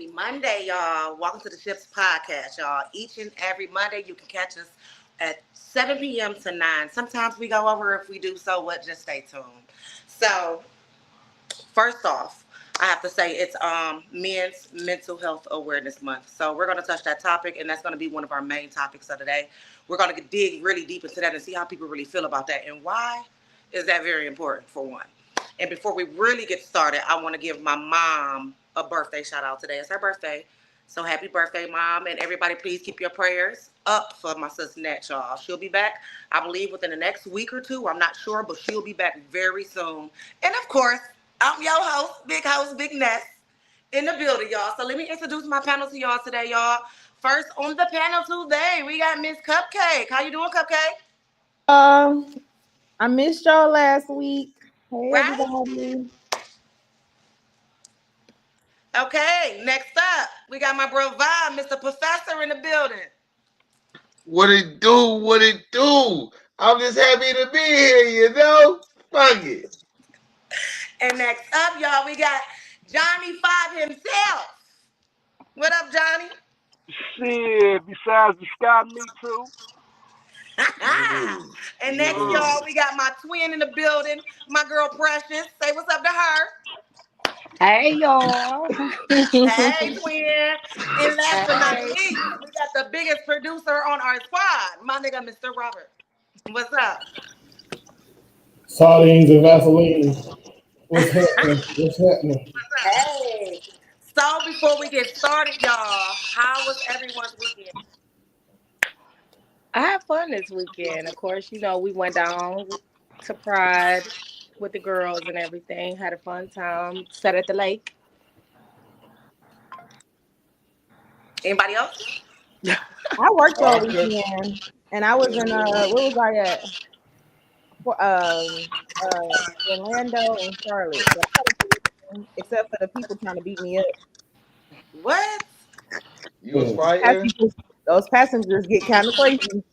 Happy Monday, y'all. Welcome to the Ships Podcast, y'all. Each and every Monday, you can catch us at 7 p.m. to 9. Sometimes we go over. If we do so, what? Just stay tuned. So, first off, I have to say it's Men's Mental Health Awareness Month. So we're going to touch that topic, and that's going to be one of our main topics of the day. We're going to dig really deep into that and see how people really feel about that and why is that very important, for one. And before we really get started, I want to give my mom a birthday shout out today. It's her birthday. So happy birthday, Mom. And everybody, please keep your prayers up for my sister Nat, y'all. She'll be back, I believe, within the next week or two. I'm not sure, but she'll be back very soon. And of course, I'm your host, Big Ness, in the building, y'all. So let me introduce my panel to y'all today, y'all. First on the panel today, we got Miss Cupcake. How you doing, Cupcake? Um, I missed y'all last week. Hey Right? everybody. Okay, next up, we got my bro Vibe, Mr. Professor, in the building. What it do? What it do? I'm just happy to be here, you know? Fuck it. And next up, y'all, we got Johnny Five himself. What up, Johnny? Shit, besides the sky, me too. Yeah. And next, Yeah. y'all, we got my twin in the building, my girl Precious. Say what's up to her. Hey y'all. Hey, twin. And last but not Hey. least, we got the biggest producer on our squad, my nigga, Mr. Robert. What's up? Sardines and Vaseline. What's happening? What's happening? Hey. So before we get started, y'all, how was everyone's weekend? I had fun this weekend. Of course, we went down to Pride with the girls and everything. Had a fun time. Sat at the lake. Anybody else? I worked all Okay. weekend, and I was in where was I at? Orlando and Charlotte. So I had a good weekend, except for the people trying to beat me up. What? You was Hmm. fighting? Those passengers get kind of crazy.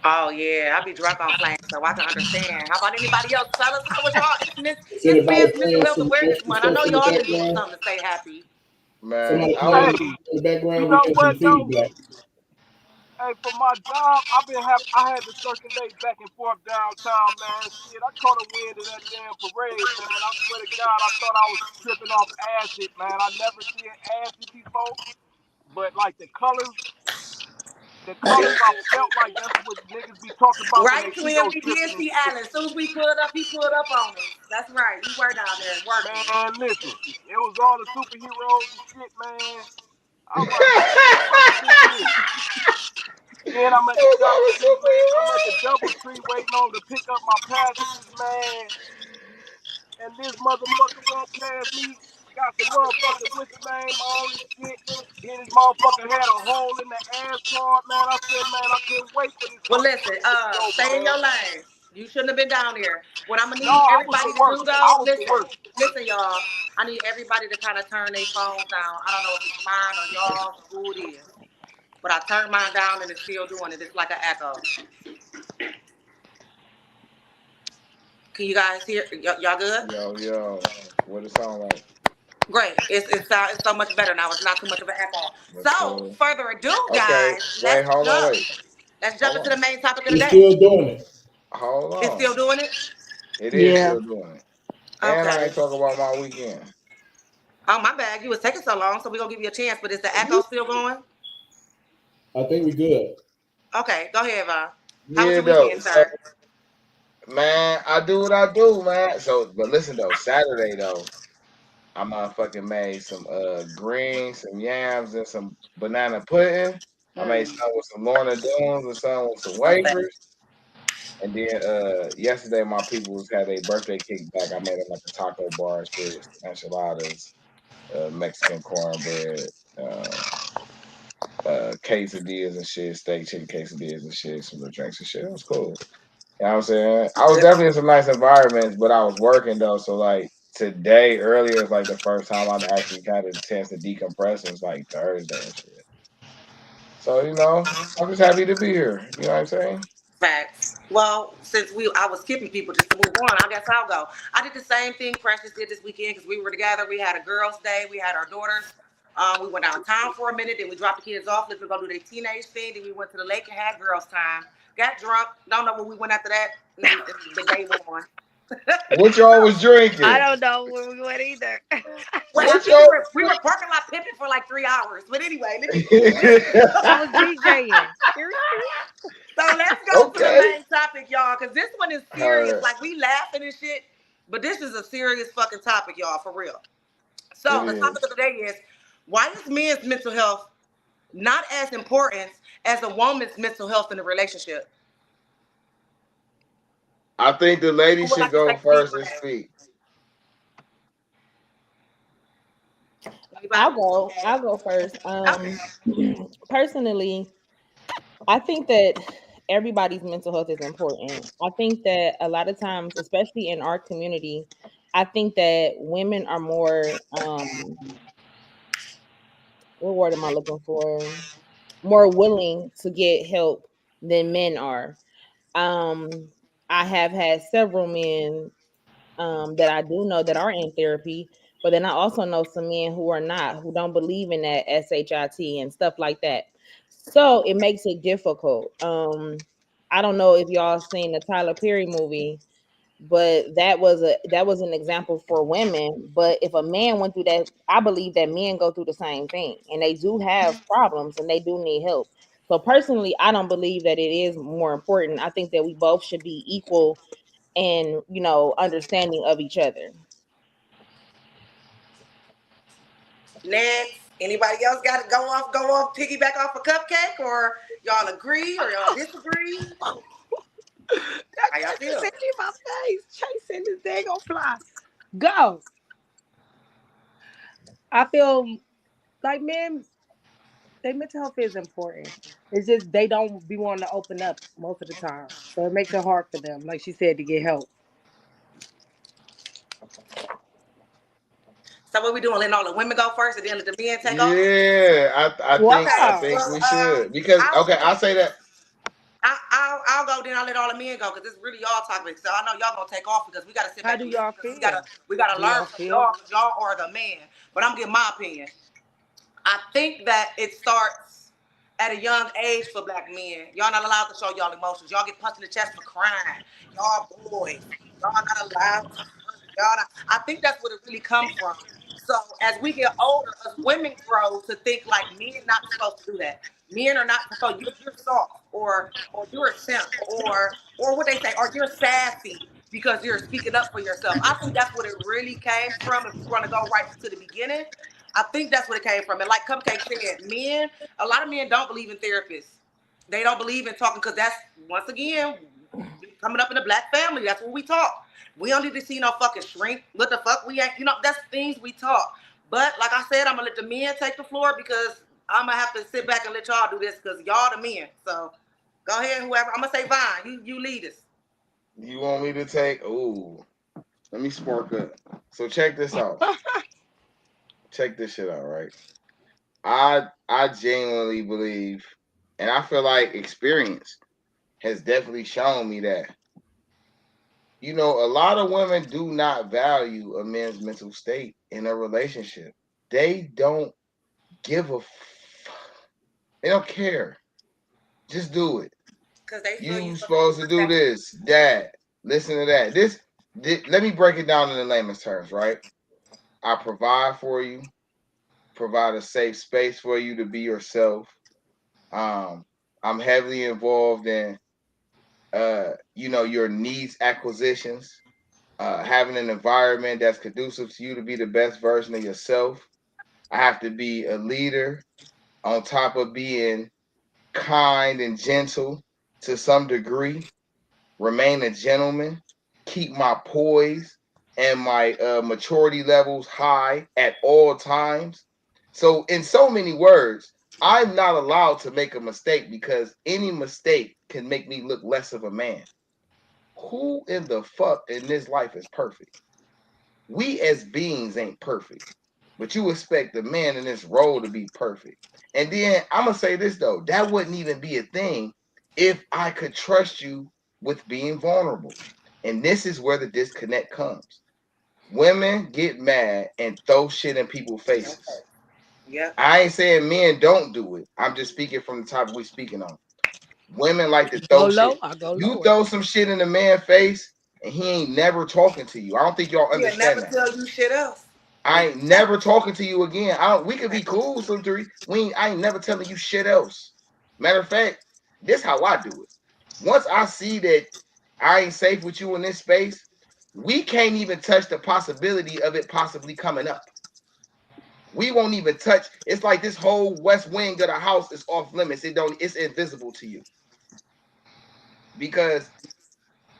Oh yeah, I be drunk on planes, so I can understand. How about anybody else, fellas? How was y'all? Is It's anybody Men's Mental playing Health some Awareness extra Month. I stuff know in the y'all been doing background? something to stay happy. Man, Somebody I playing was Hey, music in the you background? We know got some what though? feedback. Hey, for my job, I had to circulate back and forth downtown, man. Shit, I caught a wind of that damn parade, man. I swear to God, I thought I was tripping off acid, man. I never seen acid before, but like the colors, I felt like that's what niggas be talking about when Right, they twin? ego We did tripping and see shit. Alan. As soon as we pulled up, he pulled up on us. That's right. We were down there working. Man, listen, it was all the superheroes and shit, man. I was like, what the fuck is this? Then I'm at the all Dollar the Tree wait. I'm at the superheroes. DoubleTree waiting on to pick up my packages, man. And this motherfucker walked past me, got some motherfucking what's the name on and shit. Then this motherfucker had a hole in the ass part, man. I said, man, I couldn't wait for this Well, listen, motherfucker to be over, stay in man. your lane. You shouldn't have been down there. What I'm gonna No, need I was everybody to to work. do I though, was to listen, work. listen, y'all. I need everybody to kind of turn their phones down. I don't know if it's mine or y'all or who it is, but I turned mine down and it's still doing it. It's like an echo. Can you guys hear? Y'all good? Yo, what it sound like? Great. It's so much better now. It's not too much of an echo. That's So, cool. further ado, Okay, guys, wait, hold on, wait. let's jump Hold into the on. main topic of the We day. still doing it. Hold It's on. still doing it. It is Yeah. still doing it. And I Okay. ain't talking about my weekend. Oh my bad. You was taking so long, so we're gonna give you a chance. But is the echo still going? I think we good. Okay, go ahead, Vaughn. How was Yeah, your though. weekend, So, sir? man, I do what I do, man. So, but listen though, Saturday though, I motherfucking made some greens, some yams, and some banana pudding. I made Hmm. some with some Lorna Doones and some with some Okay. wafers. And then yesterday my peoples had a birthday kickback. I made them like a taco bars with enchiladas, Mexican cornbread, quesadillas and shit, steak chicken quesadillas and shit, some little drinks and shit. It was cool. You know what I'm saying? I was definitely in some nice environments, but I was working though. So like today earlier is like the first time I've actually had a chance to decompress since like Thursday and shit. So, I'm just happy to be here. You know what I'm saying? Facts. Well, since I was skipping people just to move on, I guess I'll go. I did the same thing Precious did this weekend because we were together. We had a girls' day. We had our daughters We went downtown for a minute, then we dropped the kids off. Let's go do their teenage thing. Then we went to the lake and had girls' time. Got drunk. Don't know where we went after that. The day went on. What y'all was drinking? I don't know where we went either. Well, What we were parking lot pimping for like 3 hours. But anyway, let me, I was DJing. so let's go to the Okay. main topic, y'all, because this one is serious. Alright. Like, we laughing and shit, but this is a serious fucking topic, y'all, for real. So It the is. topic of the day is, why is men's mental health not as important as a woman's mental health in a relationship? I think the lady Who would should like to go take the lead first for and that? speak. Anybody? I'll go first. Okay. Personally, I think that everybody's mental health is important. I think that a lot of times, especially in our community, I think that women are more what word am I looking for? More willing to get help than men are. Um, I have had several men that I do know that are in therapy, but then I also know some men who are not, who don't believe in that SHIT and stuff like that. So it makes it difficult. I don't know if y'all seen the Tyler Perry movie, but that was an example for women. But if a man went through that, I believe that men go through the same thing, and they do have problems and they do need help. So personally, I don't believe that it is more important. I think that we both should be equal and understanding of each other. Next, anybody else got to go off, piggyback off a cupcake, or y'all agree or y'all disagree? How y'all feel? Send you my face. Chasing this day gonna fly. Go. I feel like men, their mental health is important. It's just they don't be wanting to open up most of the time. So it makes it hard for them, like she said, to get help. So what we doing? Letting all the women go first, and then let the men take off. Yeah, I Wow. think Well, we should because I'll say that. I'll go. Then I'll let all the men go because it's really y'all topic. So I know y'all gonna take off because we gotta sit How back. do And y'all listen, 'cause feel? we gotta Do learn y'all from feel? y'all because y'all are the man. But I'm giving my opinion. I think that it starts at a young age for black men. Y'all not allowed to show y'all emotions. Y'all get punched in the chest for crying. Y'all boys. Y'all not allowed to hurt. Y'all not, I think that's where it really comes from. So as we get older, as women grow to think like men not supposed to do that. Men are not supposed. You're soft, or you're a simp, or what they say, or you're sassy because you're speaking up for yourself. I think that's what it really came from. If we're going to go right to the beginning, I think that's what it came from. And like Cupcake said, men, a lot of men don't believe in therapists. They don't believe in talking because that's, once again, coming up in a black family. That's what we talk. We don't need to see no fucking shrink. What the fuck? We ain't, that's things we talk. But like I said, I'm going to let the men take the floor because I'm going to have to sit back and let y'all do this because y'all the men. So go ahead, whoever. I'm going to say Vine. You lead us. You want me to take? Ooh, let me spark up. So check this out. Check this shit out, right? I genuinely believe, and I feel like experience has definitely shown me that. A lot of women do not value a man's mental state in a relationship. They don't give a they don't care. Just do it. Because they feel You you supposed to do this, that. Listen to that. This let me break it down in the layman's terms, right? I provide for you, provide a safe space for you to be yourself. I'm heavily involved in your needs acquisitions, having an environment that's conducive to you to be the best version of yourself. I have to be a leader on top of being kind and gentle to some degree, remain a gentleman, keep my poise and my maturity levels high at all times. So, in so many words, I'm not allowed to make a mistake because any mistake can make me look less of a man. Who in the fuck in this life is perfect? We as beings ain't perfect, but you expect the man in this role to be perfect. And then I'm gonna say this though, that wouldn't even be a thing if I could trust you with being vulnerable. And this is where the disconnect comes. Women get mad and throw shit in people's faces. Yep. I ain't saying men don't do it. I'm just speaking from the topic we speaking on. Women like to Go throw low, shit. I go You lower. throw some shit in the man's face, and he ain't never talking to you. I don't think y'all He'll understand never that. tell you shit else. I ain't never talking to you again. We could be cool, some three. I ain't never telling you shit else. Matter of fact, this how I do it. Once I see that I ain't safe with you in this space, we can't even touch the possibility of it possibly coming up. We won't even touch. It's like this whole west wing of the house is off limits. It's invisible to you. Because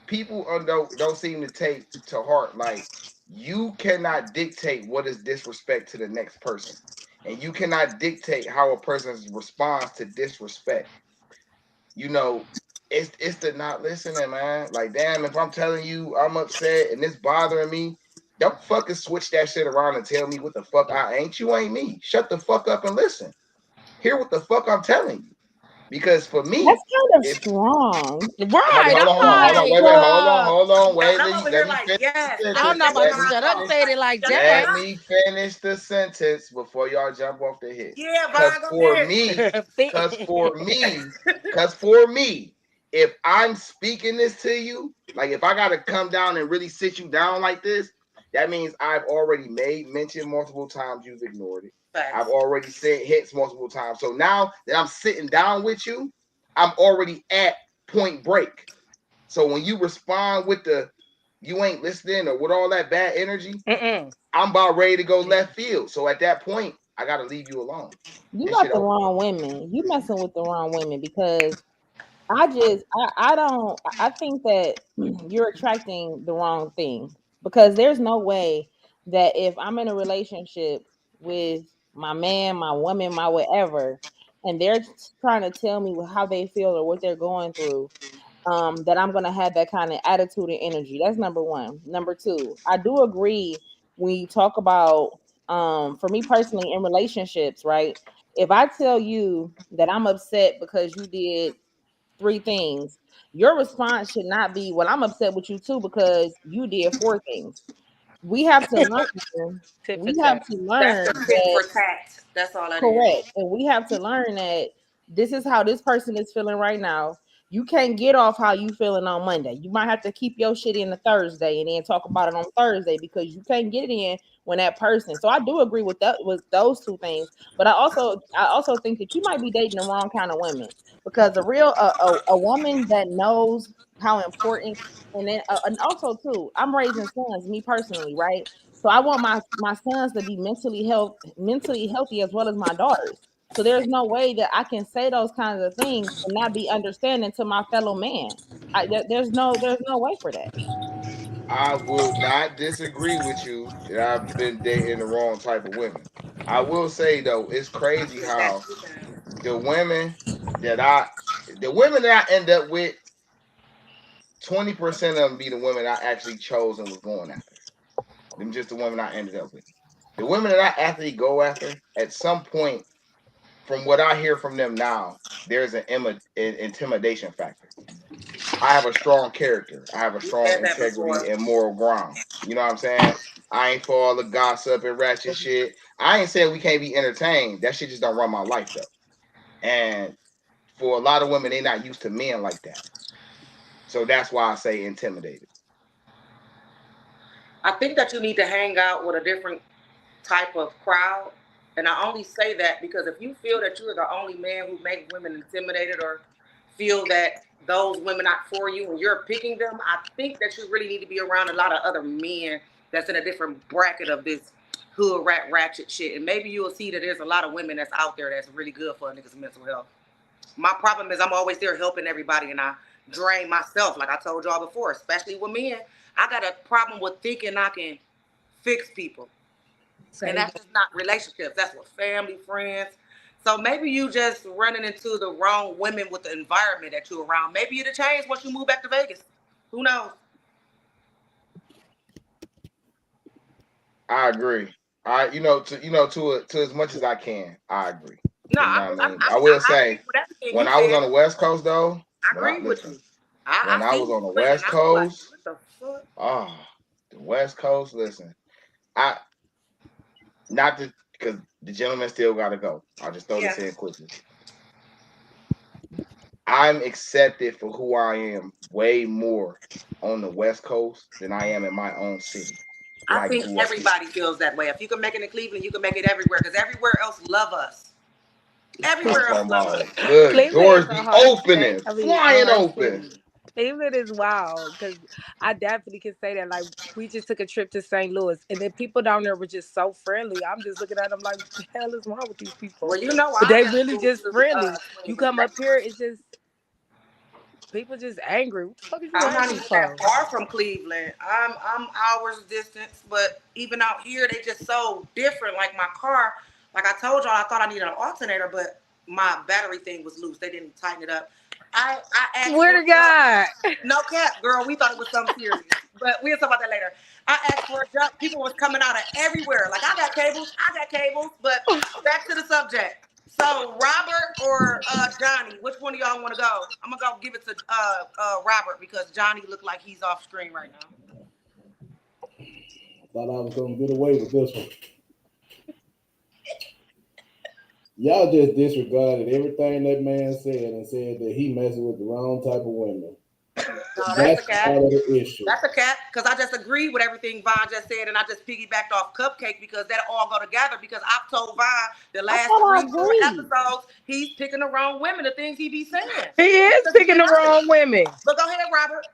people don't seem to take to heart, like, you cannot dictate what is disrespect to the next person, and you cannot dictate how a person responds to disrespect. You know, it's the not listening, man. Like, damn, if I'm telling you I'm upset and it's bothering me, don't fucking switch that shit around and tell me what the fuck I ain't. You ain't me. Shut the fuck up and listen. Hear what the fuck I'm telling you. Because for That's me, kind of if strong. Right. I'm like, wait, But hold on, No, wait, and I'm over here let me like, finish yes, the that's I'm sentence. not about exactly to Let me how I shut up go. finish. saying it like Shut the fuck that. Let up. me finish the sentence before y'all jump off the hit. Yeah, Cause Vaughn, go for ahead. me, cause for me, cause for me, if I'm speaking this to you, like if I gotta come down and really sit you down like this, that means I've already made mention multiple times, you've ignored it. I've Facts. already said hits multiple times. So now that I'm sitting down with you, I'm already at point break. So when you respond with the you ain't listening or with all that bad energy, Mm-mm. I'm about ready to go left field. So at that point, I gotta leave you alone. you And got shit the over. wrong women. You messing with the wrong women because I don't I think that you're attracting the wrong thing because there's no way that if I'm in a relationship with my man, my woman, my whatever, and they're trying to tell me how they feel or what they're going through, that I'm gonna have that kind of attitude and energy. That's number one. Number two, I do agree when you talk about for me personally in relationships, right? If I tell you that I'm upset because you did three things, your response should not be, well, I'm upset with you too because you did four things. We have to learn, Tit for we have tat. to That's learn the tit that for tat. That's all that is. correct. And we have to learn that this is how this person is feeling right now. You can't get off how you feeling on Monday. You might have to keep your shit in the Thursday and then talk about it on Thursday because you can't get it in when that person. So I do agree with that with those two things. But I also think that you might be dating the wrong kind of women because a woman that knows how important and then and also too, I'm raising sons, me personally, right? So I want my sons to be mentally healthy as well as my daughters. So there's no way that I can say those kinds of things and not be understanding to my fellow man. There's no way for that. I will not disagree with you that I've been dating the wrong type of women. I will say though, it's crazy Did that how 2 times. the women that I the women that I end up with, 20% of them be the women I actually chose and was going after. Them just the women I ended up with. The women that I actually go after, at some point, from what I hear from them now, there's an intimidation factor. I have a strong character. I have a You strong said that integrity before. and moral ground. You know what I'm saying? I ain't for all the gossip and ratchet shit. I ain't saying we can't be entertained. That shit just don't run my life though. And for a lot of women, they not used to men like that. So that's why I say intimidated. I think that you need to hang out with a different type of crowd. And I only say that because if you feel that you're the only man who makes women intimidated or feel that those women not for you and you're picking them, I think that you really need to be around a lot of other men that's in a different bracket of this hood rat ratchet shit. And maybe you'll see that there's a lot of women that's out there that's really good for a nigga's mental health. My problem is I'm always there helping everybody and I drain myself, like I told y'all before, especially with men. I got a problem with thinking I can fix people. And Same. that's just not relationships. That's with family, friends. So maybe you just running into the wrong women with the environment that you're around. Maybe it'll change once you move back to Vegas. Who knows? I agree. To as much as I can, I agree. No, You know I, what I I, mean? I, I will I agree say with everything when you I was said. on the West Coast though, I agree with listen, you. when I I seen was you on the women. West I was like, Coast, what the fuck? oh, the West Coast, listen. I not to because the gentleman still got to go. I'll just throw this in quickly. I'm accepted for who I am way more on the West Coast than I am in my own city. I think everybody feels that way. If you can make it in Cleveland, you can make it everywhere because everywhere else love us. Everywhere else love us. Good. Cleveland Doors is a be hard opening, state. I mean, flying hard open. city. Cleveland is wild because I definitely can say that. Like, we just took a trip to St. Louis, and then people down there were just so friendly. I'm just looking at them like, what the hell is wrong with these people? Well, you know, But I they just really moved just to, friendly. You Cleveland. come up here, it's just people just angry. What the fuck is you I'm not angry even for? that far from Cleveland. I'm hours distance, but even out here, they just so different. Like my car, like I told y'all, I thought I needed an alternator, but my battery thing was loose. They didn't tighten it up. I asked Swear to God. No cap, girl. We thought it was something serious, but we'll talk about that later. I asked for a jump. People was coming out of everywhere. Like I got cables, but back to the subject. So Robert or Johnny, which one of y'all want to go? I'm gonna go give it to Robert because Johnny looked like he's off screen right now. Thought I was gonna get away with this one. Y'all just disregarded everything that man said and said that he messing with the wrong type of women. No, that's a cat. Part of the issue. That's a cat because I just agreed with everything Vaughn just said, and I just piggybacked off Cupcake because that all go together. Because I've told Vaughn the last 3-4 episodes he's picking the wrong women. The things he be saying. He is picking the wrong women. But go ahead, Robert.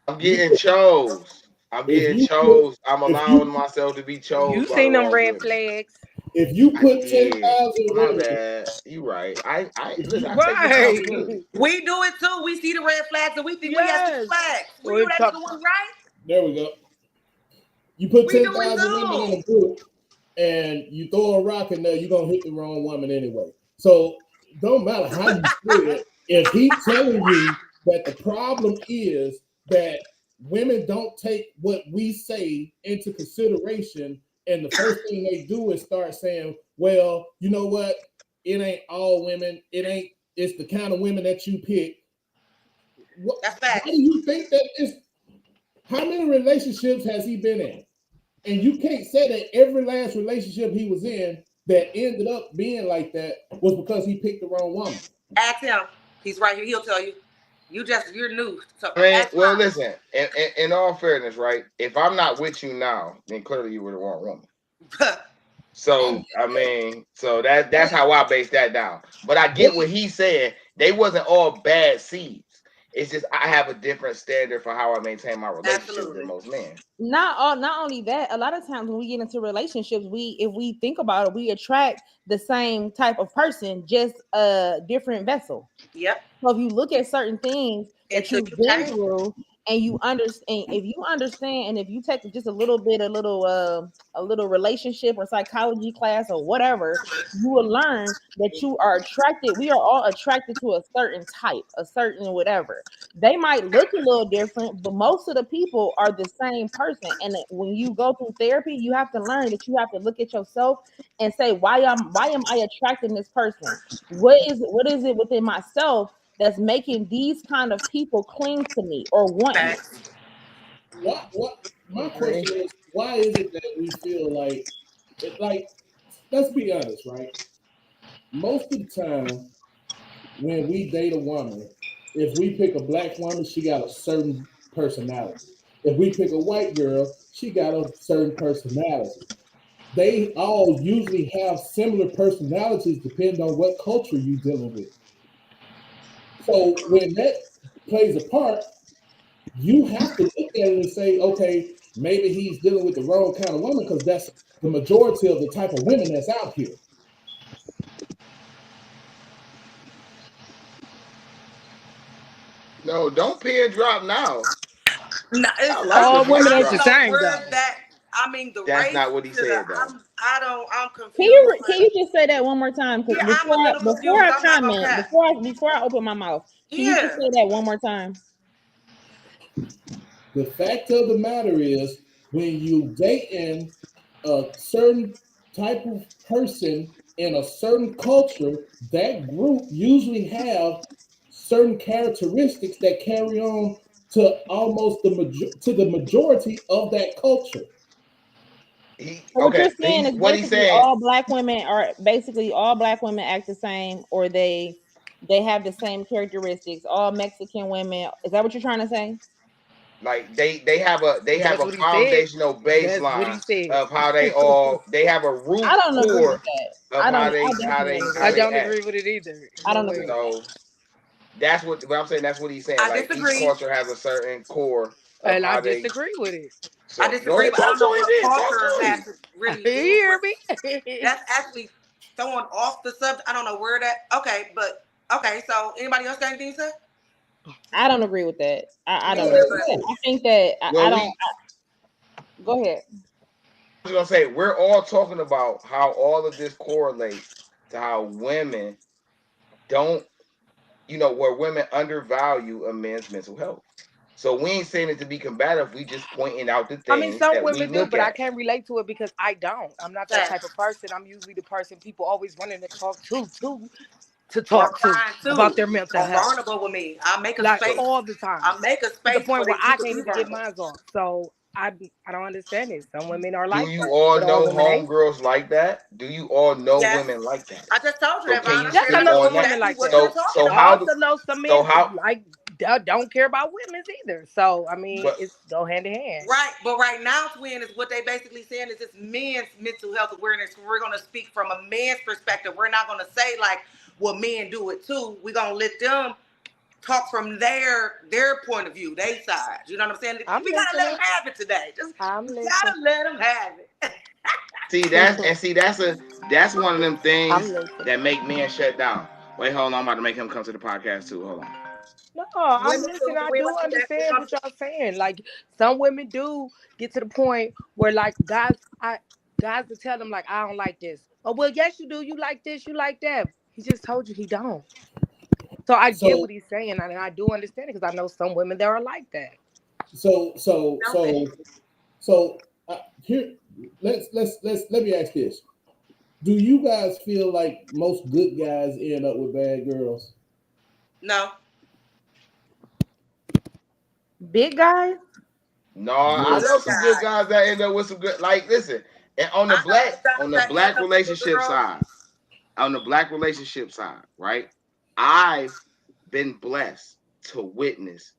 I'm getting chose. I'm allowing myself to be chose. You seen them red flags. If you put 10,000 my women, bad. You right. I listen, I Right. take responsibility. We do it too. We see the red flags and we think we have the flags. We We're do that nigga one right. there we go. You put We do 10,000 it women too. in a group and you throw a rock in there, you're gonna hit the wrong woman anyway. So don't matter how you say it. If he's telling you that the problem is that women don't take what we say into consideration, and the first thing they do is start saying, well, you know what? It ain't all women. It's the kind of women that you pick. That's fact. Why do you think that is? How many relationships has he been in? And you can't say that every last relationship he was in that ended up being like that was because he picked the wrong woman. Ask him. He's right here. He'll tell you. You're new. So well, listen. In all fairness, right? If I'm not with you now, then clearly you were the wrong woman. So I mean, so that's how I base that down. But I get what he said. They wasn't all bad seeds. It's just I have a different standard for how I maintain my relationship than most men. Not only that, a lot of times when we get into relationships, if we think about it, we attract the same type of person, just a different vessel. Yep. So if you look at certain things that you've been through and you understand, if you understand, and if you take just a little relationship or psychology class or whatever, you will learn that you are attracted. We are all attracted to a certain type, a certain whatever. They might look a little different, but most of the people are the same person. And when you go through therapy, you have to learn that you have to look at yourself and say, why am I attracting this person? What is it within myself that's making these kind of people cling to me or want me? What my question is, why is it that we feel like let's be honest, right? Most of the time when we date a woman, if we pick a black woman, she got a certain personality. If we pick a white girl, she got a certain personality. They all usually have similar personalities depending on what culture you're dealing with. So when that plays a part, you have to look at it and say, okay, maybe he's dealing with the wrong kind of woman because that's the majority of the type of women that's out here. No, don't pin drop now. No, it's all women ain't the same. That's race not what he said, though. I'm confused. Can you just say that one more time? Because before I open my mouth, can you just say that one more time? The fact of the matter is, when you dating a certain type of person in a certain culture, that group usually have certain characteristics that carry on to almost the majority of that culture. So what you're Okay, saying is what he's basically saying, all black women act the same, or they have the same characteristics. All Mexican women, is that what you're trying to say? like they have That's a what he said. foundational That's what he baseline said. of how they have a root I don't agree with core that. of I how don't. they I definitely don't agree I how with they don't that. act. agree with it either. I No don't agree way. with that. So that's what I'm saying. That's what he's saying. I Like each disagree. culture has a certain core of And I how they. disagree with it. So I go disagree, ahead, but I talk don't know to him what then. Talk culture to has him. to really You do hear with. me? That's actually throwing off the subject. I don't know where that. Okay, but okay. So anybody else got anything to say? I don't agree with that. I Me don't either, agree with that. I think that Well, I don't. Go ahead. I was gonna say we're all talking about how all of this correlates to how women don't, where women undervalue a man's mental health. So we ain't saying it to be combative. We just pointing out the I mean, things some that we women do, look but I at. can't relate to it because I don't. I'm not that type of person. I'm usually the person people always running to talk to Or talk to crying about too. their mental Or health, vulnerable with me. I make a like space. all the time, I make a to the space point for where that you I to can't be even get vulnerable. mine off. So I don't understand it. Some women are Do like you that, all but all know women ain't. homegirls like that? Do you all know Yes. women like that? I just told you So that, can Vaughn. you I Yes, said I speak I know know on some that? women exactly like what that. you're So talking so I how about. do also know some so men how like don't care about women's either. So I mean, but it's go hand in hand. Right, but right now, twin, is what they basically saying is it's men's mental health awareness. We're gonna speak from a man's perspective. We're not gonna say like, well, men do it too. We're gonna let them talk from their point of view, their side. You know what I'm saying? I'm We gotta let listening. them have it today. Just I'm we listening. gotta let them have it. that's one of them I'm things listening. that make men shut down. Wait, hold on, I'm about to make him come to the podcast too. Hold on. No, I'm Women listening. too. I We do must do that. We understand gonna what y'all saying. Like some women do get to the point where like guys will tell them like I don't like this. Oh well, yes you do. You like this. You like that. He just told you he don't. So I get So what he's saying, and I do understand it because I know some women that are like that. so so know that. so so here let me ask this. Do you guys feel like most good guys end up with bad girls? No. Big guys? No, I Yes. know Good some good guys. guys that end up with some good. Like, listen, and I know some guys that end up with good girls. on the black relationship side, right? I've been blessed to witness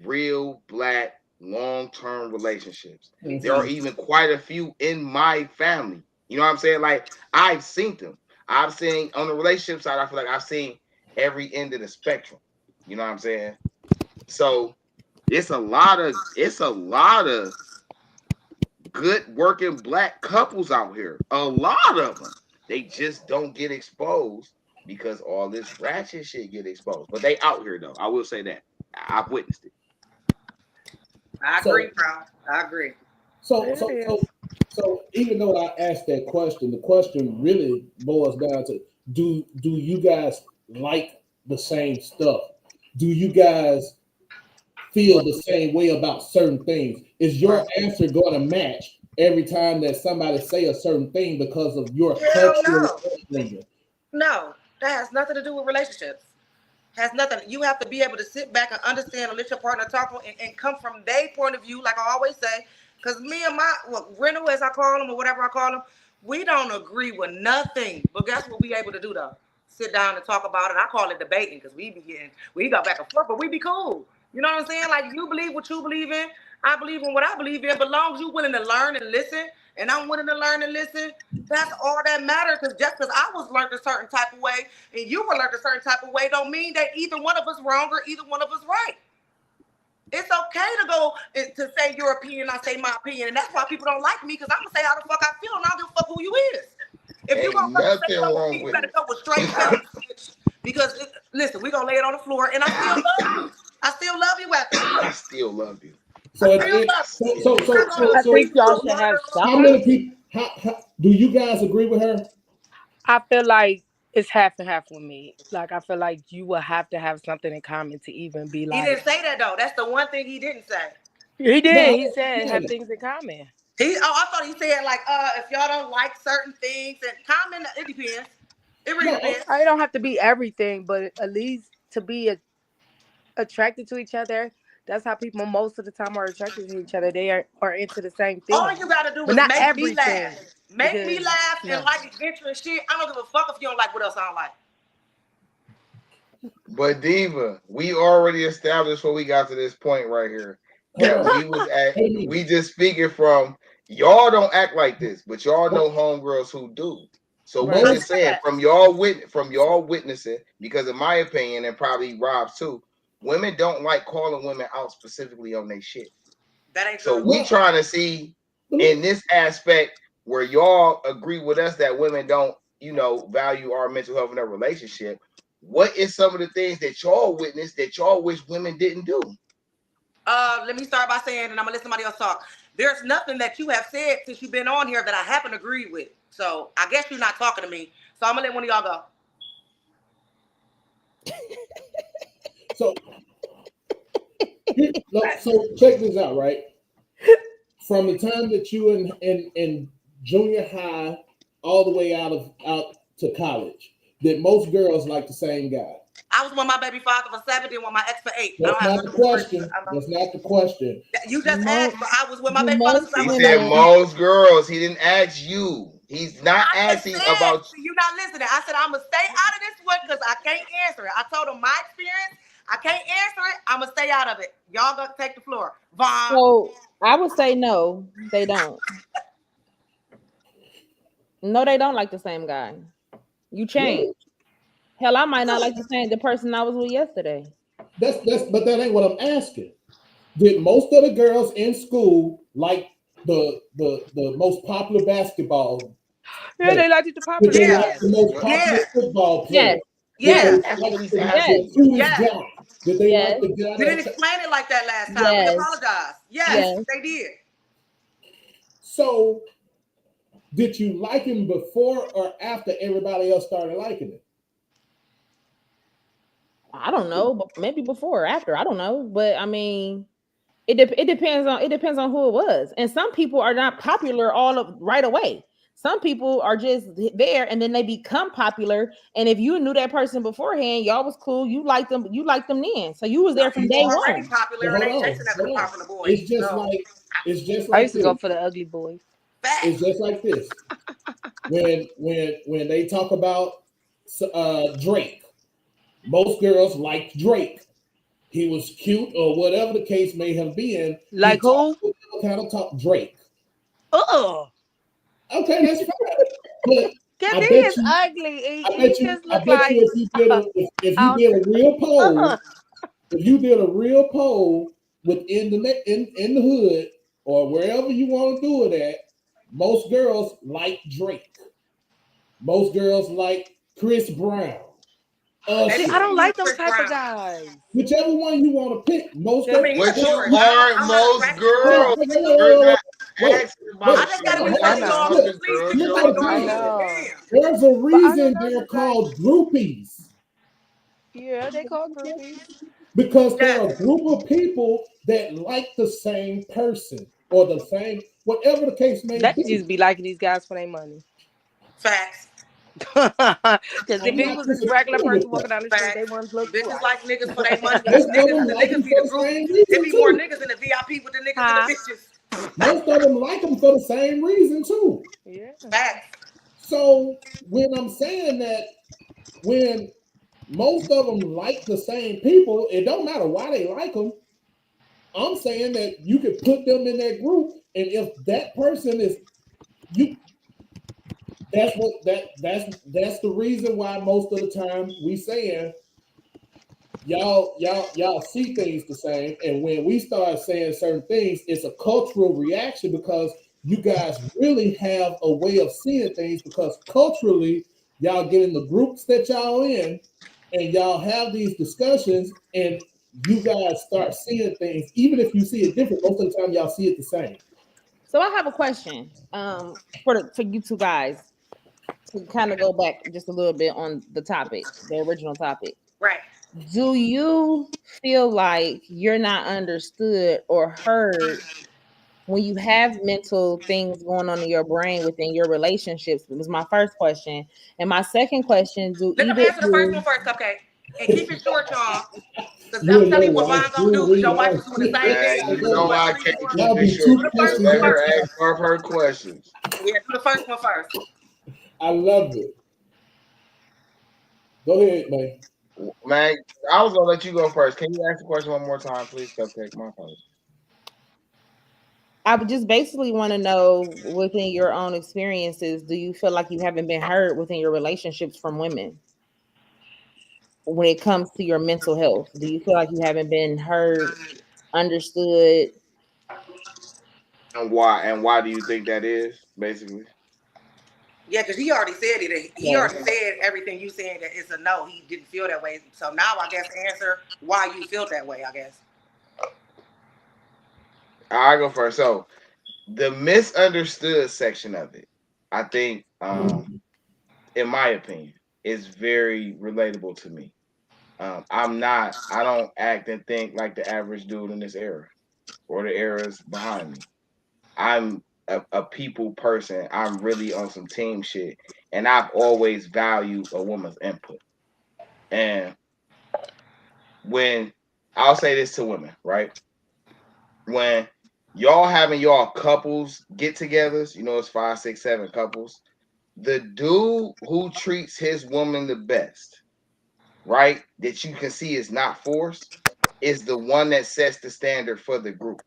real black long-term relationships. Me There too. are even quite a few in my family. You know what I'm saying? Like, I've seen them. I've seen on the relationship side. I feel like I've seen every end of the spectrum. You know what I'm saying? So it's a lot of good working black couples out here. A lot of them. They just don't get exposed because all this ratchet shit get exposed. But they out here though. I will say that. I've witnessed it. I agree, So bro. I agree. so There it so is. so so even though I asked that question, the question really boils down to do you guys like the same stuff? Do you guys feel the same way about certain things? Is your Right. answer going to match every time that somebody say a certain thing because of your Hell cultural no. upbringing? No. That has nothing to do with relationships. Has nothing. You have to be able to sit back and understand and let your partner talk and come from their point of view, like I always say. Because me and Rental, as I call him, or whatever I call him, we don't agree with nothing. But guess what we able to do, though? Sit down and talk about it. I call it debating because we go back and forth, but we be cool. You know what I'm saying? Like, you believe what you believe in. I believe in what I believe in. But long as you willing to learn and listen, and I'm willing to learn and listen, that's all that matters. Because just because I was learned a certain type of way and you were learned a certain type of way, don't mean that either one of us wrong or either one of us right. It's okay to go to say your opinion, I say my opinion, and that's why people don't like me because I'm gonna say how the fuck I feel, and I don't give a fuck who you is. If you Ain't gonna come and say nothing something to wrong me, you with better it. come with straight facts, bitch. Because listen, we gonna lay it on the floor, and I still love you. I still love you after that. I still love you. I So at still the end, love you. so We're so not so gonna I so think speak to y'all a should have mother. how something. many people? How do you guys agree with her? I feel like it's half and half with me. Like I feel like you will have to have something in common to even be He like didn't say that though. That's the one thing he didn't say. he No, did. He said have yeah. things in common. I thought he said like, if y'all don't like certain things and comment, it depends. It really No, depends. It don't have to be everything, but at least to be attracted to each other, That's how people most of the time are attracted to each other. They are into the same thing. All you gotta do But is not make me everything. laugh. Make me Because, laugh and yeah. like adventure and shit. I don't give a fuck if you don't like what else I don't like. But Diva, we already established when we got to this point right here that Hold on. we was at. Wait a minute. We just speaking from y'all don't act like this, but y'all know homegirls who do. So we Right. just saying from y'all witnessing, because in my opinion, and probably Rob's too, women don't like calling women out specifically on their shit. That ain't So true. we trying to see in this aspect where y'all agree with us that women don't, value our mental health in their relationship. What is some of the things that y'all witnessed that y'all wish women didn't do? Let me start by saying, and I'm gonna let somebody else talk. There's nothing that you have said since you've been on here that I haven't agreed with. So I guess you're not talking to me. So I'm gonna let one of y'all go. So check this out, right? From the time that you in junior high all the way out to college, that most girls like the same guy. I was with my baby father for 7, then with my ex for 8. That's not the question. That's not the question. You just asked, but I was with my the baby father most since I He was said 7. most girls. He didn't ask you. He's not I just asking said, about. you're not listening. I said I'm gonna stay out of this one because I can't answer it. I told him my experience. I can't answer it. I'm gonna stay out of it. Y'all gonna take the floor. Vaughn. So I would say no, they don't. No, they don't like the same guy. You change. Hell, I might not like the person I was with yesterday. But that ain't what I'm asking. Did most of the girls in school like the most popular basketball? Yeah, they like it to Did popular they Yeah. like the most popular Yes. football player? Yes. That's what he's The asking. cutest Yes. guy? Did they Yes. like the guy You didn't that? explain it like that last time. We Yes. apologize. Yes, Yes. they did. So, did you like him before or after everybody else started liking him? I don't know, but maybe before or after. I don't know, but I mean, it depends on who it was. And some people are not popular right away. Some people are just there and then they become popular. And if you knew that person beforehand, y'all was cool. You liked them then. So you was there from day Already one. popular and they chasing after the Hold on. popular boys. It's just I like used to this. go for the ugly boys. It's just like this. When they talk about Drake, most girls liked Drake. He was cute or whatever the case may have been. Like who? Kind of talk Drake. Oh, Okay, that's fine. But because I he bet is you, ugly. I He bet you, just I look bet like. you, if you did a real poll, if you did a real poll within in the hood or wherever you want to do it at, most girls like Drake. Most girls like Chris Brown. See, I don't like those Chris type Brown. of guys. Whichever one you want to pick. Most I girls. mean, But he's you a tourist. aren't I'm not most attracted to girls. him. You're not Wait, asking about I just gotta be you. I funny, know. y'all. Other Please girls, keep you're going. like I this. know. There's a But I reason don't know they're you called groupies. Yeah, they call groupies. Because they're Yes. a group of people that like the same person or the same, whatever the case may They be. just be liking these guys for their money. Facts. Because if I'm it not was just a regular disagreeing person with walking that. down the street, Facts. they wouldn't look Bitches right. like niggas for their money. Most of The them like them niggas be for the the same groupies. It reason be more too. niggas in the VIP with the niggas Huh? and the bitches. Most of them like them for the same reason too. Yeah. Facts. So when I'm saying that, when most of them like the same people, it don't matter why they like them. I'm saying that you could put them in that group, and if that person is you, that's the reason why most of the time we saying y'all see things the same, and when we start saying certain things, it's a cultural reaction because you guys really have a way of seeing things because culturally y'all get in the groups that y'all in, and y'all have these discussions, and you guys start seeing things, even if you see it different. Most of the time, y'all see it the same. So I have a question for you two guys to kind of go back just a little bit on the topic, the original topic. Right. Do you feel like you're not understood or heard when you have mental things going on in your brain within your relationships? It was my first question. And my second question, Let them answer the first one first, Cupcake. And keep it short, y'all. Because You I'm and telling your you what wife Von gonna do, because read your wife our is doing the shit. same Man, thing. you Do the know first I three can't for her. keep Y'all be this shit two Do the real. first questions one Let at a her first. time. ask one of her questions. Yeah, do the first one first. I love it. Go ahead, man. Man, I was gonna let you go first. Can you ask the question one more time, please? Cupcake, my apologies. I would just basically want to know within your own experiences, do you feel like you haven't been hurt within your relationships from women when it comes to your mental health? Do you feel like you haven't been heard, understood? And why? And why do you think that is? Basically, Yeah, because he already said it. He Yes. already said everything you saying that it's a no. He didn't feel that way. So now I guess answer why you feel that way, I guess. I go first. So the misunderstood section of it, I think, in my opinion, is very relatable to me. I don't act and think like the average dude in this era or the eras behind me. I'm a people person. I'm really on some team shit. And I've always valued a woman's input. And when I'll say this to women, right? When y'all having y'all couples get togethers, it's 5, 6, 7 couples. The dude who treats his woman the best, right? That you can see is not forced, is the one that sets the standard for the group.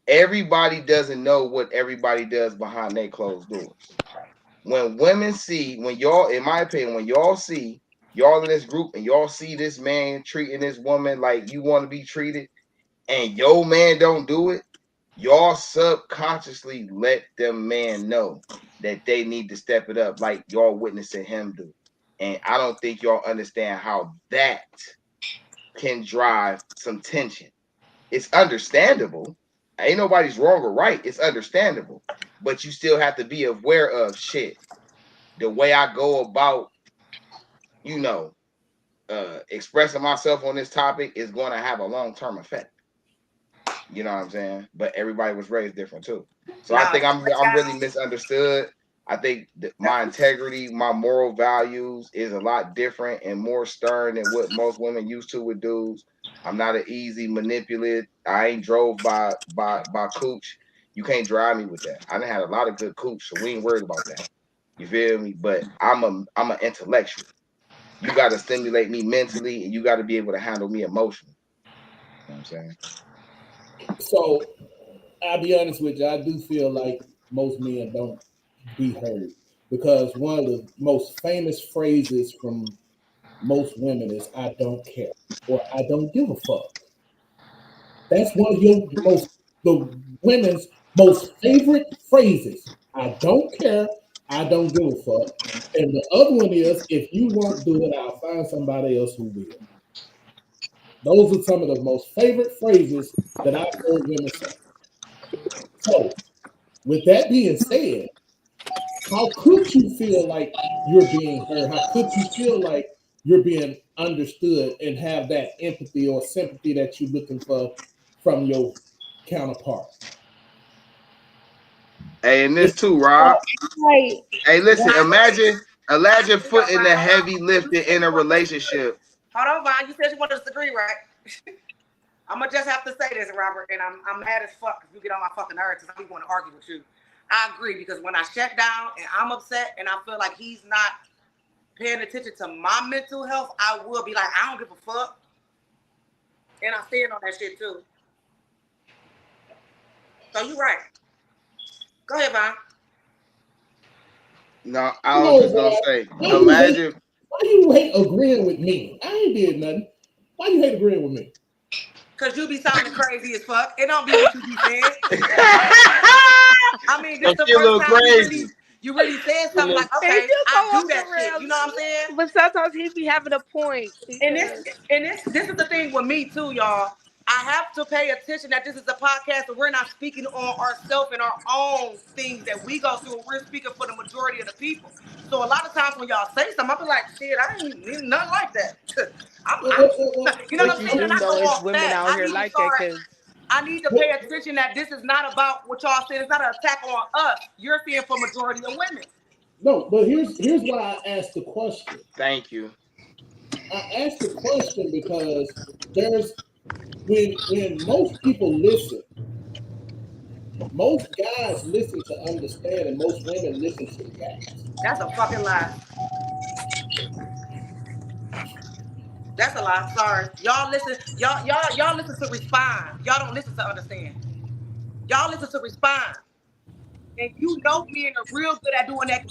Everybody doesn't know what everybody does behind their closed doors. When women see, when y'all, in my opinion, when y'all see y'all in this group and y'all see this man treating this woman like you want to be treated, and your man don't do it, y'all subconsciously let them man know that they need to step it up like y'all witnessing him do. And I don't think y'all understand how that can drive some tension. It's understandable. Ain't nobody's wrong or right. It's understandable. But you still have to be aware of shit. The way I go about, expressing myself on this topic is going to have a long-term effect. You know what I'm saying? But everybody was raised different too. So I Now, think I'm really misunderstood. I think my integrity, my moral values is a lot different and more stern than what most women used to with dudes. I'm not an easy manipulate. I ain't drove by cooch. You can't drive me with that. I done had a lot of good cooch, so we ain't worried about that. You feel me? But I'm an intellectual. You got to stimulate me mentally, and you got to be able to handle me emotionally. You know what I'm saying? So I'll be honest with you, I do feel like most men don't be heard because one of the most famous phrases from most women is "I don't care" or "I don't give a fuck." That's one of the women's most favorite phrases. I don't care. I don't give a fuck. And the other one is, if you won't do it, I'll find somebody else who will. Those are some of the most favorite phrases that I've heard women say. So, with that being said, how could you feel like you're being heard? How could you feel like you're being understood and have that empathy or sympathy that you're looking for from your counterpart? Hey, and this too, Rob. Right. Hey, listen, I imagine agree, though, putting the Von. Hold on. heavy lifting You said in you a want to disagree. relationship. Hold on, Von. You said you want to disagree, right? I'm gonna just have to say this, Robert, and I'm mad as fuck if you get on my fucking nerves because I be want to argue with you. I agree because when I shut down and I'm upset and I feel like he's not paying attention to my mental health, I will be like, I don't give a fuck, and I stand on that shit too. So you right. Go ahead, Von. No, I You was know, just gonna say, why imagine. you hate agreeing with me? I ain't did nothing. Why you hate agreeing with me? Cause you be sounding crazy as fuck. It don't be what you be saying. I mean, this So is the she a first little time crazy. you really said She a something little- like, He okay, do I go do off that the shit. You know rails, what I'm saying? but sometimes he be having a point. And Because this is the thing with me too, y'all. I have to pay attention that this is a podcast and we're not speaking on ourselves and our own things that we go through. We're speaking for the majority of the people. So a lot of times when y'all say something, I'll be like, shit, I ain't even nothing like that. You know what but I'm you saying? And do I go know it's off women that. out here like that. Because I need to pay attention that this is not about what y'all said. It's not an attack on us. You're saying for majority of women. No, but here's why I asked the question. Thank you. I asked the question because there's when most people listen, most guys listen to understand, and most women listen to react. That's a fucking lie. That's a lie. Sorry. Y'all listen. Y'all listen to respond. Y'all don't listen to understand. Y'all listen to respond. And you know men are real good at doing that.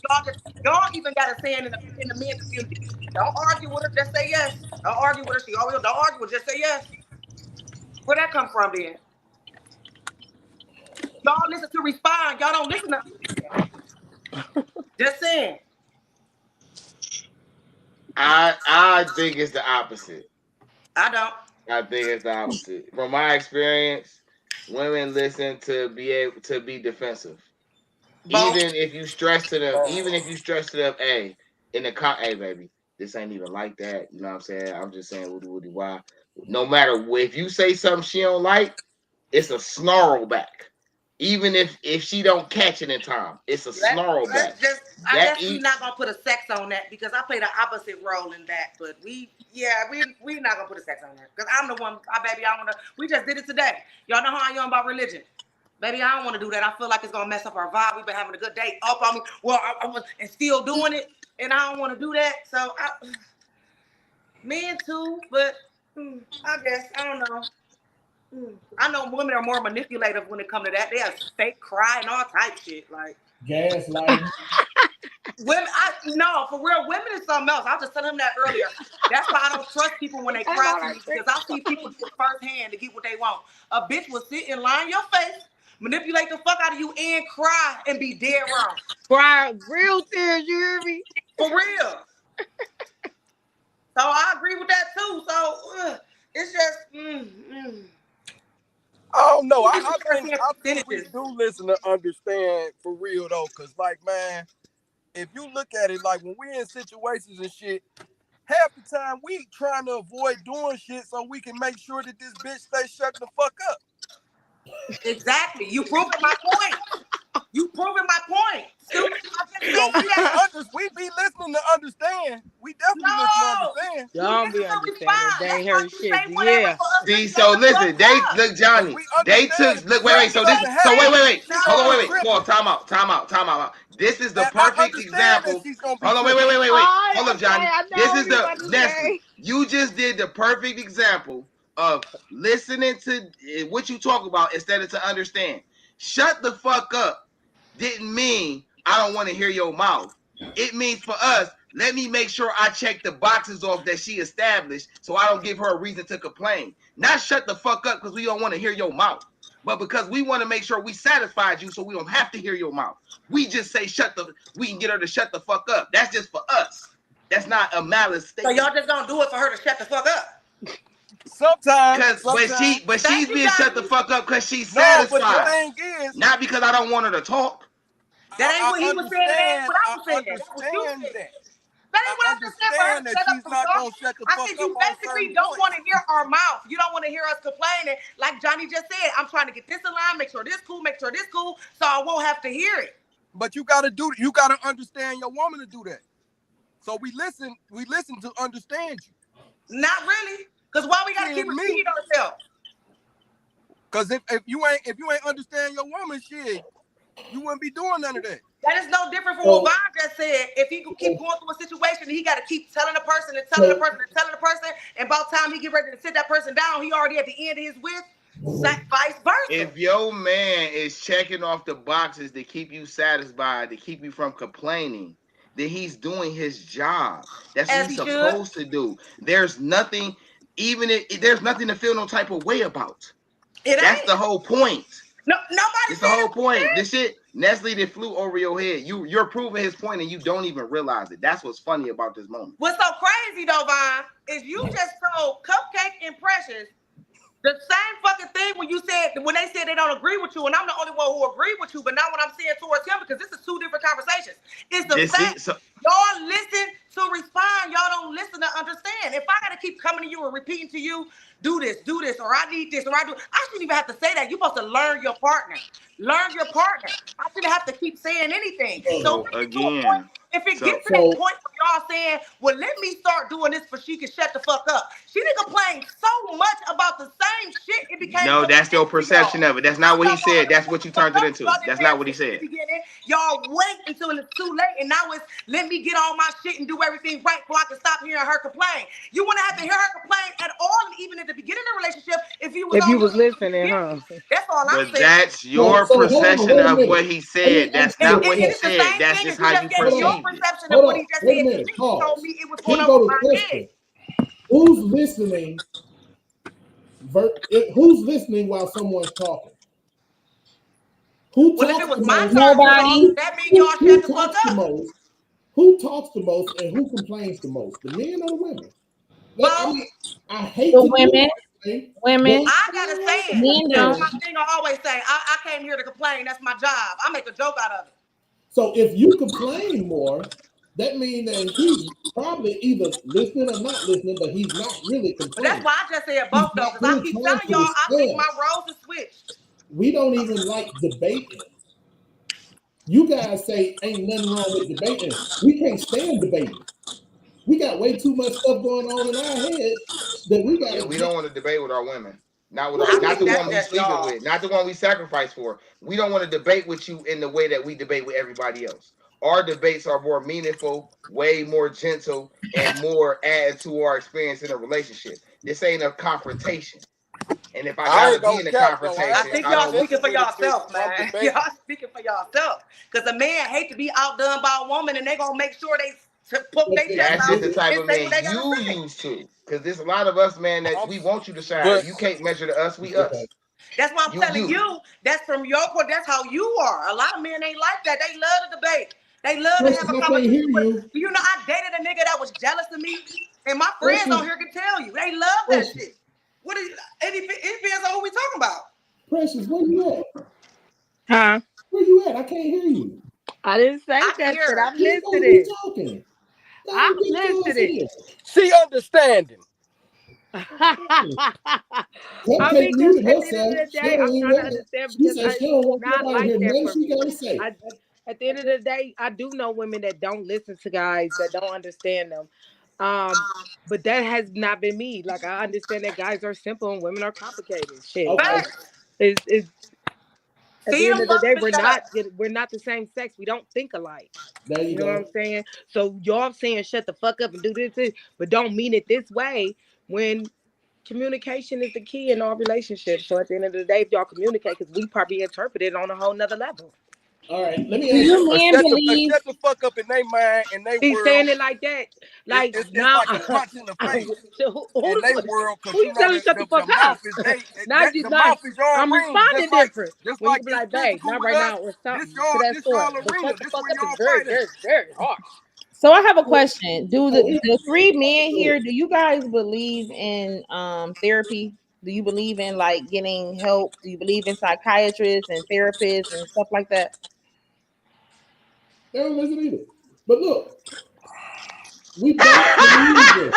Y'all even got a saying in the men's community. Don't argue with her, just say yes. Don't argue with her. She always don't argue with her, just say yes. Where that come from then? Y'all listen to respond. Y'all don't listen to understand. Just saying. I think it's the opposite. I don't. I think it's the opposite. From my experience, women listen to be able to be defensive. Both. Even if you stress to them, hey, hey baby, this ain't even like that. You know what I'm saying? I'm just saying woody why. No matter if you say something she don't like, it's a snarl back. Even if she don't catch it in time, it's a snarl back. I guess we're not gonna put a sex on that because I play the opposite role in that. But we're not gonna put a sex on that because I'm the one. Baby, I wanna. We just did it today. Y'all know how I am about religion. Baby, I don't want to do that. I feel like it's gonna mess up our vibe. We've been having a good day up on me. Well, I was and still doing it, and I don't want to do that. So, men too, but I guess I don't know. I know women are more manipulative when it comes to that. They have fake cry and all type shit. Like gaslighting. Women, no, for real, women is something else. I was just telling him that earlier. That's why I don't trust people when they cry to me because I see people do it firsthand to get what they want. A bitch will sit and lie in your face, manipulate the fuck out of you, and cry and be dead wrong. Cry real tears, you hear me? For real. So I agree with that too. So it's just. I don't know. I think we do listen to understand for real though, cause like man, if you look at it like when we in situations and shit, half the time we trying to avoid doing shit so we can make sure that this bitch stay shut the fuck up. Exactly. You proving my point. You proving my point. Stupid. So we be listening to understand. We definitely listen to understand. Y'all be understanding. They ain't heard shit. Yeah. See, so listen, look, Johnny. They took wait. So wait. Hold on, wait. Come on, time out. This is the perfect example. Hold on, wait. Hold up, Johnny. This is the Nestle. You just did the perfect example of listening to what you talk about instead of to understand. Shut the fuck up didn't mean I don't want to hear your mouth. It means for us, let me make sure I check the boxes off that she established so I don't give her a reason to complain. Not shut the fuck up because we don't want to hear your mouth, but because we want to make sure we satisfied you so we don't have to hear your mouth. We just say we can get her to shut the fuck up. That's just for us. That's not a malice statement. So y'all just gonna do it for her to shut the fuck up? Sometimes. But she's being shut the fuck up because she's satisfied. But the thing is, not because I don't want her to talk. That ain't what he was saying. That ain't what I was saying. That's what you said. That ain't what I was saying. That she's not gonna shut the fuck up. I said you basically don't want to hear our mouth. You don't want to hear us complaining. Like Johnny just said, I'm trying to get this in line, make sure this cool, so I won't have to hear it. But you gotta understand your woman to do that. So we listen to understand you. Not really. Because why we gotta keep repeating ourselves? Because if you ain't understand your woman, shit, you wouldn't be doing none of that. That is no different from what Vaughn just said. If he could keep going through a situation, he got to keep telling the person, and by the time he get ready to sit that person down, he already at the end of his with, vice versa. If your man is checking off the boxes to keep you satisfied, to keep you from complaining, then he's doing his job. That's what he's supposed to do. There's nothing, there's nothing to feel no type of way about. That's the whole point. No, nobody. It's the whole point. This shit, Nestle, that flew over your head. You're proving his point and you don't even realize it. That's what's funny about this moment. What's so crazy though, Vaughn, is you just told Cupcake and Precious the same fucking thing when they said they don't agree with you, and I'm the only one who agree with you, but not what I'm saying towards him because this is two different conversations. It's the fact y'all listen to respond, y'all don't listen to understand. If I gotta keep coming to you and repeating to you, do this, or I need this, or I shouldn't even have to say that. You're supposed to learn your partner. I shouldn't have to keep saying anything. So again, if it gets to that point where all saying, well, let me start doing this for she can shut the fuck up. She didn't complain so much about the same shit. It became No, that's your perception of it. That's not what he said. That's Y'all what you turned it into. Y'all didn't That's pay not what he attention said. in the beginning. Y'all wait until it's too late, and now it's let me get all my shit and do everything right so I can stop hearing her complain. You wouldn't have to hear her complain at all, even at the beginning of the relationship, if you was If you on was the listening, huh? That's all I'm But saying. that's your So, hold on, perception wait a of minute. what he Let said. me That's ask you not a what he It's the question. said. same That's thing just as you how just you gave me your perceived it. perception of Hold what on, he just wait a said to minute. me. You told Pause. me it was going Here over go the my question. head. Who's listening? Who's listening while someone's talking? Who Well, if it talks was the my most? turn to talk, Nobody. that means y'all Who shut the fuck talks the up. most? Who talks the most and who complains the most? The men or the women? I Both. mean, I hate The to do women, it, but women, I gotta say it. men That's don't. my thing. I always say. I came here to complain. That's my job. I make a joke out of it. so if you complain more, that means that he's probably either listening or not listening, but he's not really But that's complaining. why I just said He's both though, not because I really keep trying telling to y'all, I think respond. my roles have switched. We don't even like debating. You guys say ain't nothing wrong with debating. We can't stand debating. We got way too much stuff going on in our heads that we got Yeah, to we get. don't want to debate with our women. Not with our, I What? not think the that's one we just sleeping y'all. with, not the one we sacrifice for. We don't want to debate with you in the way that we debate with everybody else. Our debates are more meaningful, way more gentle, and more add to our experience in a relationship. This ain't a confrontation. And if I I gotta ain't be no in a cap though. I I confrontation, ain't think I y'all don't. speaking for necessarily think yourself, I'm man. debating. Y'all speaking for yourself. Because a man hate to be outdone by a woman, and they gonna make sure they poke their chest That's out just the type and of say what man they gotta you say. used to. Because there's a lot of us, man, that I'm, we want you to shine. but You can't measure to us, we us. That's why I'm telling You. you. That's from your point. That's how you are. A lot of men ain't like that. They love to debate. They love to have Precious, a I can't hear conversation. With, you. you know, I dated a nigga that was jealous of me, and my friends on Precious, here can tell you they love that precious, shit. What is it depends on who we talking about. precious. Where you at? Huh? Where you at? I can't hear you. I didn't say I can that hear shit. her. I'm You supposed to be listening. talking. I'm Don't get to us listening. here. she understanding. Cupcake Because muted at the end of herself. the She day, don't I'm even trying to want to. understand She because said it's she don't want not nobody to like hear that nothing for she me. gotta say. At the end of the day, I do know women that don't listen to guys that don't understand them. But that has not been me. Like I understand that guys are simple and women are complicated. Shit, Okay, like is at the Feed end them, of the fuck day, them, and shut up. we're not the same sex. We don't think alike. there you You know what go. I'm saying? So y'all saying shut the fuck up and do this, but don't mean it this way when communication is the key in all relationships. So at the end of the day, if y'all communicate, because we probably interpret it on a whole nother level. All right, let me Do ask you. you men believe? Shut the fuck up in their mind and they He's world. saying it like that. Like It's now, like a punch in the face in their who world because you you know telling shut the the fuck mouth up? is they Now you the not. mouth is your I'm ring. responding different Just when like you be it's like, babe, physical not with right us. now or This something to y'all that this story. y'all But arena. shut the This fuck where up is y'all very, fight at. very, very harsh. So I have a question. Do So the three men here, do you guys believe in therapy? Do you believe in like getting help? Do you believe in psychiatrists and therapists and stuff like that? they don't listen either. But look, we don't believe this.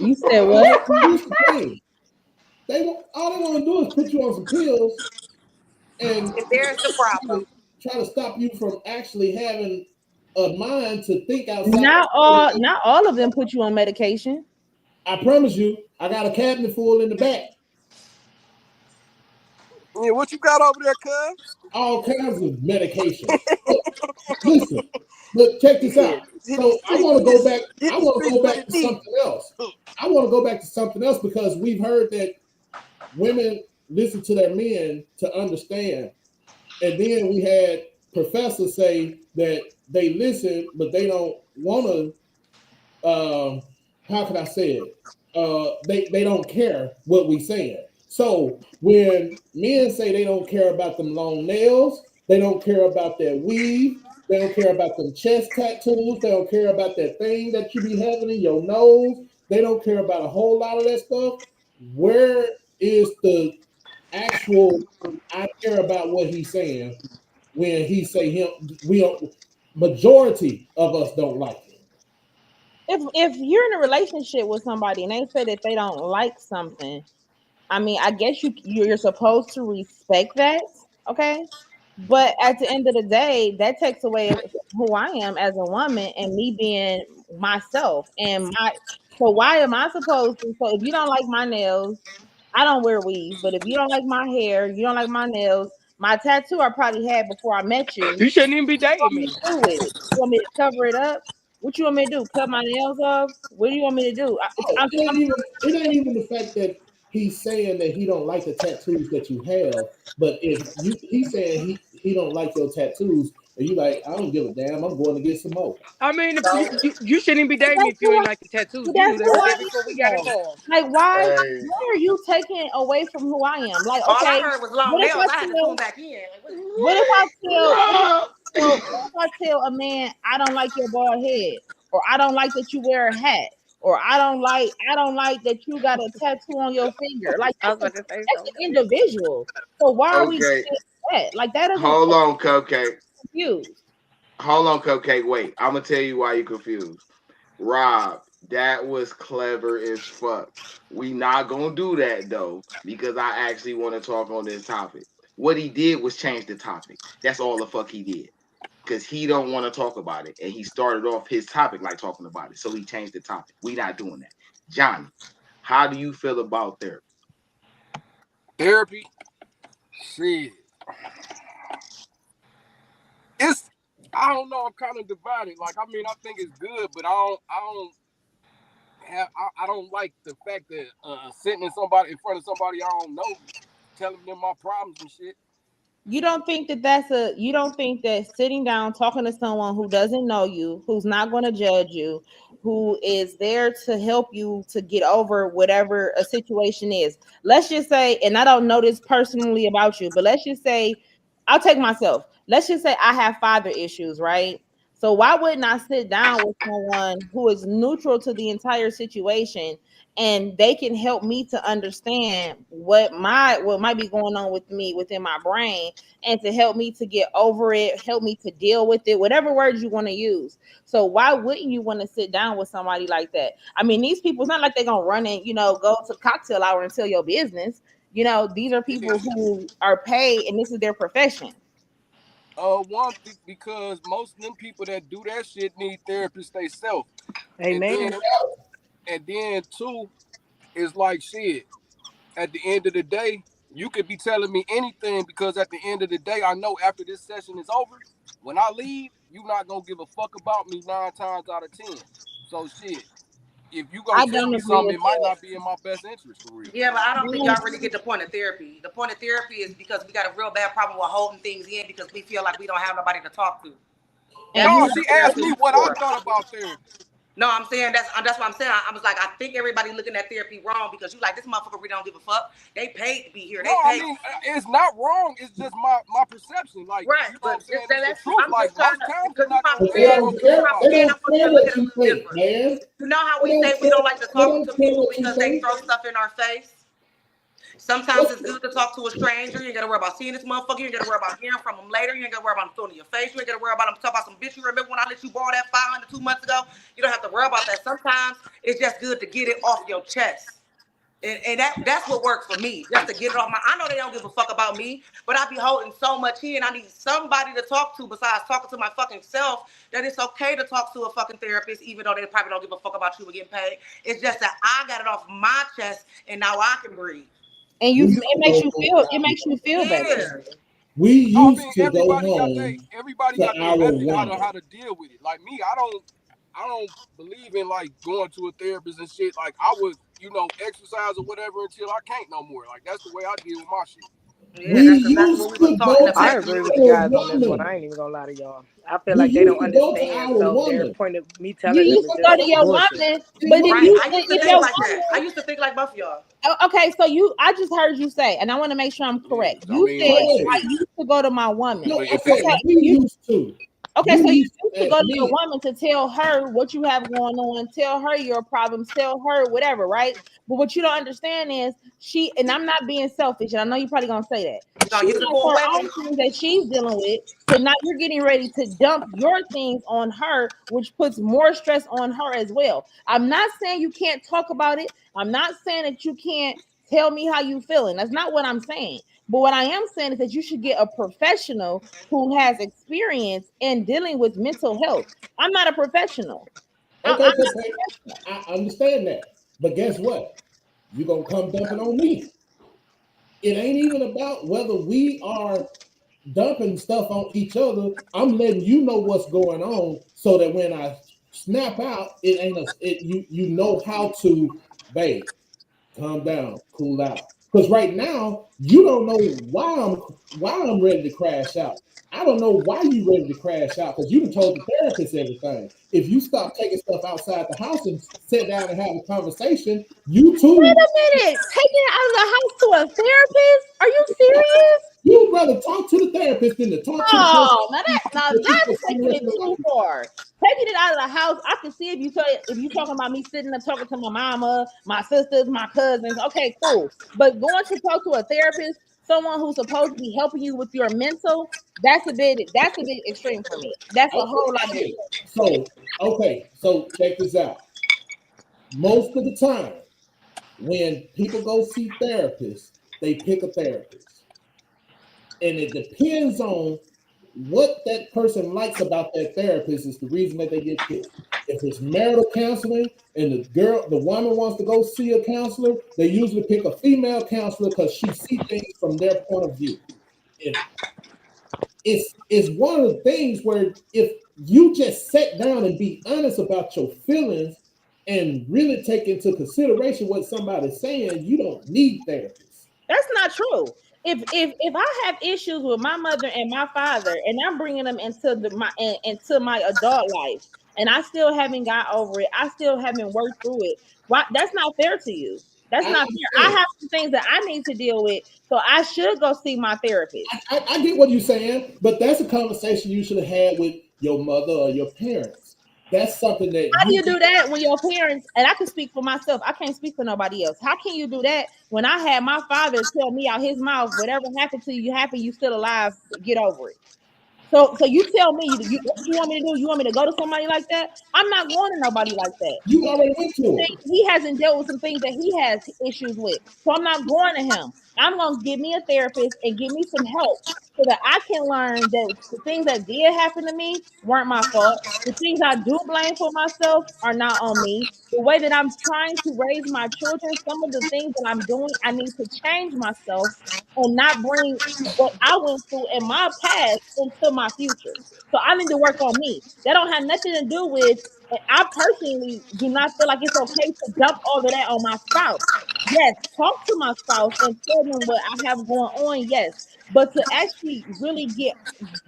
You said But what? here's the thing: all they want to do is put you on some pills and And there's the problem. try to stop you from actually having a mind to think outside. Not all of them put you on medication. I promise you, I got a cabinet full in the back, Yeah, what you got over there, cuz? all kinds of medication. But listen, but check this out. So I want to go back. He I can want to speak go for back the to D. something else. I want to go back to something else because we've heard that women listen to their men to understand, and then we had professors say that they listen, but they don't want to. How can I say it? They don't care what we saying. So when men say they don't care about them long nails, they don't care about their weave, they don't care about them chest tattoos, they don't care about that thing that you be having in your nose, they don't care about a whole lot of that stuff. Where is the actual I care about what he's saying when he say him we don't majority of us don't like it. If you're in a relationship with somebody and they say that they don't like something, I mean, I guess you're supposed to respect that, okay? But at the end of the day, that takes away who I am as a woman and me being myself. So why am I supposed to? So if you don't like my nails, I don't wear weave. But if you don't like my hair, you don't like my nails, my tattoo I probably had before I met you. You shouldn't even be What dating do you me. want me to do with it? You want me to cover it up? What you want me to do? Cut my nails off? What do you want me to do? Oh, it ain't even the fact that he's saying that he don't like the tattoos that you have, but if he's saying he don't like your tattoos, and you like, I don't give a damn, I'm going to get some more. I mean, if So you shouldn't even be dating me That's if you who ain't I, like the tattoos. You knew that's that who I shit before we am got though. involved. Like, why Hey, are you taking away from who I am? Like, all I okay, heard was long what if nails. I I had to tune tell back in. Like, what if I tell Rob. what if I tell a man I don't like your bald head, or I don't like that you wear a hat, or I don't like that you got a tattoo on your finger. Like I was about to say that's something. an individual. So why are we Okay, saying that? Like that doesn't hold on, Cupcake. confused. Hold on, Cupcake. Wait, I'm gonna tell you why you confused. Rob, that was clever as fuck. We not gonna do that though, because I actually want to talk on this topic. What he did was change the topic. That's all the fuck he did. Because he don't want to talk about it. And he started off his topic like talking about it. So he changed the topic. We not doing that. Johnny, how do you feel about therapy? Therapy, shit. It's I don't know. I'm kind of divided. Like I mean, I think it's good, but I don't like the fact that sitting in front of somebody I don't know, telling them my problems and shit. You don't think you don't think that sitting down talking to someone who doesn't know you, who's not going to judge you, who is there to help you to get over whatever a situation is. Let's just say, and I don't know this personally about you, but let's just say I'll take myself. Let's just say I have father issues, right? So why wouldn't I sit down with someone who is neutral to the entire situation and they can help me to understand what might be going on with me within my brain and to help me to get over it, help me to deal with it, whatever words you want to use. So why wouldn't you want to sit down with somebody like that? I mean, these people, it's not like they're gonna run and go to cocktail hour and tell your business. These are people who are paid and this is their profession. Because most of them people that do that shit need therapists they self, and Amen. then two is like shit. At the end of the day, you could be telling me anything because at the end of the day, I know after this session is over, when I leave, you're not gonna give a fuck about me 9 times out of 10. So shit, if you gonna I tell don't me agree something, with it might that. not be in my best interest for real. yeah, but I don't think I y'all really get the point of therapy. The point of therapy is because we got a real bad problem with holding things in because we feel like we don't have nobody to talk to. And That's No, what you she the asked therapy me is what I for. thought about therapy. No, I'm saying that's what I'm saying. I was like, I think everybody looking at therapy wrong because you like this motherfucker really don't give a fuck. They paid to be here. No, They I paid. mean it's not wrong. It's just my perception. Like Right, you know what I'm but saying. It's the that's truth. I'm Like just trying most to times because you're not gonna But tell they me don't what the care. fuck I'm I'm They saying don't I feeling. want you care to look what at it a you little think, different. man. You know how They we don't say we care. don't like to They talk don't to care people what you because they think. throw stuff in our face? Sometimes it's good to talk to a stranger. You ain't gotta worry about seeing this motherfucker. You ain't gotta worry about hearing from him later. You ain't gotta worry about him throwing in your face. You ain't gotta worry about him talking about some bitch. You remember when I let you borrow that 500 2 months ago? You don't have to worry about that. Sometimes it's just good to get it off your chest. And that's what works for me, just to get it off my. I know they don't give a fuck about me, but I be holding so much in. I need somebody to talk to besides talking to my fucking self. That it's okay to talk to a fucking therapist, even though they probably don't give a fuck about you or getting paid. It's just that I got it off my chest, and now I can breathe. and We you used to go it makes you feel better. Yeah. we No, I used mean to go home everybody to got their our method woman. how to deal with it. Like me, I don't believe in like going to a therapist and shit. Like I would, exercise or whatever until I can't no more. Like that's the way I deal with my shit. Yeah, We that's because that's what used we was to taught in go the to I back. agree with our you guys on this one. woman. I ain't even gonna lie to y'all. I feel We like they don't used to go to understand, our so their woman. point of me You telling them used is to go just to your bullshit. woman, but Right. I used to if think your like that. I woman. used to think like both of y'all. Okay, so I just heard you say, and I want to make sure I'm Yeah. correct. I You mean, said like No, I shit. used to go to my woman. no, But I if said it's Okay, we used to. so You you used used to to go ask to your me. woman to tell her what you have going on, tell her your problems, tell her whatever, right? But what you don't understand is and I'm not being selfish, and I know you're probably gonna say that. You She gonna use it has for a her weapon? own things that she's dealing with. So now you're getting ready to dump your things on her, which puts more stress on her as well. I'm not saying you can't talk about it. I'm not saying that you can't tell me how you feeling. That's not what I'm saying. But what I am saying is that you should get a professional who has experience in dealing with mental health. I'm not a professional. I'm Okay, not so a professional. I understand that. But guess what? You're gonna come dumping on me. It ain't even about whether we are dumping stuff on each other. I'm letting you know what's going on so that when I snap out, it ain't a it you know how to, babe, calm down, cool out. Because right now, you don't know why I'm ready to crash out. I don't know why you ready to crash out because you done told the therapist everything. If you stop taking stuff outside the house and sit down and have a conversation, you Wait too. a minute. Taking it out of the house to a therapist? Are you serious? You'd rather talk to the therapist than to talk to the person Oh, now that's taking it too far. Taking it out of the house, I can see if you talking about me sitting there talking to my mama, my sisters, my cousins. Okay, cool. But going to talk to a therapist, someone who's supposed to be helping you with your mental, that's a bit extreme for me. That's a whole lot of Okay, extreme. so check this out. Most of the time, when people go see therapists, they pick a therapist. And it depends on what that person likes about that therapist is the reason that they get picked. If it's marital counseling and the woman wants to go see a counselor, they usually pick a female counselor because she sees things from their point of view. If it's one of the things where if you just sit down and be honest about your feelings and really take into consideration what somebody's saying, you don't need therapists. That's not true. If I have issues with my mother and my father, and I'm bringing them into my adult life, and I still haven't got over it, I still haven't worked through it. Why? That's not fair to you. That's I not fair. I understand. have some things that I need to deal with, so I should go see my therapist. I get what you're saying, but that's a conversation you should have had with your mother or your parents. That's something that How do you you do that when your parents, and I can speak for myself, I can't speak for nobody else. How can you do that when I had my father tell me out his mouth, whatever happened to you happened, you still alive, get over it. So you tell me, what you want me to do? You want me to go to somebody like that? I'm not going to nobody like that. you already went to him. He hasn't dealt with some things that he has issues with. So I'm not going to him. I'm going to give me a therapist and give me some help so that I can learn that the things that did happen to me weren't my fault. The things I do blame for myself are not on me. The way that I'm trying to raise my children, some of the things that I'm doing, I need to change myself and not bring what I went through in my past into my future. So I need to work on me. That don't have nothing to do with, and I personally do not feel like it's okay to dump all of that on my spouse. Yes, talk to my spouse and tell them what I have going on. Yes, but to actually really get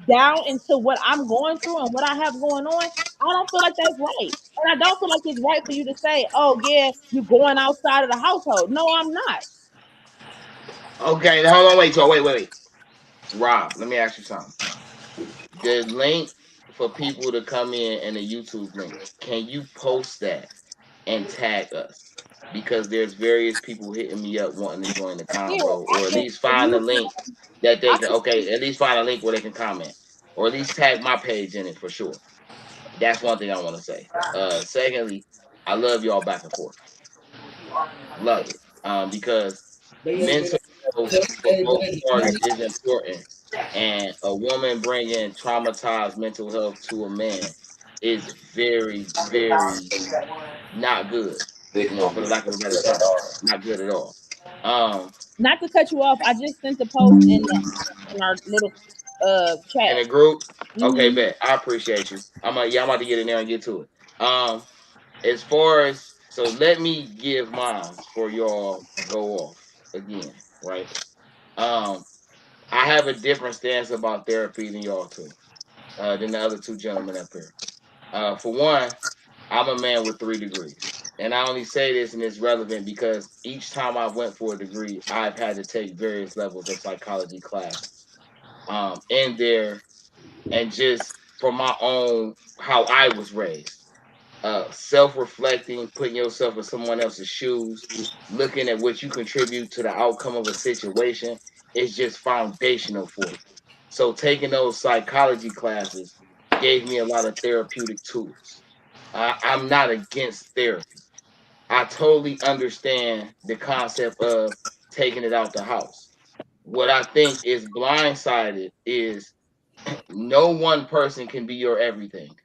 down into what I'm going through and what I have going on, I don't feel like that's right. And I don't feel like it's right for you to say, "Oh yeah, you're going outside of the household." No, I'm not. Okay, hold on, wait. Rob, let me ask you something. The link for people to come in and the YouTube link, can you post that and tag us? Because there's various people hitting me up wanting to join the Yeah, convo, I or at can. least If find a you, link that they I can. can. Okay, at least find a link where they can comment, or at least tag my page in it for sure. That's one thing I want to say. Secondly, I love y'all back and forth. Love it. Because mental health for both parties is important, and a woman bringing traumatized mental health to a man is very, very not good. You know, for the lack of a better term, not good at all. Um, Not to cut you off, I just sent the post in our little in chat. a group, okay, Hmm. bet I appreciate you. I'm about to get in there and get to it. As far as let me give mine for y'all go off again, right? Um, I have a different stance about therapy than y'all two, than the other two gentlemen up here. For one, I'm a man with 3 degrees. And I only say this and it's relevant because each time I went for a degree, I've had to take various levels of psychology classes. In there and just from my own how I was raised. Self-reflecting, putting yourself in someone else's shoes, looking at what you contribute to the outcome of a situation is just foundational for you. So taking those psychology classes gave me a lot of therapeutic tools. I'm not against therapy. I totally understand the concept of taking it out the house. what I think is blindsided is no one person can be your everything.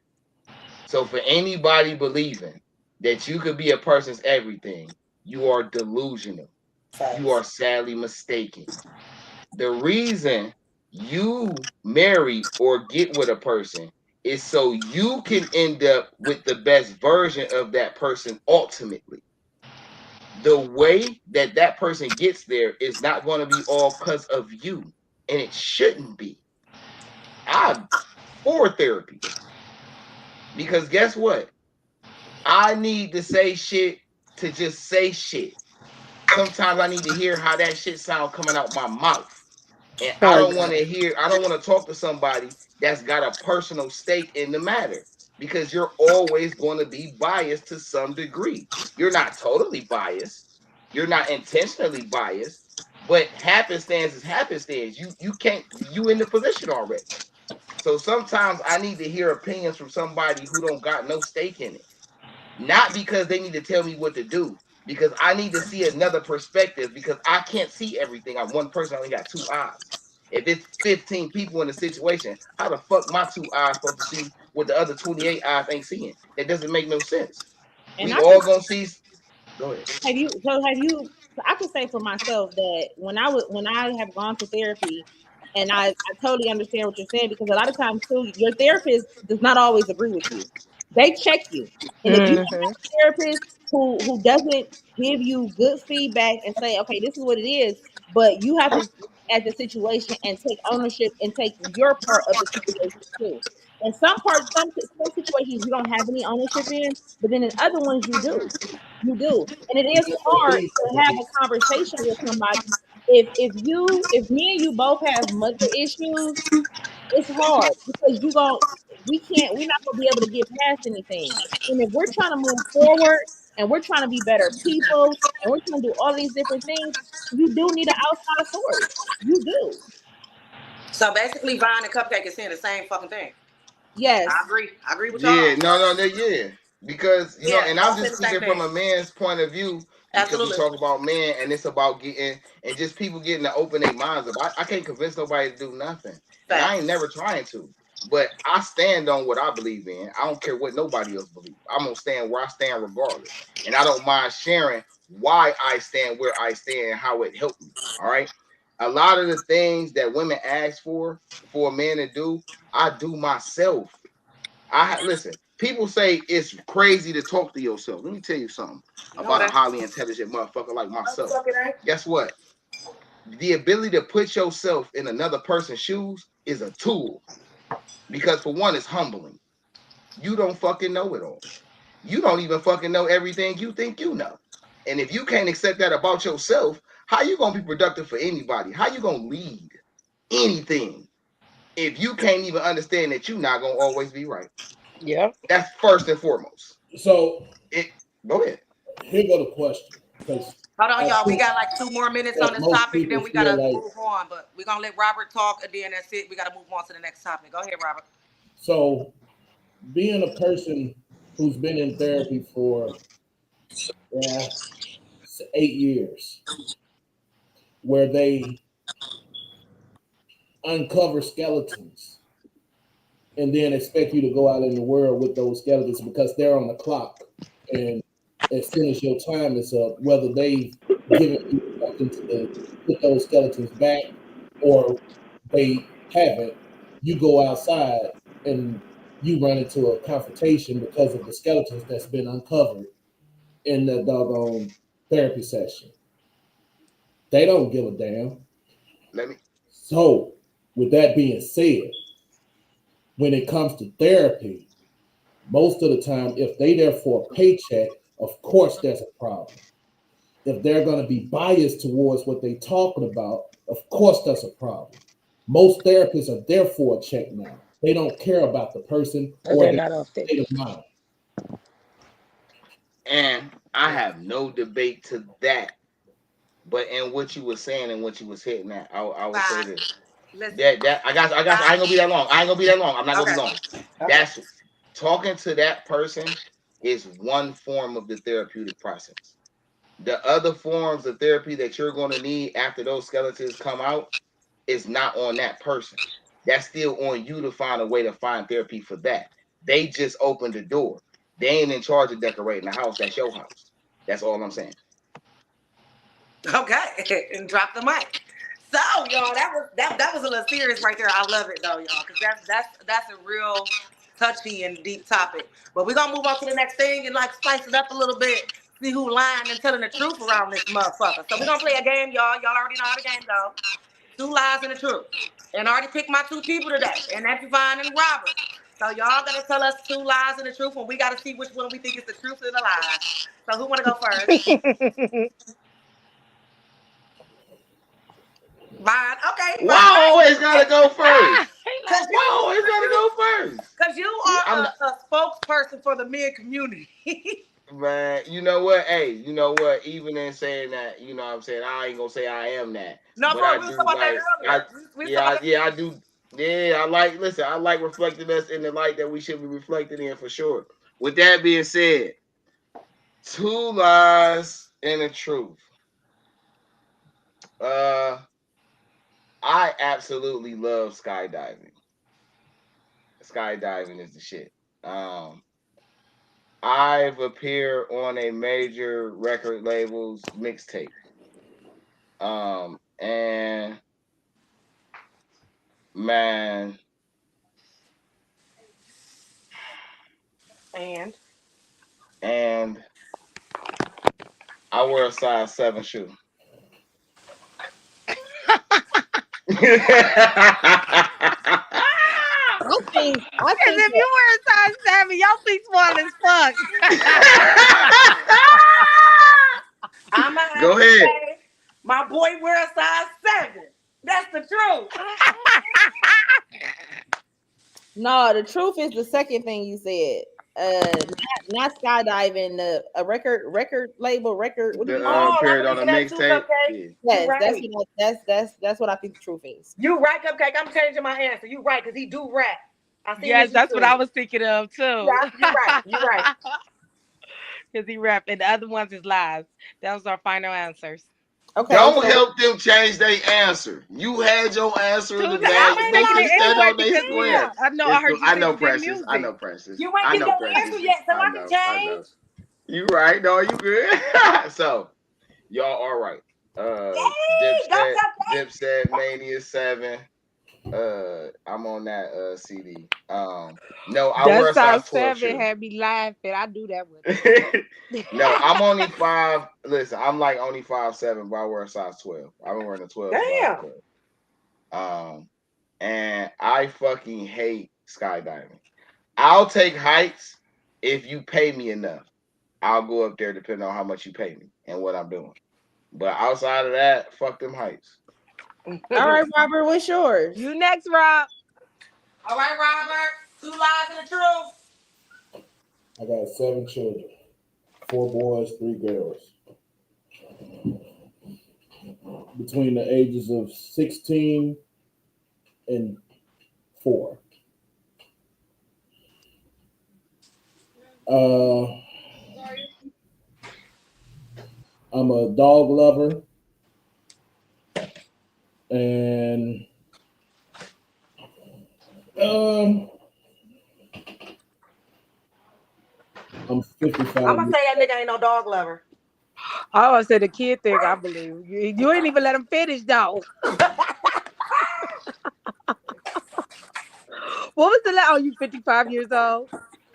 So for anybody believing that you could be a person's everything, you are delusional. You are sadly mistaken. The reason you marry or get with a person is so you can end up with the best version of that person ultimately. The way that that person gets there is not going to be all because of you, and it shouldn't be. I'm for therapy because guess what? I need to say shit to just say shit. Sometimes I need to hear how that shit sound coming out my mouth. And I don't want to hear, I don't want to talk to somebody that's got a personal stake in the matter because you're always going to be biased to some degree. You're not totally biased. You're not intentionally biased, but happenstance is happenstance. You can't, you in the position already. So sometimes I need to hear opinions from somebody who don't got no stake in it. Not because they need to tell me what to do, because I need to see another perspective because I can't see everything. I'm one person, I only got two eyes. If it's 15 people in a situation, how the fuck my two eyes supposed to see what the other 28 eyes ain't seeing? That doesn't make no sense. And We I all could gonna see. Go ahead. have you I can say for myself that when I have gone to therapy, and I totally understand what you're saying, because a lot of times too your therapist does not always agree with you. They check you. And if you Mm-hmm. have a therapist who doesn't give you good feedback and say, okay, this is what it is, but you have to look at the situation and take ownership and take your part of the situation too. And some situations you don't have any ownership in, but then in other ones you do. You do. And it is hard to have a conversation with somebody. If me and you both have mother issues, it's hard because we're not gonna be able to get past anything. And if we're trying to move forward and we're trying to be better people and we're trying to do all these different things, you do need an outside source. You do. So basically, Vine and Cupcake is saying the same fucking thing. Yes. I agree. I agree with Yeah, y'all. yeah. Because Yeah, and I'm y'all saying just the same speaking from thing. a man's point of view because we Absolutely. talk about men and it's about getting and just people getting to open their minds up. I can't convince nobody to do nothing. And I ain't Facts. never trying to. But I stand on what I believe in. I don't care what nobody else believes. I'm gonna stand where I stand regardless. And I don't mind sharing why I stand where I stand and how it helped me. All right. A lot of the things that women ask for a man to do, I do myself. Listen. People say it's crazy to talk to yourself. Let me tell you something No, about a that's highly intelligent motherfucker like myself. fucking ain't. Guess what? The ability to put yourself in another person's shoes is a tool because for one, it's humbling. You don't fucking know it all. You don't even fucking know everything you think you know. And if you can't accept that about yourself, how you gonna be productive for anybody? How you gonna lead anything if you can't even understand that you're not gonna always be right? Yeah. That's first and foremost. So It Go ahead. here go the question, because Hold on, I y'all. We think got like 2 more minutes on that this most topic, and people then we feel gotta like, move on. But we're gonna let Robert talk, and then that's it. We gotta move on to the next topic. Go ahead, Robert. so being a person who's been in therapy for 8 years, where they uncover skeletons and then expect you to go out in the world with those skeletons because they're on the clock. And as soon as your time is up, whether they've given you something to put those skeletons back or they haven't, you go outside and you run into a confrontation because of the skeletons that's been uncovered in the doggone therapy session. They don't give a damn. Let me So, with that being said, when it comes to therapy, most of the time, if they there for a paycheck, of course there's a problem. If they're going to be biased towards what they're talking about, of course that's a problem. Most therapists are there for a check now. They don't care about the person But or they're their not off there. state of mind. and I have no debate to that. But in what you were saying and what you was hitting at, I will say Fine. this. Listen. That I ain't gonna be that long. I ain't gonna be that long. I'm not gonna Okay. be long. Okay. That's talking to that person is one form of the therapeutic process. the other forms of therapy that you're going to need after those skeletons come out is not on that person. That's still on you to find a way to find therapy for that. They just opened the door. They ain't in charge of decorating the house. That's your house. That's all I'm saying. Okay, and drop the mic. So, y'all, that was a little serious right there. I love it though, y'all, because that's a real touchy and deep topic. But we're gonna move on to the next thing and like spice it up a little bit. See who lying and telling the truth around this motherfucker. So we're gonna play a game, y'all. Y'all already know how the game go. 2 lies and the truth. And I already picked my 2 people today, and that's Yvonne and Robert. So y'all gotta tell us 2 lies and the truth, and we gotta see which one we think is the truth and the lies. So who wanna go first? Mine. Okay. Why always gotta go first? Why always gotta go first? Because you are a spokesperson for the men community. Man, you know what? Hey, you know what? Even in saying that, you know what I'm saying? I ain't gonna say I am that. No, but bro, I we do was talking about that earlier. I do. Yeah, I like reflecting us in the light that we should be reflected in for sure. With that being said, 2 lies and the truth. I absolutely love skydiving. Skydiving is the shit. I've appeared on a major record label's mixtape. And man, and I wear a size 7 shoe. I think if you wear a size 7, your feet small as fuck. Go ahead. Say, my boy wear a size 7. That's the truth. No, the truth is the second thing you said. Not skydiving. A record label record. What do you appeared on a mixtape? Yes, right. that's what I think the truth is. You right, Cupcake. I'm changing my answer. You right, because he do rap. Yes, that's what I was thinking of too. Yeah, you're right. You're right. Because he rap, and the other ones is lies. That was our final answers. Okay. Don't help them change their answer. You had your answer in the bag. They can stand on their square. I know. I heard you. I know, Precious. I know, Precious. You ain't get your answer yet, so I can change. You right? No, you good. So, y'all all right. Dipset Mania 7. I'm on that CD. No, I wear a size 12 shoe. Had me laughing. I do that with No, I'm only 5. Listen, I'm like only 5'7", but I wear a size 12. I've been wearing a 12. Damn. And I fucking hate skydiving. I'll take heights if you pay me enough. I'll go up there depending on how much you pay me and what I'm doing. But outside of that, fuck them heights. All right, Robert, what's yours? You next, Rob. All right, Robert. 2 lies and the truth. I got 7 children, 4 boys, 3 girls. Between the ages of 16 and 4. I'm a dog lover, and I'm 55. I'm gonna say that nigga ain't no dog lover. I always say the kid thing. I believe you ain't even let him finish, though. What was the last? Oh, you 55 years old?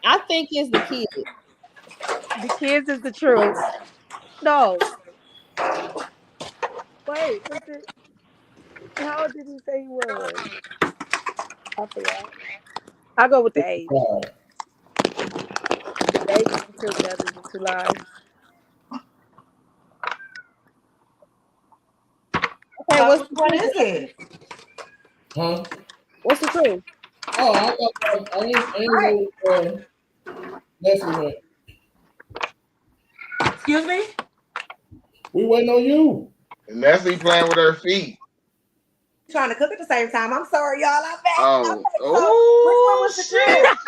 I think it's the kids. The kids is the truth. No. Wait, how old did he say he was? I forgot. I'll go with the age. The age is the truth. That is the 2 lies. Okay, what is it? Huh? What's the truth? Oh, I ain't Leslie. Excuse me? We waiting on you. And Leslie playing with her feet. Trying to cook at the same time. I'm sorry, y'all. I'm back. Oh, which one was the truth?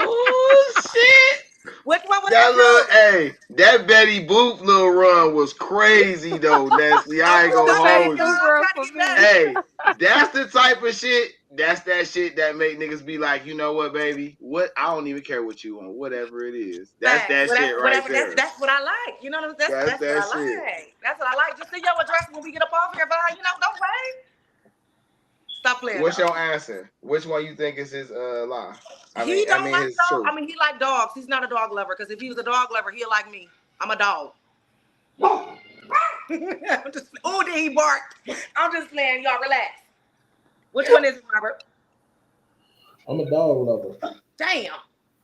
Oh shit! Which one was that Betty Boop little run was crazy though, Nestle. I ain't gonna hold you. Hey, that's the type of shit. That's that shit that make niggas be like, you know what, baby? What? I don't even care what you want, whatever it is. That's that shit right there. That's what I like. You know what I'm saying? That's what I like. That's what I like. Just send your address when we get up off here, but don't wait. Stop playing. What's your answer? Which one you think is his lie? He like dogs. I mean, he like dogs. He's not a dog lover because if he was a dog lover, he'll like me. I'm a dog. Oh, then he barked. I'm just playing. Y'all relax. Which one is it, Robert? I'm a dog lover. Damn.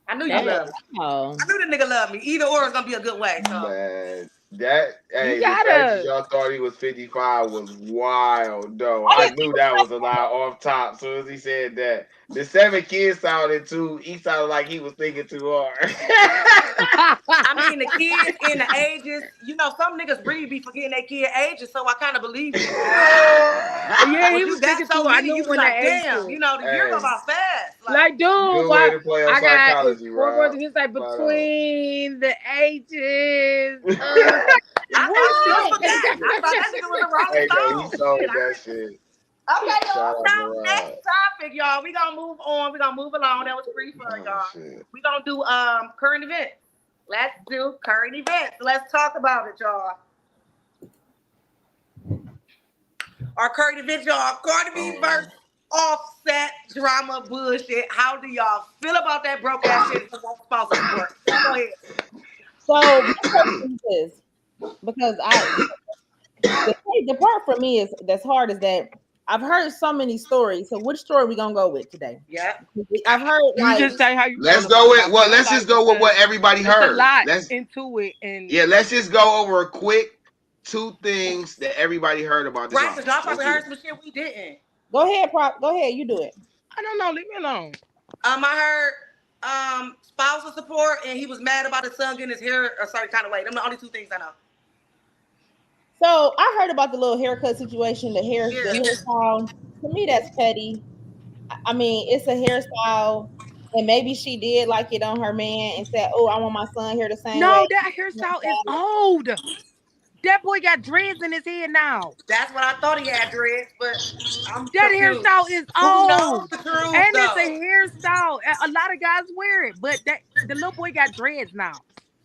I knew you loved me. I knew the nigga loved me. Either or is gonna be a good way. So. Man, the fact that y'all thought he was 55 was wild, though. I knew that was a lie off top. As soon as he said that, the 7 kids sounded too. He sounded like he was thinking too hard. I mean, the kids and the ages. Some niggas really be forgetting their kid ages, so I kind of believe you. Yeah, he was thinking so too. I knew you when like, the damn. The year go by fast. Like, dude, way to play on I got psychology, Rob. He's like between the ages. I thought that nigga was a Rolling Stone. He sold that shit. Okay, so next topic, y'all. We gonna move on. We gonna move along. That was free fun, y'all. Shit. We gonna do current events. Let's do current events. Let's talk about it, y'all. Our current events, y'all. Cardi B versus Offset drama bullshit. How do y'all feel about that broke ass shit? Spousal support. Go ahead. So my question is, because the part for me that's hard is that I've heard so many stories. So which story we gonna go with today? Yeah, I've heard. You just say how you. Let's go with let's just go with what everybody heard. A lot into it, and let's just go over a quick 2 things that everybody heard about this. Right, because y'all probably heard some shit we didn't. Go ahead, Go ahead, you do it. I don't know. Leave me alone. I heard spousal support, and he was mad about his son getting his hair a certain kind of way. Them the only 2 things I know. So I heard about the little haircut situation, the hairstyle. To me, that's petty. I mean, it's a hairstyle, and maybe she did like it on her man and said, "Oh, I want my son hair the same way." No, that hairstyle is old. That boy got dreads in his head now. That's what I thought he had dreads, but that hairstyle is old. And it's a hairstyle. A lot of guys wear it, but the little boy got dreads now.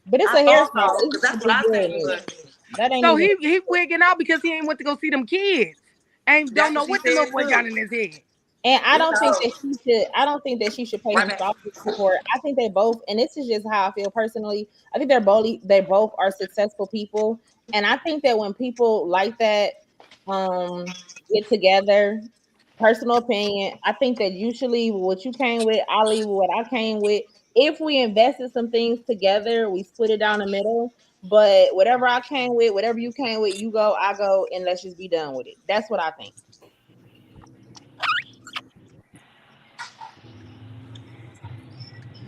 But it's a hairstyle. That's what I think. That ain't so he wigging out because he ain't went to go see them kids. And don't know what the little boy got in his head. And I don't think that she should. I don't think that she should pay for spousal support. I think they both, and this is just how I feel personally. I think they both are successful people, and I think that when people like that get together, personal opinion, I think that usually what you came with, I'll leave what I came with. If we invested some things together, we split it down the middle. But whatever I came with, whatever you came with, you go, I go, and let's just be done with it. That's what I think.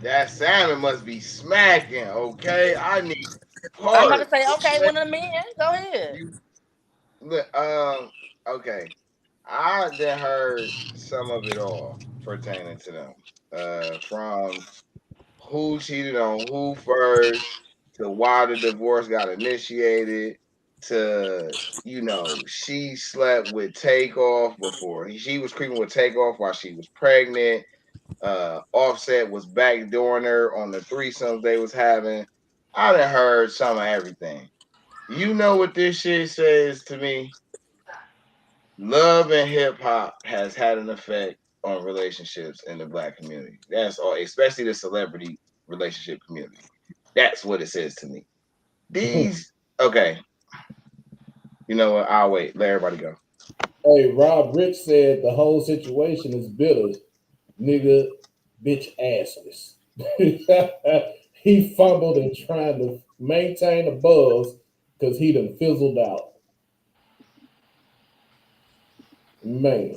That salmon must be smacking, okay? I need parts. I'm about to say, okay, one of the men. Go ahead. Okay. I then heard some of it all pertaining to them. From who cheated on who first, to why the divorce got initiated, to, she slept with Takeoff before. She was creeping with Takeoff while she was pregnant. Offset was backdooring her on the threesomes they was having. I done heard some of everything. You know what this shit says to me? Love and hip hop has had an effect on relationships in the Black community. That's all, especially the celebrity relationship community. That's what it says to me. Okay. You know what? I'll wait. Let everybody go. Hey, Rob Rich said the whole situation is bitter. Nigga, bitch assless. He fumbled and trying to maintain the buzz because he done fizzled out. Man.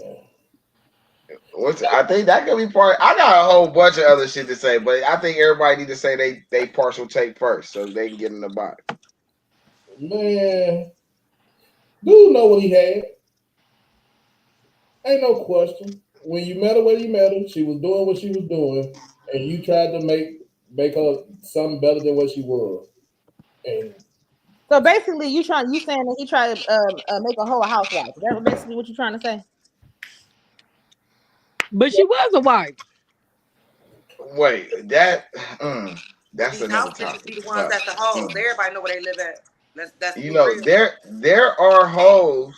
I think that could be part. I got a whole bunch of other shit to say, but I think everybody need to say they partial take first so they can get in the box. Man, dude know what he had. Ain't no question. When you met her where you met her, she was doing what she was doing, and you tried to make make her something better than what she was. And So basically, you saying that he tried to make a whole housewife. Is that basically what you're trying to say? But she was a wife. Wait, that's These another house bitches topic. be the ones that's the hoes. Mm. Everybody know where they live at. That's You be know, real. there are hoes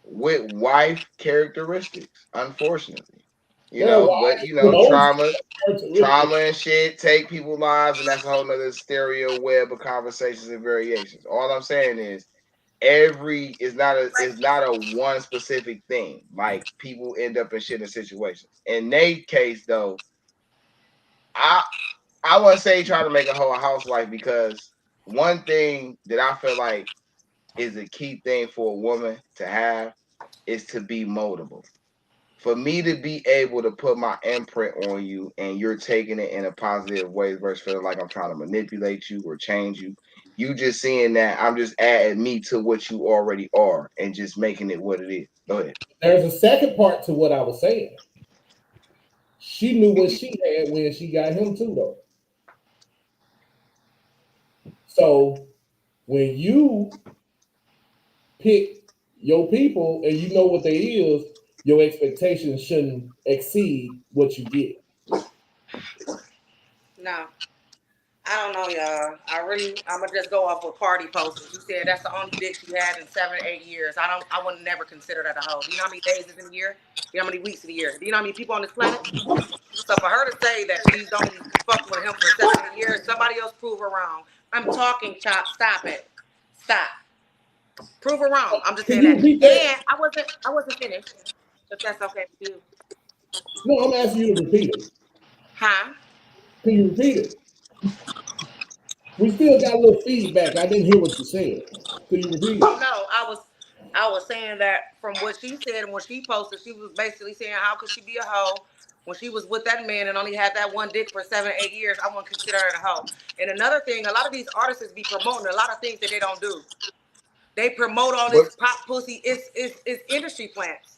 with wife characteristics, unfortunately. You there are know, but wives with those characteristics. trauma and shit take people's lives, and that's a whole nother stereo web of conversations and variations. All I'm saying is is not a one specific thing. Like people end up in shit in situations. In Nate's case though, I wouldn't say try to make a whole housewife, because one thing that I feel like is a key thing for a woman to have is to be moldable. For me to be able to put my imprint on you and you're taking it in a positive way versus feeling like I'm trying to manipulate you or change you, you just seeing that I'm just adding me to what you already are and just making it what it is. Go ahead. There's a second part to what I was saying. She knew what she had when she got him too, though. So when you pick your people and you know what they is, your expectations shouldn't exceed what you get. No. I don't know, y'all. I'm gonna just go off with Cardi posted. She said that's the only dick she had in 7 or 8 years. I would never consider that a hoe. Do you know how many days is in a year? Do you know how many weeks in a year? Do you know how many people on this planet? So for her to say that she's only fucked with him for 7 or 8 years, somebody else prove her wrong. I'm talking, Chop. Stop it. Stop. Prove her wrong. I'm just saying that. And I wasn't finished. If that's okay with you. No, I'm asking you to repeat it. Huh? Can you repeat it? We still got a little feedback. I didn't hear what you said. Could you repeat it? No, I was saying that from what she said and what she posted, she was basically saying how could she be a hoe when she was with that man and only had that one dick for 7 or 8 years. I wouldn't consider her a hoe. And another thing, a lot of these artists be promoting a lot of things that they don't do. They promote all this pop pussy. It's industry plants.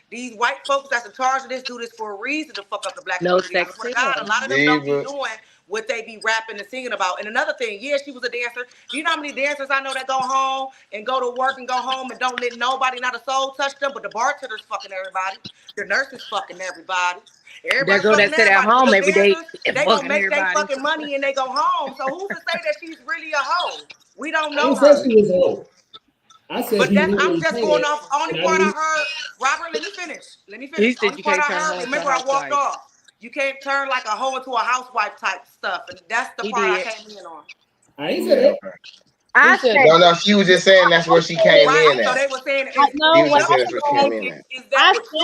These white folks that's in charge of this do this for a reason to fuck up the black community. I swear to God, a lot of them don't be doing what they be rapping and singing about. And another thing, yeah, she was a dancer. Do you know how many dancers I know that go home and go to work and go home and don't let nobody, not a soul, touch them? But the bartender's fucking everybody. The nurses fucking everybody. Everybody girl that sit at home every day, they gonna make their fucking money and they go home. So who's to say that she's really a hoe? We don't know her. She was a hoe. I said, but I'm just going off. Only part I heard, Robert. Let me finish. He said only part I heard. Remember, I walked off. You can't turn like a hoe into a housewife type stuff, and that's the part I came in on. I ain't said that. I said no. She was just saying that's where she came in at. So they were saying. I said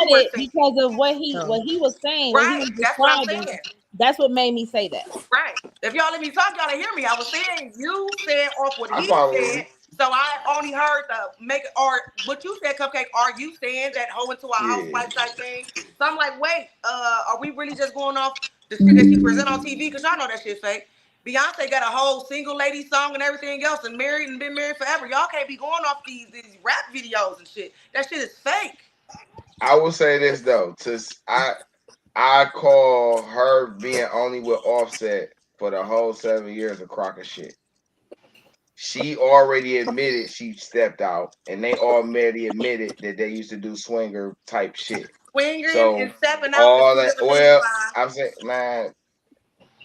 it because of what he was saying. Right. What he was that's what I'm saying. That's what made me say that. Right. If y'all let me talk, y'all hear me. I was saying you said off what he said. So I only heard or what you said, Cupcake. Are you saying that hoe into a housewife type thing? So I'm like, wait, are we really just going off the shit that she present on TV? Because y'all know that shit's fake. Beyonce got a whole single lady song and everything else and married and been married forever. Y'all can't be going off these rap videos and shit. That shit is fake. I will say this though, I call her being only with Offset for the whole 7 years a crock of shit. She already admitted she stepped out, and they already admitted that they used to do swinger type shit. Swinging and stepping out. All that. Well, I'm saying, man,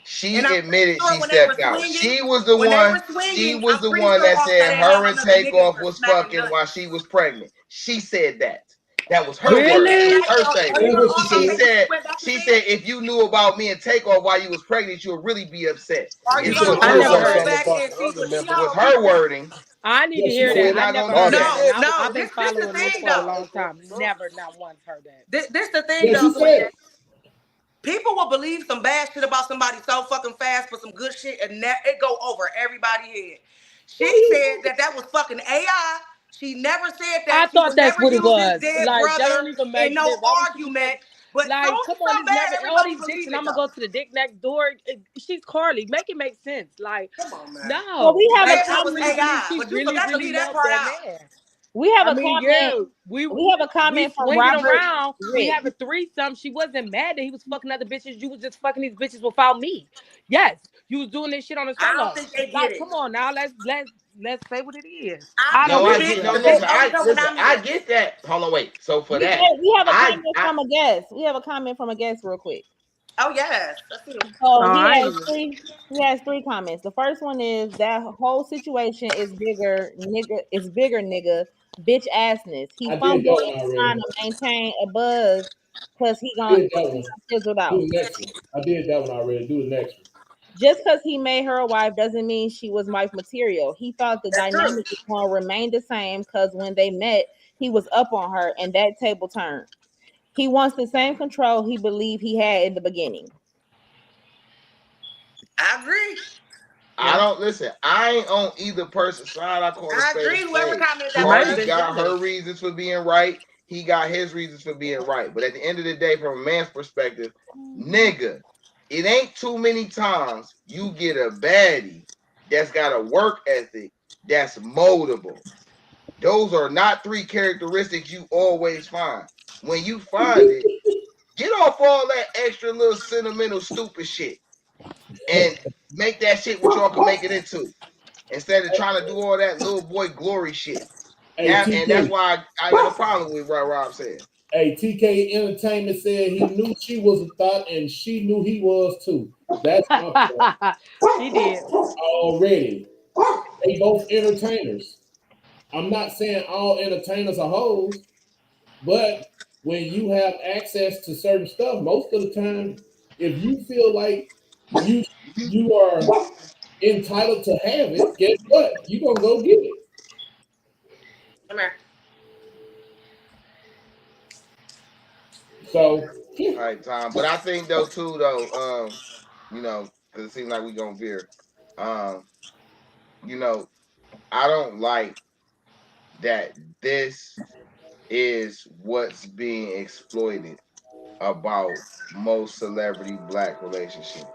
she admitted she stepped out. She was the one. She was the one that said her and Takeoff was fucking while she was pregnant. She said that. That was her word. Her statement. She said, if you knew about me and Takeoff while you was pregnant, you would really be upset. Was her wording. I need to hear that. I never heard that. I've been following this for a long time. Never, not once heard that. This the thing, though. People will believe some bad shit about somebody so fucking fast for some good shit, and it go over everybody's head. She said that was fucking AI. She never said that. I thought that's what it was. Like, that don't even make no argument. But like, come on, never, all these dicks, and I'm gonna go to the dick next door. She's Carly. Make it make sense. Like, come on, man. No. Well, we have We have a comment. We have a comment from Robert. Around. We have a threesome. She wasn't mad that he was fucking other bitches. You was just fucking these bitches without me. Yes, You was doing this shit on the I solo. don't think they get Like, it. come on now, let's say what it is. I I don't No, I think think get you no. big. Listen, There you go when I in. get that. Hold on, wait. So for that, We have a I comment from a guest. We have a comment from a guest real quick. Oh yes, let's see. So I he ain't has even- three. He has three comments. The first one is that whole situation is bigger, nigga. It's bigger, nigga. Bitch assness. He I did fumbled that one and trying already. to maintain a buzz because he I got did that one. fizzled Do out. the next one. I did that one already. Do the next one. Just because he made her a wife doesn't mean she was wife material. He thought the That's true. dynamic was going to remain the same because when they met, he was up on her and that table turned. He wants the same control he believed he had in the beginning. I agree. I don't listen. I ain't on either person's side. I call it I spade agree. a Whoever spade. commented She that might have Cardi was. been got her jealous. reasons for being right. He got his reasons for being right. But at the end of the day, from a man's perspective, nigga, it ain't too many times you get a baddie that's got a work ethic that's moldable. Those are not three characteristics you always find. When you find it, get off all that extra little sentimental stupid shit and make that shit what y'all can make it into. Instead of trying to do all that little boy glory shit. Hey, Now, and that's TK. why I got a problem with what Rob said. Hey, TK Entertainment said he knew she was a thought and she knew he was too. That's my point. She did. Already. They both entertainers. I'm not saying all entertainers are hoes, but when you have access to certain stuff, most of the time, if you feel like you are entitled to have it, guess what? You're gonna go get it. Come here. So All right, Tom. But I think though too though, you know, because it seems like we gonna veer. You know, I don't like that this is what's being exploited about most celebrity black relationships.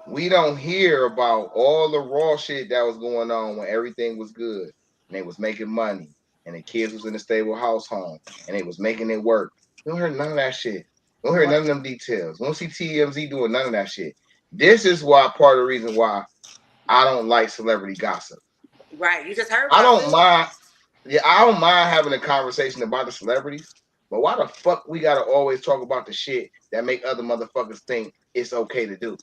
We don't hear about all the raw shit that was going on when everything was good and they was making money and the kids was in a stable house home and they was making it work. We don't hear none of that shit. We don't hear none of them details. We don't see TMZ doing none of that shit. This is why part of the reason why I don't like celebrity gossip. Right. You just heard I what I don't said. mind. Yeah, I don't mind having a conversation about the celebrities, but why the fuck we gotta always talk about the shit that make other motherfuckers think it's okay to do?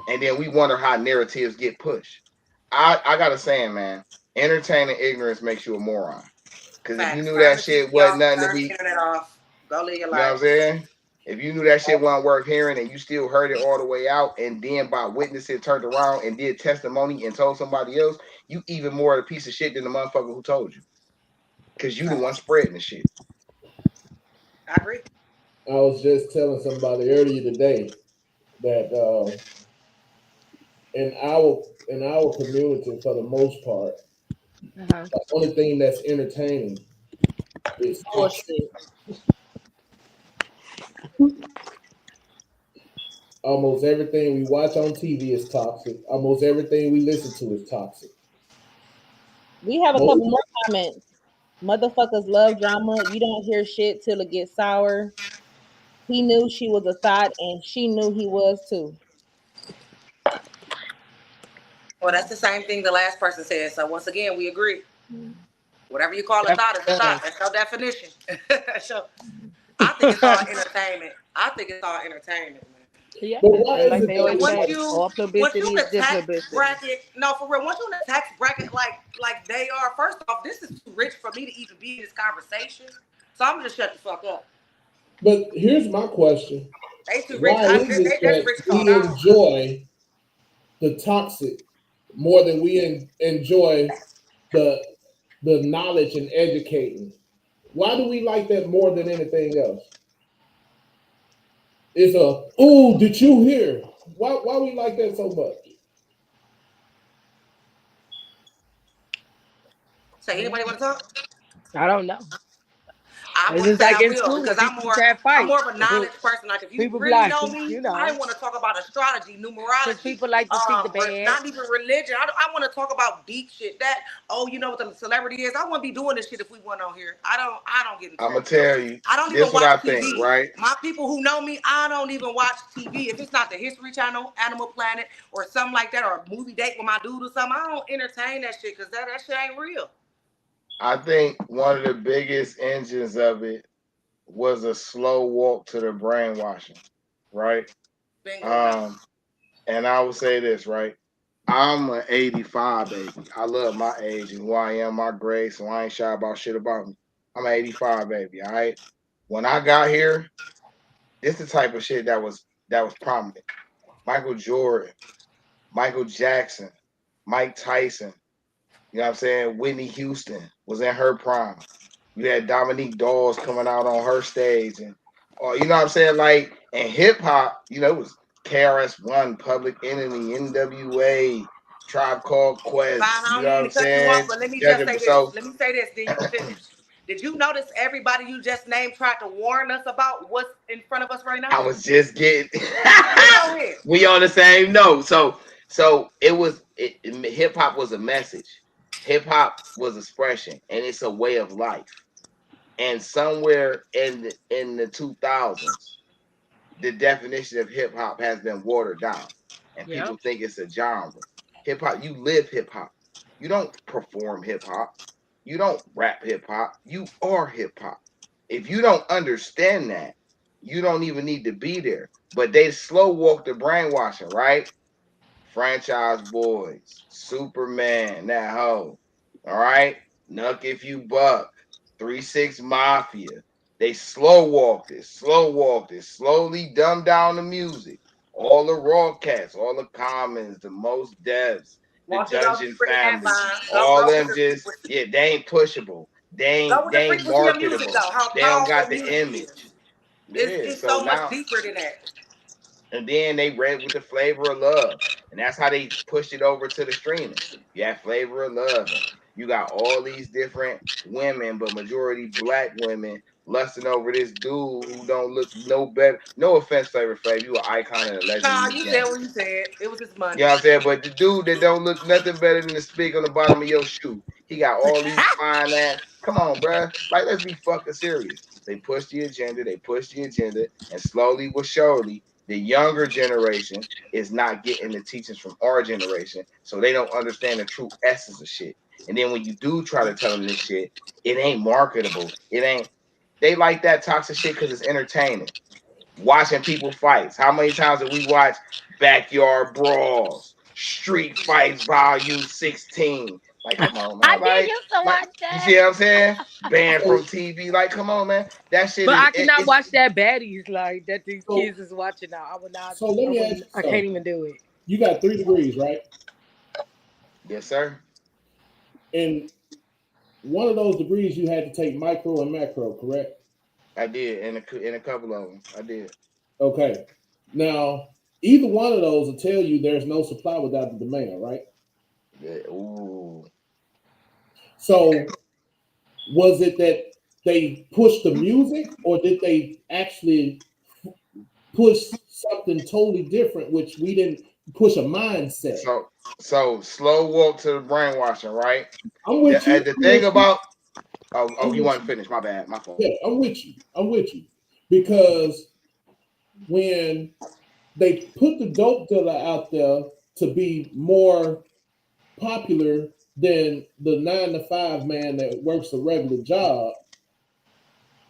And then we wonder how narratives get pushed. I got a saying, man. Entertaining ignorance makes you a moron. Because if you Facts. knew Turn that the shit TV wasn't off. nothing to Turn the be, internet off. Go live your you know what I'm life. saying? If you knew that shit wasn't worth hearing and you still heard it all the way out, and then by witnessing turned around and did testimony and told somebody else, you even more of a piece of shit than the motherfucker who told you. Because you the one spreading the shit. I agree. I was just telling somebody earlier today that in our community, for the most part, Uh-huh. the only thing that's entertaining is toxic. Bullshit. Almost everything we watch on TV is toxic. Almost everything we listen to is toxic. We have a Most, couple more comments. Motherfuckers love drama. You don't hear shit till it gets sour. He knew she was a thought and she knew he was too. Well, that's the same thing the last person said. So once again, we agree. Whatever you call a thought is a thought. That's your definition. So I think it's all entertainment. I think it's all entertainment, man. Yeah, but why and is like it they that always And say, all once you publicity in is the good tax publicity. bracket, no, for real. Once you in the tax bracket, like they are, first off, this is too rich for me to even be in this conversation. So I'm just shut the fuck up. But here's my question. They too rich. Why is it That's that rich talk. we enjoy the toxic more than we enjoy the knowledge and educating? Why do we like that more than anything else? It's oh, did you hear? Why we like that so much? So anybody want to talk? I don't know. I It's wouldn't just say like I in will school because when people try to I'm fight. more of a knowledge person. Like if you People really like, know me, you know. I want to talk about astrology, Because numerology, people like to see the bad. not even religion. I want to talk about deep shit. That you know what the celebrity is. I wouldn't be doing this shit if we weren't on here. I don't get into I'm gonna that. tell you. I don't This even what watch I TV. think, right? My people who know me, I don't even watch TV. If it's not the History Channel, Animal Planet, or something like that, or a movie date with my dude or something, I don't entertain that shit because that shit ain't real. I think one of the biggest engines of it was a slow walk to the brainwashing, right? Bingo. And I would say this, right? I'm an 85 baby. I love my age and who I am, my grade, so I ain't shy about shit about me. I'm an 85 baby, all right? When I got here, this the type of shit that was prominent. Michael Jordan, Michael Jackson, Mike Tyson, you know what I'm saying? Whitney Houston was in her prime. You had Dominique Dawes coming out on her stage, and you know what I'm saying? Like, and hip hop, you know, it was KRS-One, Public Enemy, NWA, Tribe Called Quest. Fine, I You don't know what need I'm to cut you saying? off, but let me Yeah, just say this. so Let me say this, then you can finish. Did you notice everybody you just named tried to warn us about what's in front of us right now? I was just getting. Go ahead. We on the same note. So it was. Hip hop was a message. Hip hop was expression, and it's a way of life. And somewhere in the 2000s, the definition of hip hop has been watered down, and Yep. people think it's a genre. Hip hop, you live hip hop. You don't perform hip hop. You don't rap hip hop. You are hip hop. If you don't understand that, you don't even need to be there. But they slow walk the brainwashing, right? Franchise Boys, Superman, that hoe. All right, Nuck If You Buck, 3-6 Mafia. They slow walked it, slowly dumbed down the music. All the raw cats, all the commons, the most devs, the Want you to go Dungeon free that family, line. all Go with them the just frequency. they ain't pushable. Go with the They ain't frequency of music marketable. though. How They don't powerful got the music is. image. Yeah, It's so so much now deeper than that. and then they read with the Flavor of Love. And that's how they pushed it over to the streaming. You have Flavor of Love. And you got all these different women, but majority black women lusting over this dude who don't look no better. No offense, Flavor Flav. You an icon and a legend Nah, in this you said game. what you said. It was his money. You know what I'm saying? But the dude that don't look nothing better than the spig on the bottom of your shoe. He got all these fine ass. Come on, bruh. Like, let's be fucking serious. They push the agenda, and slowly but surely, the younger generation is not getting the teachings from our generation, so they don't understand the true essence of shit. And then when you do try to tell them this shit, it ain't marketable. It ain't. They like that toxic shit because it's entertaining. Watching people fights. How many times have we watched Backyard Brawls, Street Fights Volume 16? Like, come on, I man. did used to watch You that. see what I'm saying? Banned from TV. Like, come on, man. That shit But is. I cannot watch that baddies like that these So- kids is watching now. I would not. So let me ask you I something. can't even do it. You got 3 degrees, right? Yes, sir. And one of those degrees you had to take micro and macro, correct? I did, in a couple of them. I did. Okay. Now, either one of those will tell you there's no supply without the demand, right? Yeah. Ooh. So, was it that they pushed the music, or did they actually push something totally different, which we didn't push a mindset? So slow walk to the brainwashing, right? I'm with you. The thing about you with want to you. finish? My bad. My fault. Yeah, I'm with you. Because when they put the dope dealer out there to be more popular than the 9-to-5 man that works a regular job,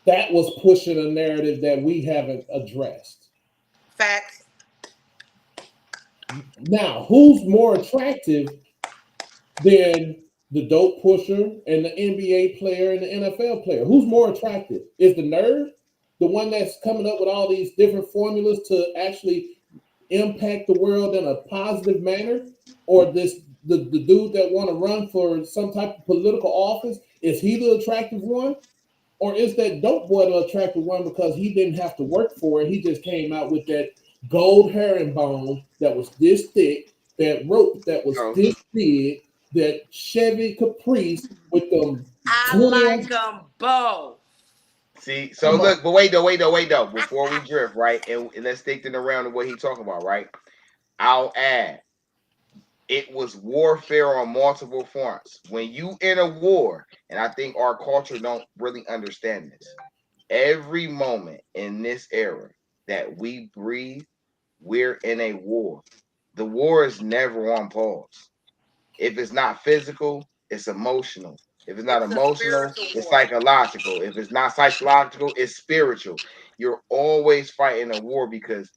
that was pushing a narrative that we haven't addressed. Facts. Now, who's more attractive than the dope pusher and the NBA player and the NFL player? Who's more attractive? Is the nerd the one that's coming up with all these different formulas to actually impact the world in a positive manner, or the dude that want to run for some type of political office? Is he the attractive one, or is that dope boy the attractive one because he didn't have to work for it? He just came out with that gold herringbone that was this thick, that rope that was this big, that Chevy Caprice with them I 20 like them both. See, so look, but wait though. Before we drift, right, and let's stick to around to what he talking about, right? I'll add, it was warfare on multiple fronts. When you in a war, and I think our culture don't really understand this. Every moment in this era that we breathe, we're in a war. The war is never on pause. If it's not physical, it's emotional. If it's not It's a emotional, spiritual it's war. psychological. If it's not psychological, it's spiritual. You're always fighting a war because,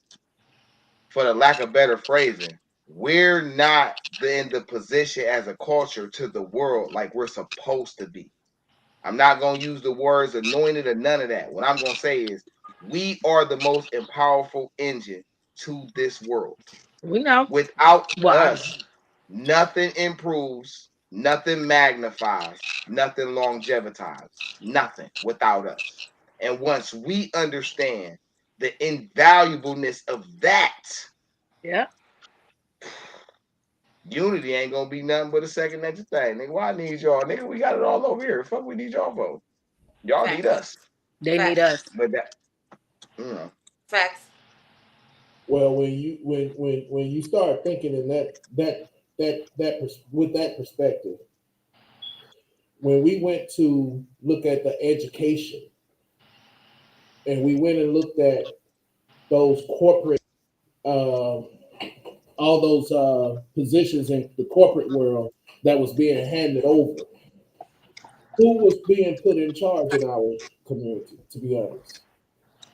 for the lack of better phrasing, we're not in the position as a culture to the world like we're supposed to be. I'm not going to use the words anointed or none of that. What I'm going to say is we are the most powerful engine to this world. We know. Without Well, I know. us, nothing improves, nothing magnifies, nothing longevitizes, nothing without us. And once we understand the invaluableness of that, Yeah. unity ain't gonna be nothing but a second nature thing. Nigga, why I need y'all? Nigga, we got it all over here. Fuck, we need y'all for. Y'all need us. They need Facts. us. But that, you know. Facts. Well, when you start thinking in with that perspective, when we went to look at the education, and we went and looked at those corporate, all those positions in the corporate world that was being handed over, who was being put in charge in our community? To be honest,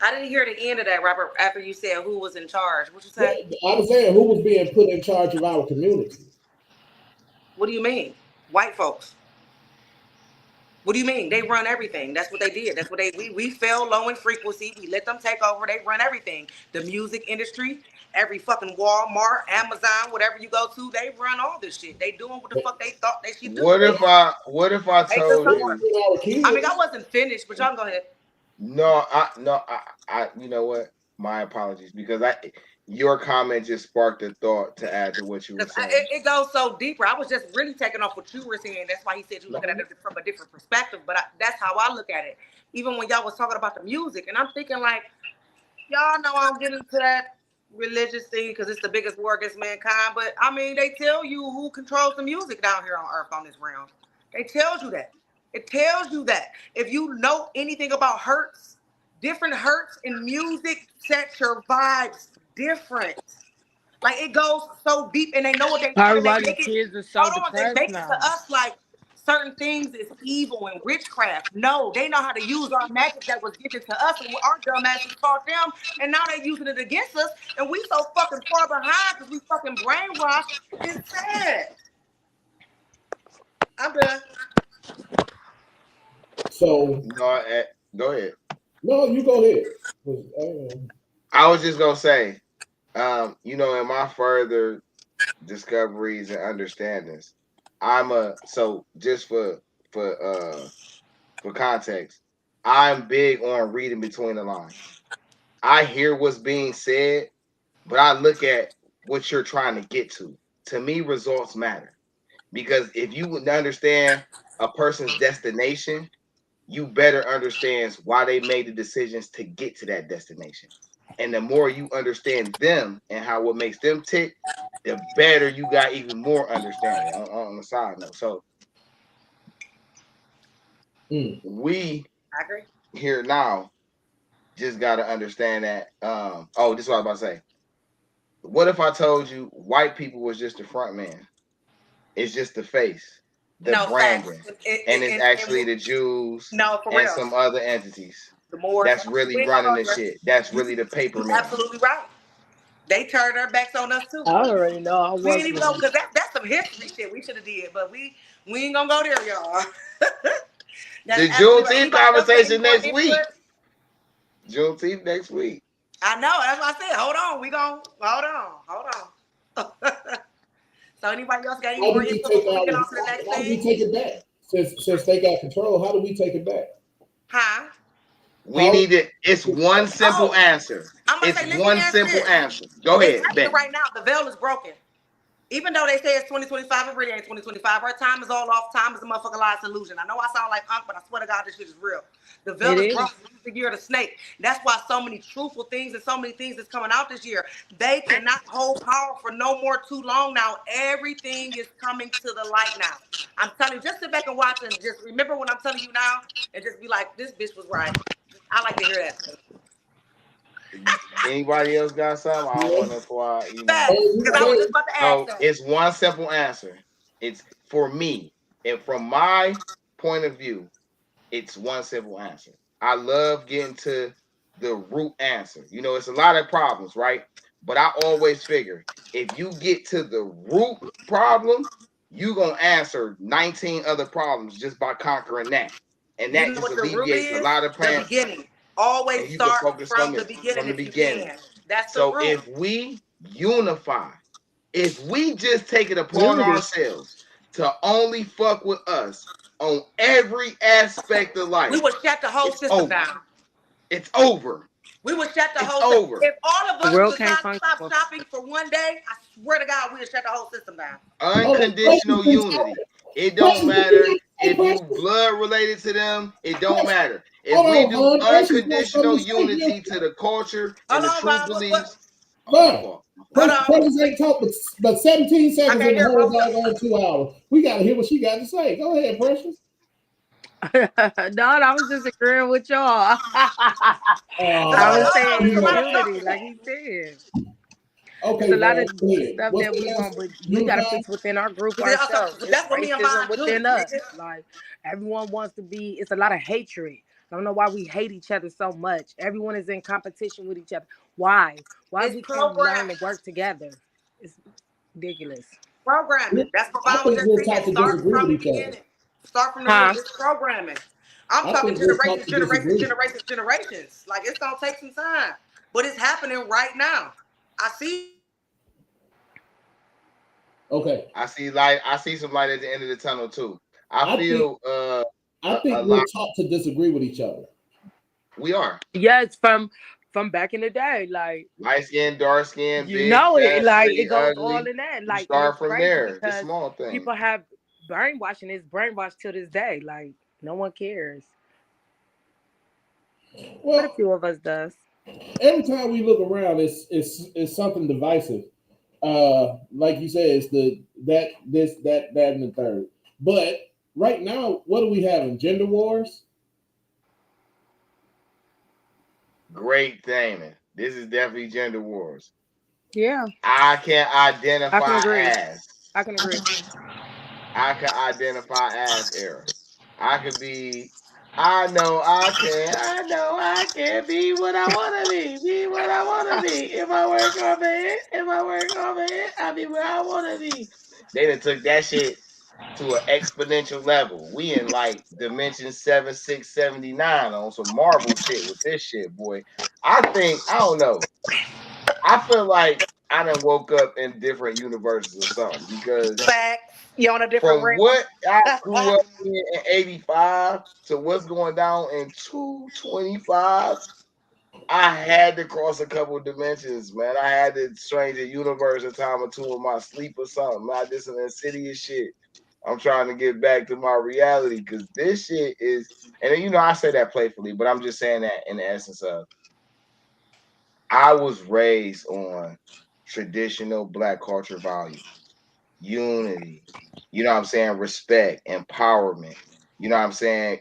I didn't hear the end of that, Robert, after you said who was in charge. What you say? I was saying who was being put in charge of our community. What do you mean? White folks. What do you mean? They run everything. That's what they did. That's what we fell low in frequency. We let them take over. They run everything. The music industry, every fucking Walmart, Amazon, whatever you go to, they run all this shit. They doing what the fuck they thought they should do. What if I They told just you? I mean, I wasn't finished, but y'all go ahead. No, I you know what? My apologies, because your comment just sparked a thought to add to what you were saying. It goes so deeper. I was just really taking off what you were saying. That's why he said you looking at it from a different perspective. But that's how I look at it. Even when y'all was talking about the music, and I'm thinking like, y'all know I don't get into that religious thing because it's the biggest war against mankind. But I mean, they tell you who controls the music down here on Earth on this realm. They tells you that. It tells you that. If you know anything about hertz, different hertz in music set your vibes different. Like it goes so deep, and they know what they do. And they Everybody make it. kids are so They depressed make it now. to us like certain things is evil and witchcraft. No, they know how to use our magic that was given to us, and our dumb asses taught them, and now they're using it against us, and we so fucking far behind because we fucking brainwashed. It's sad. I'm done. So No, go ahead. no, you go ahead. I was just gonna say, you know, in my further discoveries and understandings, so just for context, I'm big on reading between the lines. I hear what's being said, but I look at what you're trying to get to. To me, results matter, because if you would understand a person's destination, you better understand why they made the decisions to get to that destination. And the more you understand them and how what makes them tick, the better you got even more understanding on the side note. So we here now just got to understand that. This is what I was about to say. What if I told you white people was just the front man? It's just the face, the branding, and it's actually the Jews and some other entities that's really running the shit. That's really the paper man. Absolutely right. They turned their backs on us too. I already know. We ain't even go because that's some history shit we should have did, but we ain't gonna go there, y'all. The Juneteenth conversation next week. Juneteenth next week. I know. That's what I said. Hold on. Hold on. So anybody else got any more info before we get on to the next thing? How do we take it back? Since they got control, how do we take it back? Huh? We need to. It's one simple answer. It's one simple answer. Go ahead. Right now, the veil is broken. Even though they say it's 2025, it really ain't 2025. Our time is all off. Time is a motherfucking lie illusion. I know I sound like Unc, but I swear to God, this shit is real. The veil It is is. broken. It's the year of the snake. That's why so many truthful things and so many things that's coming out this year. They cannot hold power for no more too long now. Everything is coming to the light now. I'm telling you, just sit back and watch and just remember what I'm telling you now and just be like, this bitch was right. I like to hear that. Anybody else got something? I don't want to before I, Facts, because I was just about to ask So that. it's one simple answer. It's for me, and from my point of view, it's one simple answer. I love getting to the root answer. You know, it's a lot of problems, right? But I always figure if you get to the root problem, you're gonna answer 19 other problems just by conquering that. And You that know just what the root alleviates a is? lot of The pain. beginning. And Always you can start focus from on the it beginning from the if you beginning. can. That's the So root. if we unify, if we just take it upon Unity. ourselves to only fuck with us on every aspect of We life, would shut the whole it's system over. down. It's over. We would shut the It's whole system. over. If all of The us world would can't decide to function. stop with- shopping for one day, I swear to God, we would shut the whole system down. Unconditional unity. It don't matter if you blood related to them. It don't matter. If we do unconditional unity to the culture and Hold the on, true Bob. beliefs. Hold on. Precious ain't talk but 17 seconds Okay, in the here, whole bro. doggone 2 hours. We gotta hear what she got to say. Go ahead, Precious. No, I was just agreeing with y'all. I was saying It's a lot of unity, stuff. like he said. Okay, It's a lot of Vaughn, go ahead. stuff What's that the we answer? want, but we gotta Unify? fix within our group Yeah, so ourselves. It's that's what me and racism Vaughn do. within us. nigga. Like everyone wants to be. It's a lot of hatred. I don't know why we hate each other so much. Everyone is in competition with each other. Why? Why It's we can't learn programming. to work together? It's ridiculous. Programming. That's what I Vaughn was think just we're saying. taught to Start disagree from with the each other. beginning. Start from the Huh? root. It's programming. I'm I talking think we're taught generations, to disagree. generations. Like it's gonna take some time, but it's happening right now. I see. Okay. I see light. I see some light at the end of the tunnel too. I feel I think a we're lot. taught to disagree with each other. We are Yes, from back in the day, like light skin, dark skin, you big, know it, fat, like pretty, it goes all ugly. in that. You Like, and start it's from crazy there. The because small thing. people have brainwashing. It's brainwashed to this day. Like no one cares, but a Well, few of us does. every time we look around, it's something divisive. Like you said, it's that, and the third. But right now, what are we having? Gender wars? Great thing. This is definitely gender wars. Yeah, I can identify I can agree. as. I can agree. I can identify as era. I could be. I know I can be what I wanna be what I wanna be. If I work on it, I'll be where I wanna be. They done took that shit to an exponential level. We in like dimension 7679 on some Marvel shit with this shit, boy. I don't know. I feel like I done woke up in different universes or something because Facts. You're on a different from realm. what I grew up in 85 to what's going down in 225, I had to cross a couple of dimensions, man. I had to change the universe a time or two in my sleep or something. Not this and insidious shit. I'm trying to get back to my reality because this shit is, and you know, I say that playfully, but I'm just saying that in the essence of I was raised on traditional Black culture values, unity, you know what I'm saying, respect, empowerment, you know what I'm saying,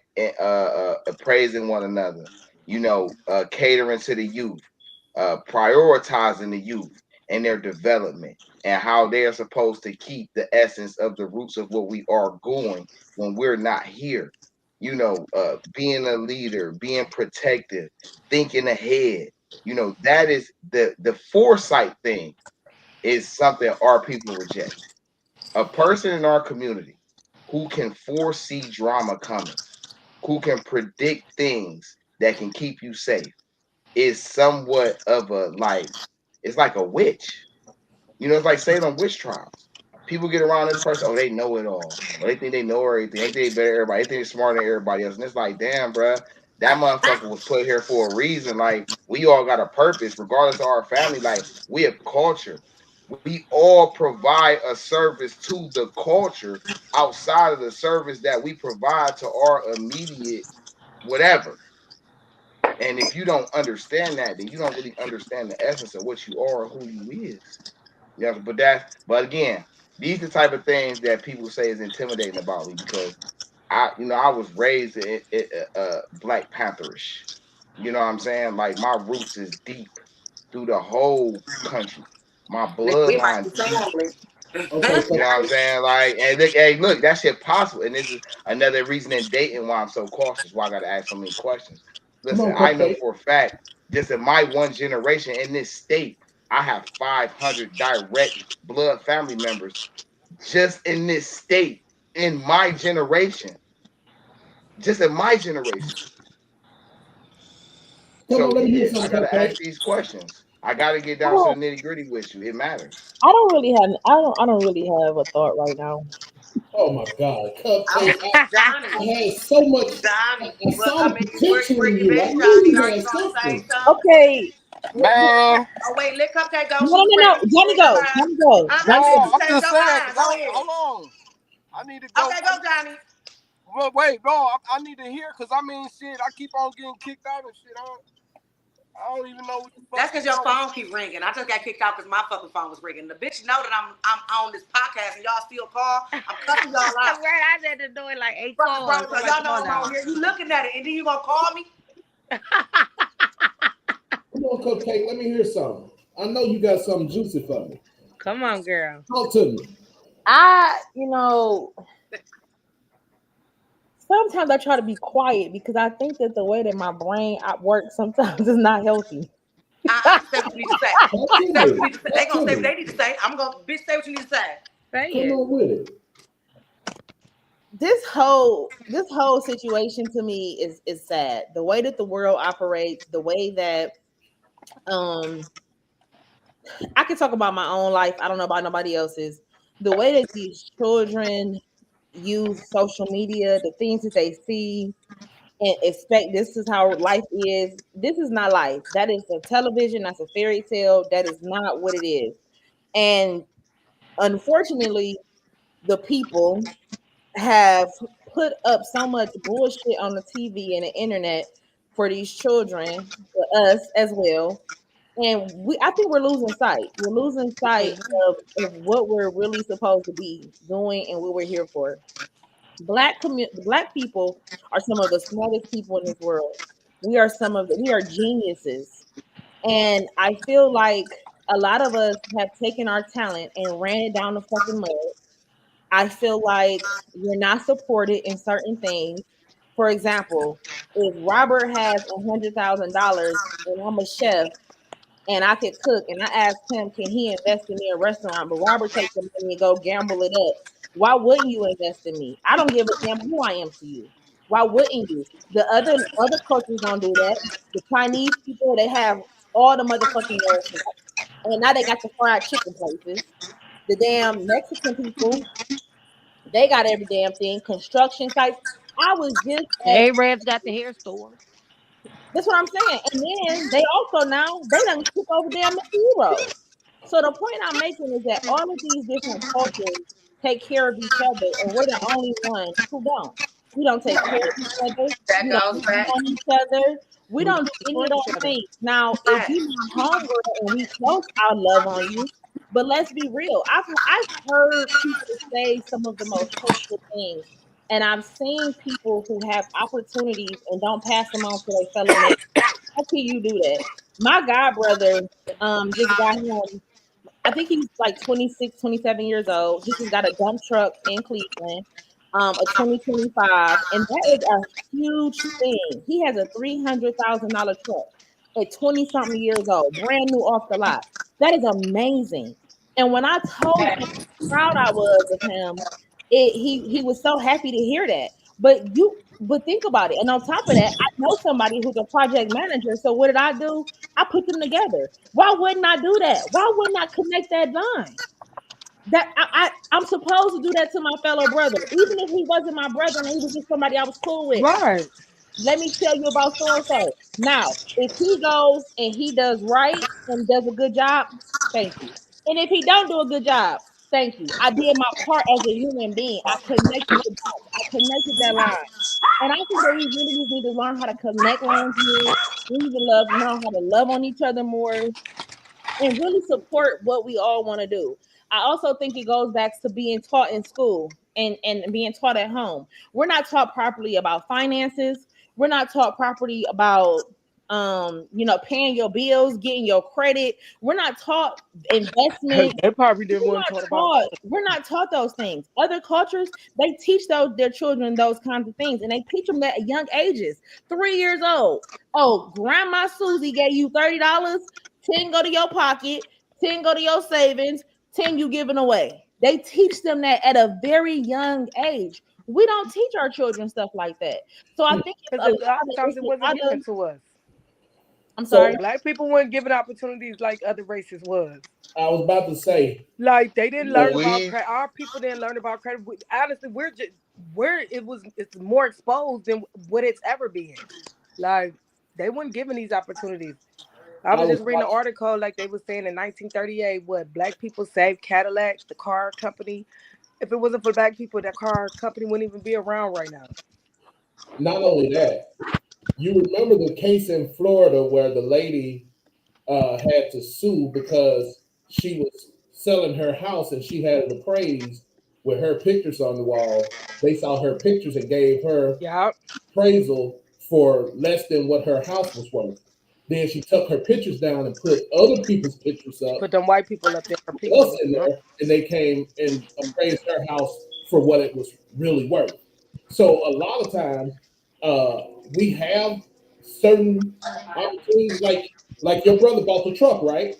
praising one another, you know, catering to the youth, prioritizing the youth and their development and how they are supposed to keep the essence of the roots of what we are going when we're not here. You know, being a leader, being protective, thinking ahead. You know, that is the foresight thing is something our people reject. A person in our community who can foresee drama coming, who can predict things that can keep you safe, is somewhat of a like, it's like a witch. You know, it's like Salem witch trials. People get around this person, oh, they know it all. Or they think they know everything. They think they better than everybody. They think they're smarter than everybody else. And it's like, damn, bruh, that motherfucker was put here for a reason. Like, we all got a purpose, regardless of our family. Like, we have culture. We all provide a service to the culture outside of the service that we provide to our immediate whatever. And if you don't understand that, then you don't really understand the essence of what you are or who you is. Yeah, but again, these the type of things that people say is intimidating about me because I was raised Black Pantherish. You know what I'm saying? Like my roots is deep through the whole country. My Nigga, we might be bloodline's deep. family. Okay, You know so what I'm saying? Like, and look, hey, look, that shit possible. And this is another reason in dating why I'm so cautious, why I gotta ask so many questions. come Listen, on, I know Cupcake. for a fact, just in my one generation in this state, I have 500 direct blood family members just in this state, in my generation. Just in my generation. Come on, So let me hear yeah, I something, gotta Cupcake. ask these questions. I gotta get I down to the don't, nitty gritty with you. It matters. I don't really have, I don't really have a thought right now. Oh my God, Cupcake! Johnny, I had so much. Johnny, I well, saw I the mean, potential bring in your you. I back, knew Johnny. you Are you had gonna say something. something? Okay, Man, Oh wait, let Cupcake go. no, She no, was no, ready no. to be Johnny go, fine. Johnny go, Johnny Let no, you go. I'm say just your saying, mind. cause Go ahead. hold on. I need to go. Okay, go, Johnny. Well, wait, no, I need to hear, cause I mean, shit, I keep on getting kicked out and shit. I don't even know what the fuck That's is because your going. phone keep ringing. I just got kicked out because my fucking phone was ringing. The bitch know that I'm on this podcast and y'all still call. I'm cussing y'all out. Right, I had to do it like 8 Fucking calls. bro, so I'm like, y'all come know on I'm now. on here. You looking at it and then you gonna call me? Come on, Cupcake. Let me hear something. I know you got something juicy for me. Come on, girl. Talk to me. You know, sometimes I try to be quiet because I think that the way that my brain works sometimes is not healthy. Say what you need to say. Talk to Say what you me. need to say. They Talk gonna to say what me. they need to say. I'm gonna bitch say what you need to say. Say Come it. on with it. This whole situation to me is sad. The way that the world operates, the way that um I can talk about my own life. I don't know about nobody else's. The way that these children use social media, the things that they see and expect this is how life is. This is not life. That is a television, that's a fairy tale. That is not what it is. And unfortunately, the people have put up so much bullshit on the TV and the internet for these children, for us as well. And I think we're losing sight. We're losing sight of what we're really supposed to be doing and what we're here for. Black people are some of the smartest people in this world. We are geniuses. And I feel like a lot of us have taken our talent and ran it down the fucking mud. I feel like we're not supported in certain things. For example, if Robert has $100,000 and I'm a chef and I could cook and I asked him, can he invest in me a restaurant? But Robert takes the money and go gamble it up. Why wouldn't you invest in me? I don't give a damn who I am to you. Why wouldn't you? The other cultures don't do that. The Chinese people, they have all the motherfucking restaurants. And now they got the fried chicken places. The damn Mexican people, they got every damn thing. Construction sites. I was just at Arabs got the hair store. That's what I'm saying. And then they also now they done took over damn the Euros. So the point I'm making is that all of these different cultures take care of each other, and we're the only ones who don't. We don't take care of each other. That We don't goes love back. on each other. We We don't don't do any of support each those other. things. Now, if Back. we my homegirl and we close, I'll love on you. But let's be real. I've heard people say some of the most hurtful things, and I've seen people who have opportunities and don't pass them on to their fellow man. How can you do that? My god brother just got him. I think he's like 26, 27 years old. He just got a dump truck in Cleveland, a 2025, and that is a huge thing. He has a $300,000 truck at 20 something years old, brand new off the lot. That is amazing. And when I told him how proud I was of him, he was so happy to hear that. But think about it. And on top of that, I know somebody who's a project manager. So what did I do? I put them together. Why wouldn't I do that? Why wouldn't I connect that line? I'm supposed to do that to my fellow brother, even if he wasn't my brother and he was just somebody I was cool with. Right. Let me tell you about so and so. Now, if he goes and he does right and does a good job, thank you. And if he don't do a good job, thank you. I did my part as a human being. I connected the dots. I connected that line. And I think that we really just need to learn how to connect lines more. We need to learn how to love on each other more and really support what we all want to do. I also think it goes back to being taught in school and being taught at home. We're not taught properly about finances. We're not taught properly about paying your bills, getting your credit. We're not taught investment. They probably didn't want to talk about. We're not taught those things. Other cultures, they teach their children those kinds of things, and they teach them that at young ages. 3 years old. Oh, Grandma Susie gave you $30. 10 go to your pocket, 10 go to your savings, 10 you giving away. They teach them that at a very young age. We don't teach our children stuff like that. So I think because a lot of times it wasn't given to us. I'm sorry. Black people weren't given opportunities like other races was. I was about to say, like they didn't learn about credit. Our people didn't learn about credit. Honestly, it's more exposed than what it's ever been. Like they weren't given these opportunities. I was just reading an article like they were saying in 1938, what black people saved Cadillac, the car company. If it wasn't for black people, that car company wouldn't even be around right now. Not only that, you remember the case in Florida where the lady had to sue because she was selling her house and she had it appraised with her pictures on the wall. They saw her pictures and gave her appraisal for less than what her house was worth. Then she took her pictures down and put other people's pictures up. Put them white people up there. Us in there, and they came and appraised her house for what it was really worth. So a lot of times we have certain opportunities, like your brother bought the truck, right?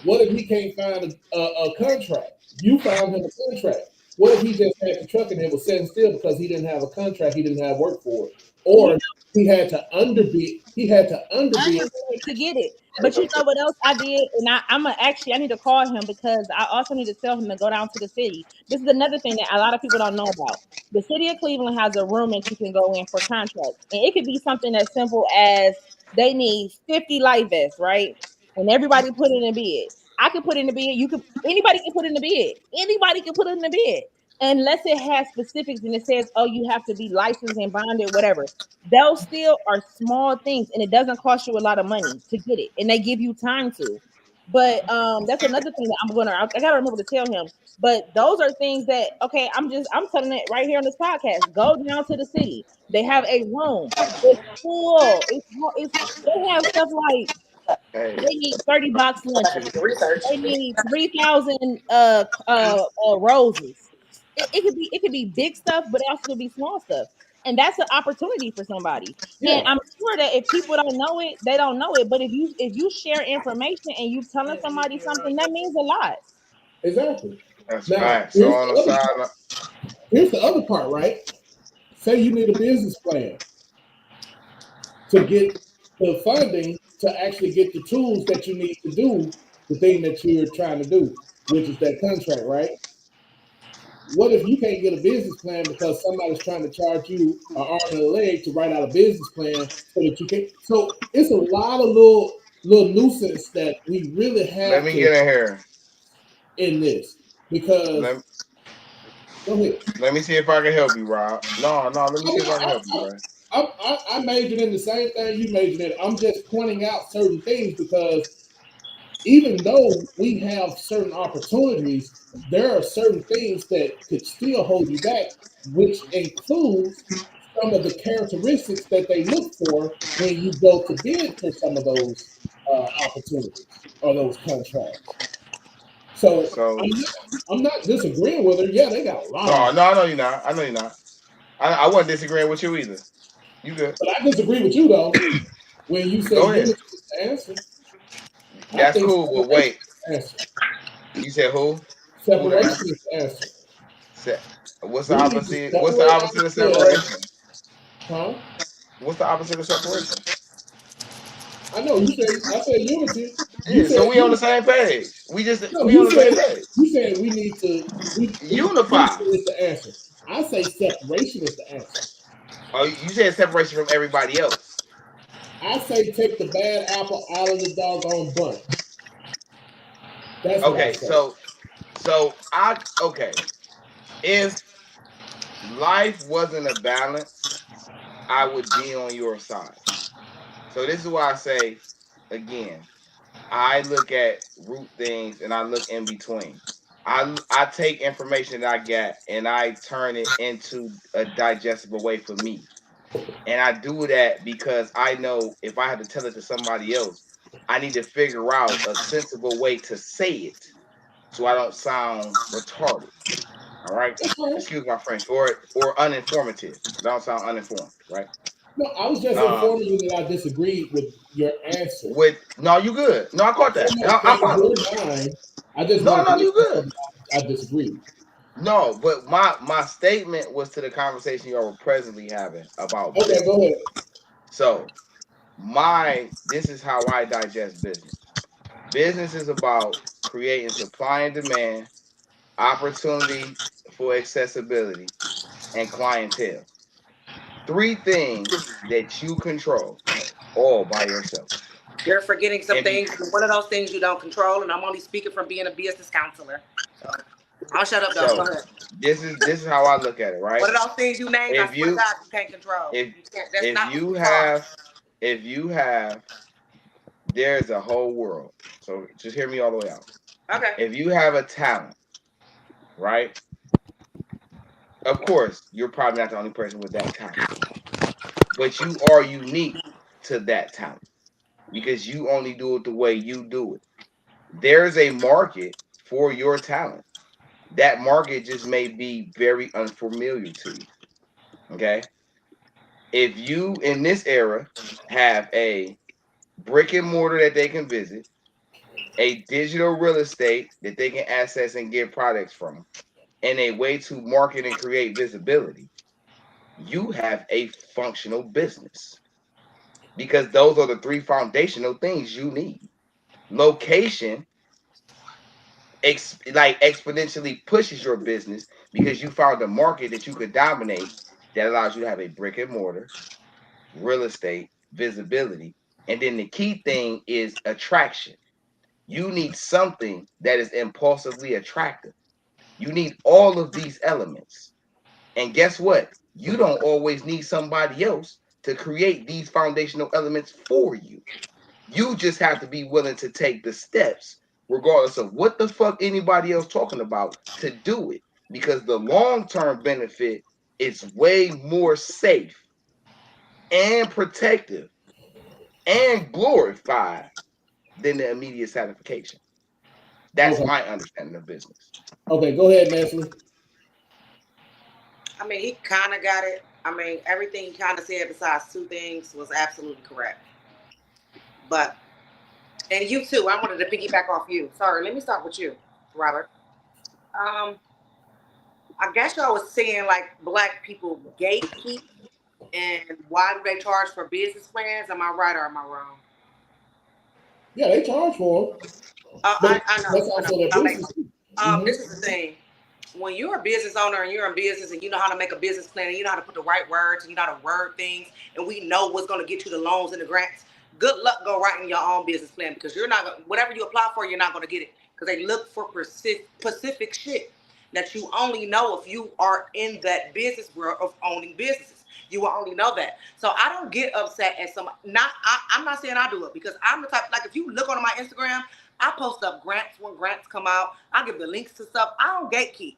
What if he can't find a contract? You found him a contract. What if he just had the truck and it was sitting still because he didn't have a contract, he didn't have work for it, or he had to underbid. He had to underbid to get it. But you know what else I did? And I need to call him because I also need to tell him to go down to the city. This is another thing that a lot of people don't know about. The city of Cleveland has a room that you can go in for contracts. And it could be something as simple as they need 50 life vests, right? And everybody put in a bid. I can put in the bid. Anybody can put in the bid. Anybody can put in the bid. Unless it has specifics and it says, oh, you have to be licensed and bonded, whatever. Those still are small things, and it doesn't cost you a lot of money to get it, and they give you time to. But that's another thing that I gotta remember to tell him. But those are things that I'm telling it right here on this podcast. Go down to the city. They have a room. It's full. They have stuff like they need 30 box lunches. They need 3,000 roses. It could be big stuff, but it also could be small stuff. And that's an opportunity for somebody. Yeah. And I'm sure that if people don't know it, they don't know it. But if you share information and you telling somebody something, that means a lot. Exactly. That's right. So on the side, here's the other part, right? Say you need a business plan to get the funding to actually get the tools that you need to do the thing that you're trying to do, which is that contract, right? What if you can't get a business plan because somebody's trying to charge you an arm and a leg to write out a business plan so that you can? So it's a lot of little nuisance that we really have. Let me get in here in this because. Go ahead. Let me see if I can help you, Rob. No. Let me see if I can help you, right? I majored in the same thing you majored in. I'm just pointing out certain things because even though we have certain opportunities, there are certain things that could still hold you back, which includes some of the characteristics that they look for when you go to bid for some of those opportunities or those contracts. So I'm not disagreeing with her. Yeah, they got a lot. No, I know you're not. I wasn't disagreeing with you either. You good? But I disagree with you though. When you said unity is the answer. That's cool, but wait. You said who? Separation is the answer. What's the opposite? What's the opposite of separation? Huh? What's the opposite of separation? I know I said unity. Yeah, so we on the same page. We on the same page. You said we need to unify. Is the answer. I say separation is the answer. Oh, you said separation from everybody else. I say take the bad apple out of the doggone bunch. That's what I Okay, say. so if life wasn't a balance, I would be on your side. So this is why I say again, I look at root things and I look in between. I take information that I get and I turn it into a digestible way for me. And I do that because I know if I had to tell it to somebody else, I need to figure out a sensible way to say it so I don't sound retarded. All right. That's fine. Excuse my French, or uninformative. I don't sound uninformed, right? No, I was just informing you that I disagreed with your answer. No, you good. No, I caught that. I follow. I just No, wanted to you good. I disagreed. No, but my statement was to the conversation you all were presently having about Okay, business. go ahead. So this is how I digest business. Business is about creating supply and demand, opportunity for accessibility, and clientele. 3 things that you control all by yourself. You're forgetting some And things. One of those things you don't control, and I'm only speaking from being a business counselor. So I'll shut up, though. Go ahead. This is how I look at it, right? What are those things you named? I swear to God, you can't control. If you have, there's a whole world. So just hear me all the way out. Okay. If you have a talent, right? Of course, you're probably not the only person with that talent, but you are unique to that talent because you only do it the way you do it. There's a market for your talent. That market just may be very unfamiliar to you. Okay. If you in this era have a brick and mortar that they can visit, a digital real estate that they can access and get products from, and a way to market and create visibility, you have a functional business. Because those are the 3 foundational things you need. Location exponentially pushes your business because you found a market that you could dominate that allows you to have a brick and mortar, real estate, visibility. And then the key thing is attraction. You need something that is impulsively attractive. You need all of these elements. And guess what? You don't always need somebody else to create these foundational elements for you. You just have to be willing to take the steps, regardless of what the fuck anybody else talking about, to do it. Because the long-term benefit is way more safe and protective and glorified than the immediate satisfaction. That's my understanding of business. Okay, go ahead, Nancy. I mean, he kind of got it. I mean, everything he kind of said besides 2 things was absolutely correct. But, and you too, I wanted to piggyback off you. Sorry, let me start with you, Robert. I guess y'all was saying like Black people gatekeep, and why do they charge for business plans? Am I right or am I wrong? Yeah, they charge for them. I know. That's also their business. This is the thing. When you're a business owner and you're in business and you know how to make a business plan and you know how to put the right words and you know how to word things and we know what's going to get you the loans and the grants, good luck go writing your own business plan because you're not gonna, whatever you apply for, you're not going to get it because they look for specific shit that you only know if you are in that business world of owning businesses. You will only know that. So I don't get upset at some. I'm not saying I do it because I'm the type, like if you look on my Instagram, I post up grants when grants come out. I give the links to stuff. I don't gatekeep.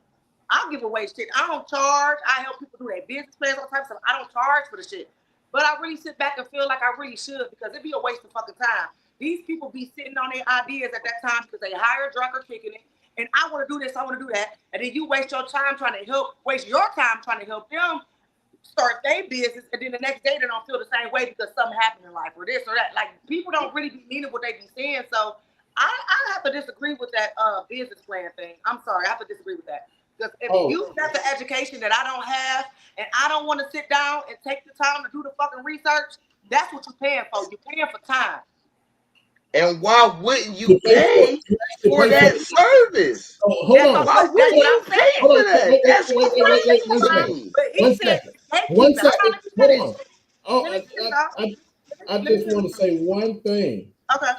I give away shit. I don't charge. I help people do their business plans, all types of stuff. I don't charge for the shit. But I really sit back and feel like I really should because it'd be a waste of fucking time. These people be sitting on their ideas at that time because they hire a drunk or kicking it. And I want to do this, I want to do that. And then you waste your time trying to help them start their business. And then the next day they don't feel the same way because something happened in life or this or that. Like people don't really be meaning what they be saying. So I have to disagree with that business plan thing. I'm sorry, I have to disagree with that. Because if you got the education that I don't have and I don't want to sit down and take the time to do the fucking research, that's what you're paying for. You're paying for time. And why wouldn't you pay for that service? Hold on. Why wouldn't you pay for that? That's crazy. But he said, one second. Hold on. I just want to say one thing. Okay.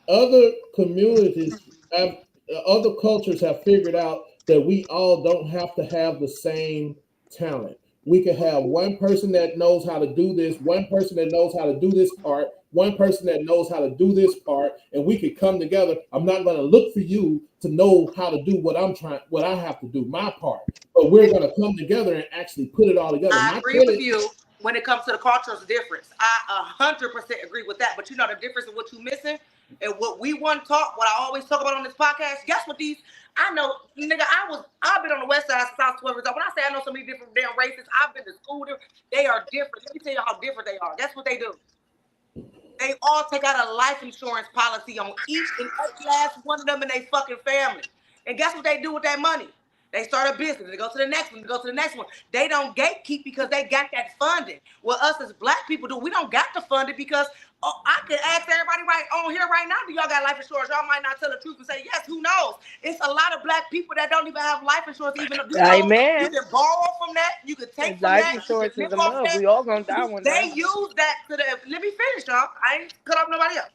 other communities have, other cultures have figured out that we all don't have to have the same talent. We could have one person that knows how to do this, one person that knows how to do this part, one person that knows how to do this part, and we could come together. I'm not going to look for you to know how to do what I have to do, my part. But we're going to come together and actually put it all together. I My agree with credit, you when it comes to the cultural difference. I 100% agree with that. But you know the difference in what you missing and what we want to talk, what I always talk about on this podcast. Guess what I know, nigga, I've been on the west side since I was 12 years old. When I say I know so many different damn races, I've been to school there. They are different. Let me tell you how different they are. That's what they do. They all take out a life insurance policy on each and every last one of them in their fucking family. And guess what they do with that money? They start a business. They go to the next one. They go to the next one. They don't gatekeep because they got that funding. Well, us as black people do. We don't got the funding because I could ask everybody right on here right now, do y'all got life insurance? Y'all might not tell the truth and say yes. Who knows? It's a lot of black people that don't even have life insurance. Even if you Amen. can borrow from that. You can take from Life that. insurance You is can a live off must. that. We all gonna die one They day. use that to the. Let me finish, y'all. I ain't cut off nobody else.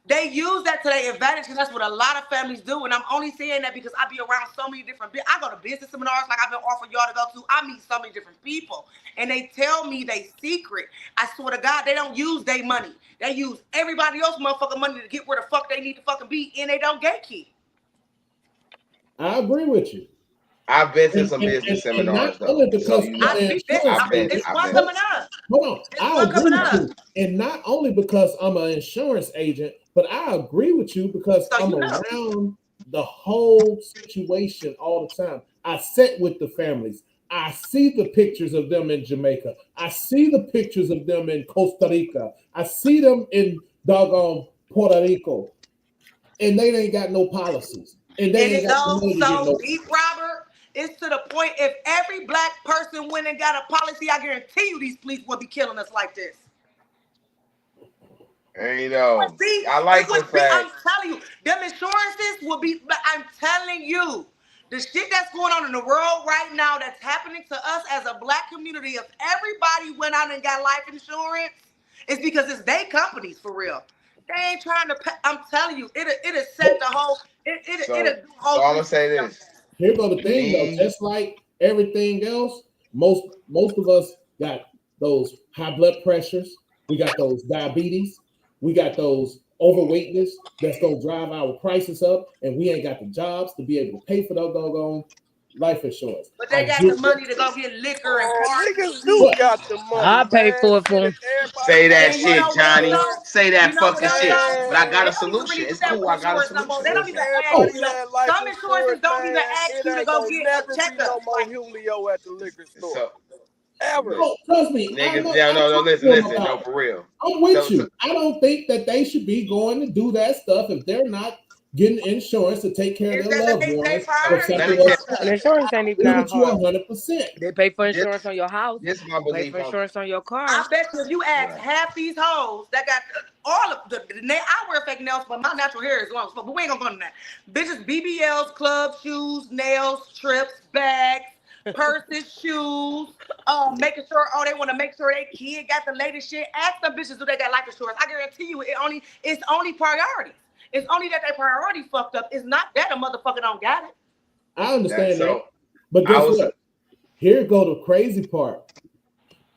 They use that to their advantage, and that's what a lot of families do. And I'm only saying that because I be around so many different. I go to business seminars like I've been offering y'all to go to. I meet so many different people, and they tell me they secret. I swear to God, they don't use their money. They use everybody else's motherfucking money to get where the fuck they need to fucking be, and they don't gatekeep. I agree with you. I've been to some business And seminars not only though, so because you I'm know. an insurance agent. It's one coming up. Hold on, It's I one agree coming with up. you, and not only because I'm an insurance agent, but I agree with you because So I'm you know. around the whole situation all the time. I sit with the families. I see the pictures of them in Jamaica. I see the pictures of them in Costa Rica. I see them in doggone Puerto Rico, and they ain't got no policies, and they And ain't it got the goes money to get so no. deep, Robert. It's to the point if every black person went and got a policy, I guarantee you these police would be killing us like this. And you know, I like the fact. I'm telling you, them insurances will be. I'm telling you, the shit that's going on in the world right now that's happening to us as a black community. If everybody went out and got life insurance, it's because it's their companies for real. They ain't trying to. I'm telling you, it'll set the whole. It'll do whole. So I'm gonna say this. Here go the thing though, just like everything else, most of us got those high blood pressures, we got those diabetes, we got those overweightness that's gonna drive our prices up, and we ain't got the jobs to be able to pay for those doggone life insurance. But they got the money to go get liquor and parties. Niggas do got the money. I pay for it for them. Say that And shit, Johnny. Say that fucking what shit. else, But I got a They don't even solution. really It's do that cool. with I got a insurance no more. solution. They don't even Listen. ask Everybody you. had life Some insurances don't even man. ask It you to ain't go gonna get never a be checkup. no more Julio at the liquor store. So, Ever. Oh, trust me, niggas, I no, talked listen, to them no, about it. for real. I'm with So- you. I don't think that they should be going to do that stuff if they're not getting insurance to take care of their loved ones or something else. And insurance ain't even Agree that with you hard. 100%. They pay for insurance on your house. This is my They pay belief. for insurance on your car. I bet you if you ask Right. half these hoes that got all of the nail, I wear fake nails, but my natural hair is long as fuck. But we ain't gonna go into that. Bitches, BBLs, clubs, shoes, nails, trips, bags, purses, shoes, making sure they want to make sure their kid got the latest shit. Ask them bitches do they got life insurance. I guarantee you it's only priorities. It's only that their priority fucked up. It's not that a motherfucker don't got it. I understand So, that. But guess what? Here go the crazy part.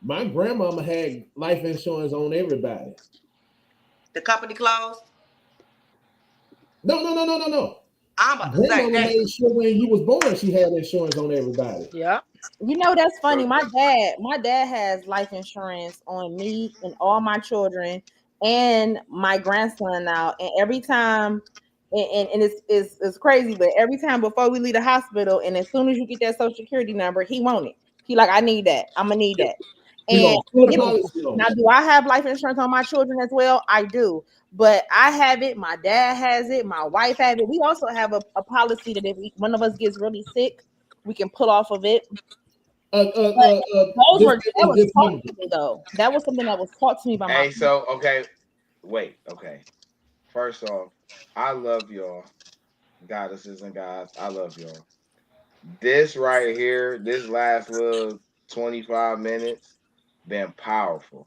My grandmama had life insurance on everybody. The company closed. No. I'm about to say Grandmama that. made sure when you was born, she had insurance on everybody. Yeah. You know, that's funny. My dad has life insurance on me and all my children and my grandson now. And every time, and it's crazy, but every time before we leave the hospital, and as soon as you get that social security number, he want it. He like, I need that. I'm gonna need that. And now, do I have life insurance on my children as well? I do. But I have it. My dad has it. My wife has it. We also have a policy that if one of us gets really sick, we can pull off of it. That was taught to me though. That was something that was taught to me by my. So okay, wait, okay. First off, I love y'all, goddesses and gods. I love y'all. This right here, this last little 25 minutes, been powerful.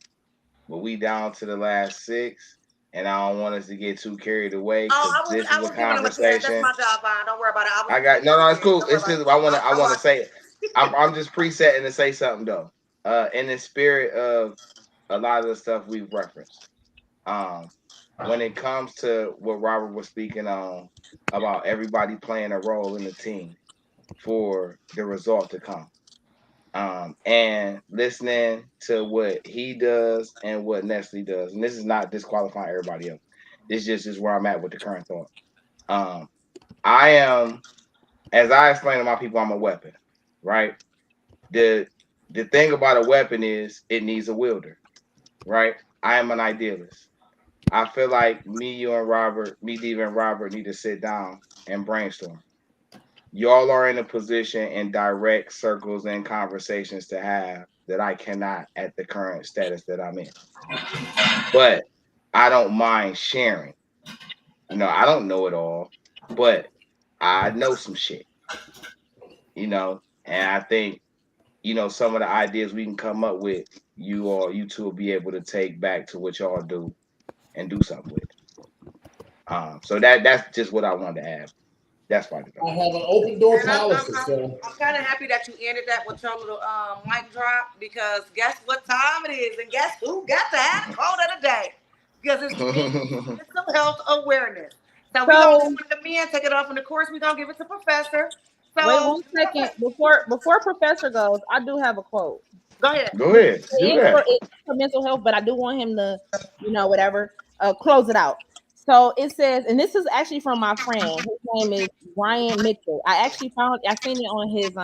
But we down to the last 6, and I don't want us to get too carried away Oh, because this I is a was giving him a chance. That's conversation. my job, Vaughn. Don't worry about it. I got no, it's cool. Don't worry It's about just it. I want to say it. I'm just presetting to say something though. In the spirit of a lot of the stuff we've referenced. When it comes to what Robert was speaking on about everybody playing a role in the team for the result to come. And listening to what he does and what Nestle does, and this is not disqualifying everybody else. This just is where I'm at with the current thought. I am, as I explain to my people, I'm a weapon, right? The thing about a weapon is it needs a wielder, right? I am an idealist. I feel like me, you, and Robert, me, Dave, and Robert need to sit down and brainstorm. Y'all are in a position in direct circles and conversations to have that I cannot at the current status that I'm in. But I don't mind sharing. I don't know it all, but I know some shit, and I think, some of the ideas we can come up with, you two will be able to take back to what y'all do and do something with. So that's just what I wanted to add. That's fine. I have an open door And policy, so I'm kind of happy that you ended that with your little mic drop, because guess what time it is, and guess who got to have the quote of the day? Because it's mental health awareness. So we're gonna let the men take it off, and of course we're gonna give it to Professor. So wait 1 second before Professor goes. I do have a quote. Go ahead. Go ahead. Do that. It's for mental health, but I do want him to, whatever, close it out. So it says, and this is actually from my friend. His name is Brian Mitchell. I seen it on his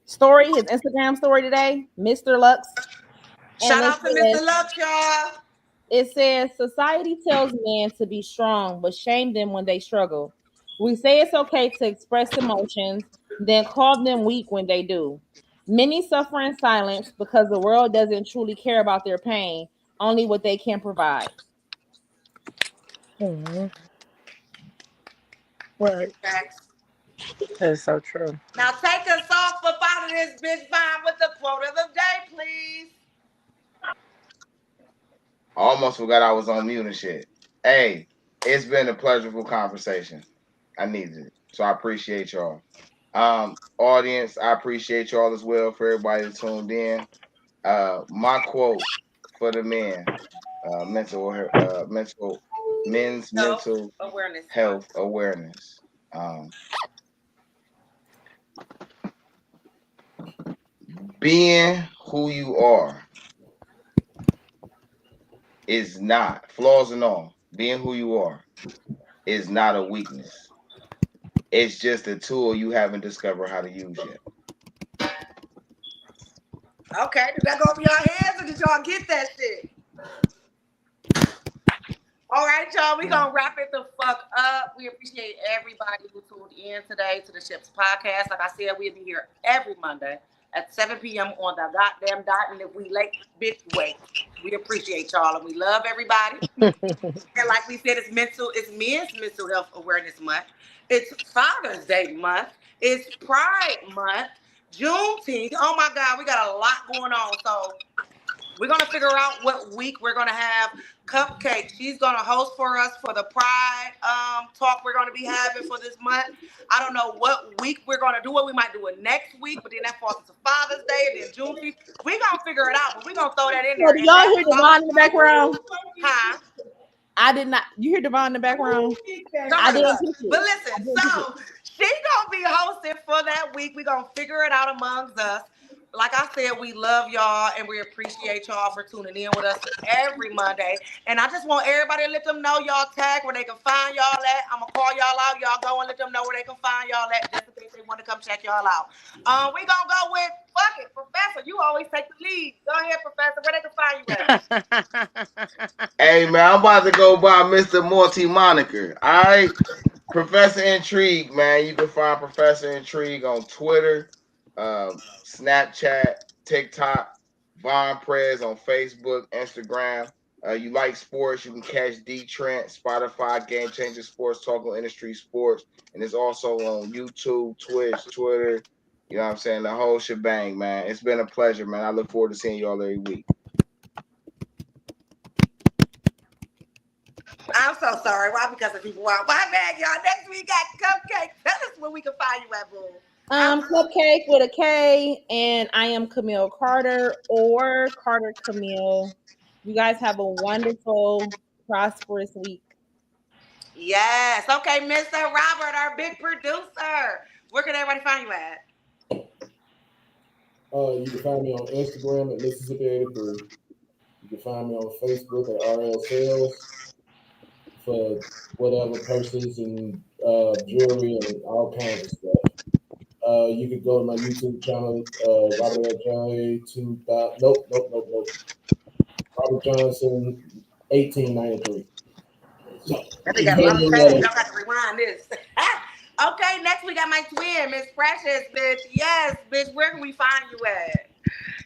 story, his Instagram story today, Mr. Lux. Shout out to Mr. Lux, y'all. It says, society tells men to be strong, but shame them when they struggle. We say it's okay to express emotions, then call them weak when they do. Many suffer in silence because the world doesn't truly care about their pain, only what they can provide. Mm-hmm. Right. Facts. That's so true. Now take us off up out of this bitch vine with the quote of the day, please. I almost forgot I was on mute and shit. Hey, it's been a pleasurable conversation. I needed it. So I appreciate y'all. Audience, I appreciate y'all as well for everybody that tuned in. My quote for the men, men's mental awareness. health awareness. Being who you are is not, flaws and all, being who you are is not a weakness. It's just a tool you haven't discovered how to use yet. Okay, did that go over your heads, or did y'all get that shit? All right, y'all, we gonna wrap it the fuck up. We appreciate everybody who tuned in today to the Ships Podcast. Like I said, we'll be here every Monday at 7 p.m. on the goddamn dot. And if we late, bitch, wait. We appreciate y'all and we love everybody. And like we said, it's men's mental health awareness month. It's Father's Day month. It's Pride month. Juneteenth. Oh my God, we got a lot going on. So we're going to figure out what week we're going to have Cupcake. She's going to host for us for the Pride talk we're going to be having for this month. I don't know what week we're going to do it. We might do it next week, but then that falls into Father's Day and then Juneteenth. We're going to figure it out, but we're going to throw that in there. So do y'all hear Devon in the background? Huh? I did not. You hear Devon in the background? I didn't. But listen, so she's going to be hosting for that week. We're going to figure it out amongst us. Like I said, we love y'all and we appreciate y'all for tuning in with us every Monday. And I just want everybody to let them know y'all tag where they can find y'all at. I'm going to call y'all out. Y'all go and let them know where they can find y'all at just in case they want to come check y'all out. We going to go with, fuck it, Professor. You always take the lead. Go ahead, Professor. Where they can find you at? Hey, man, I'm about to go by Mr. Morty moniker. All right? Professor Intrigue, man. You can find Professor Intrigue on Twitter, Snapchat, TikTok, Von Prez on Facebook, Instagram. You like sports, you can catch D Trent, Spotify, Game Changer Sports, Talk on Industry Sports, and it's also on YouTube, Twitch, Twitter. You know what I'm saying? The whole shebang, man. It's been a pleasure, man. I look forward to seeing y'all every week. so sorry. Why? Because of people out. My bad, y'all. Next week got Cupcake. Tell us where we can find you at, boo. Cupcake with a K, and I am Camille Carter or Carter Camille. You guys have a wonderful, prosperous week. Yes. Okay, Mr. Robert, our big producer. Where can everybody find you at? You can find me on Instagram at Mississippi 83. You can find me on Facebook at RL Sales for whatever purses and jewelry and all kinds of stuff. You could go to my YouTube channel, Robert L. J. 2000. Nope. Robert Johnson, 1893. So, I think got a lot of pages. Y'all got to rewind this. Okay, next we got my twin, Miss Precious, bitch. Yes, bitch. Where can we find you at?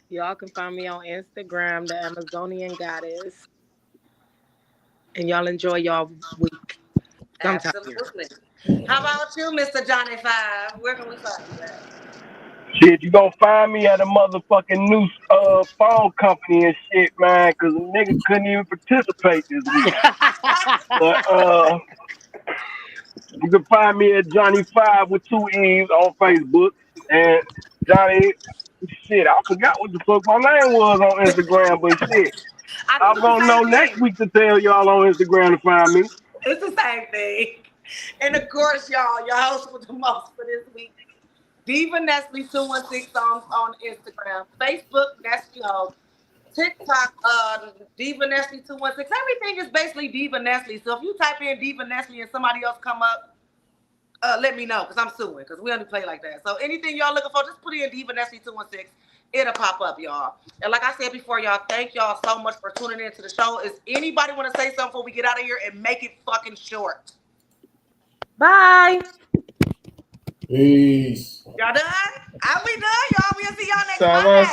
Y'all can find me on Instagram, the Amazonian Goddess. And y'all enjoy y'all week. Absolutely. How about you, Mr. Johnny Five? Where can we find you at? Shit, you gonna find me at a motherfucking new phone company and shit, man, because a nigga couldn't even participate this week. But you can find me at Johnny Five with 2 E's on Facebook. And Johnny, shit, I forgot what the fuck my name was on Instagram, but shit, I'm gonna know next week to tell y'all on Instagram to find me. It's the same thing. And of course, y'all, your host with the most for this week, Diva Nestle 216 on Instagram, Facebook Nestle Ho, TikTok Diva Nestle 216. Everything is basically Diva Nestle. So if you type in Diva Nestle and somebody else come up, let me know because I'm suing because we only play like that. So anything y'all looking for, just put in Diva Nestle 216. It'll pop up, y'all. And like I said before, y'all, thank y'all so much for tuning in to the show. Is anybody want to say something before we get out of here and make it fucking short? Bye. Peace. Y'all done? Are we done, y'all? We'll see y'all next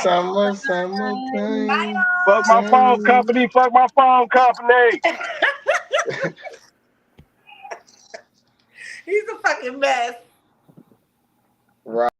Summertime. Bye, y'all. Fuck my phone company. Fuck my phone company. He's a fucking mess. Right.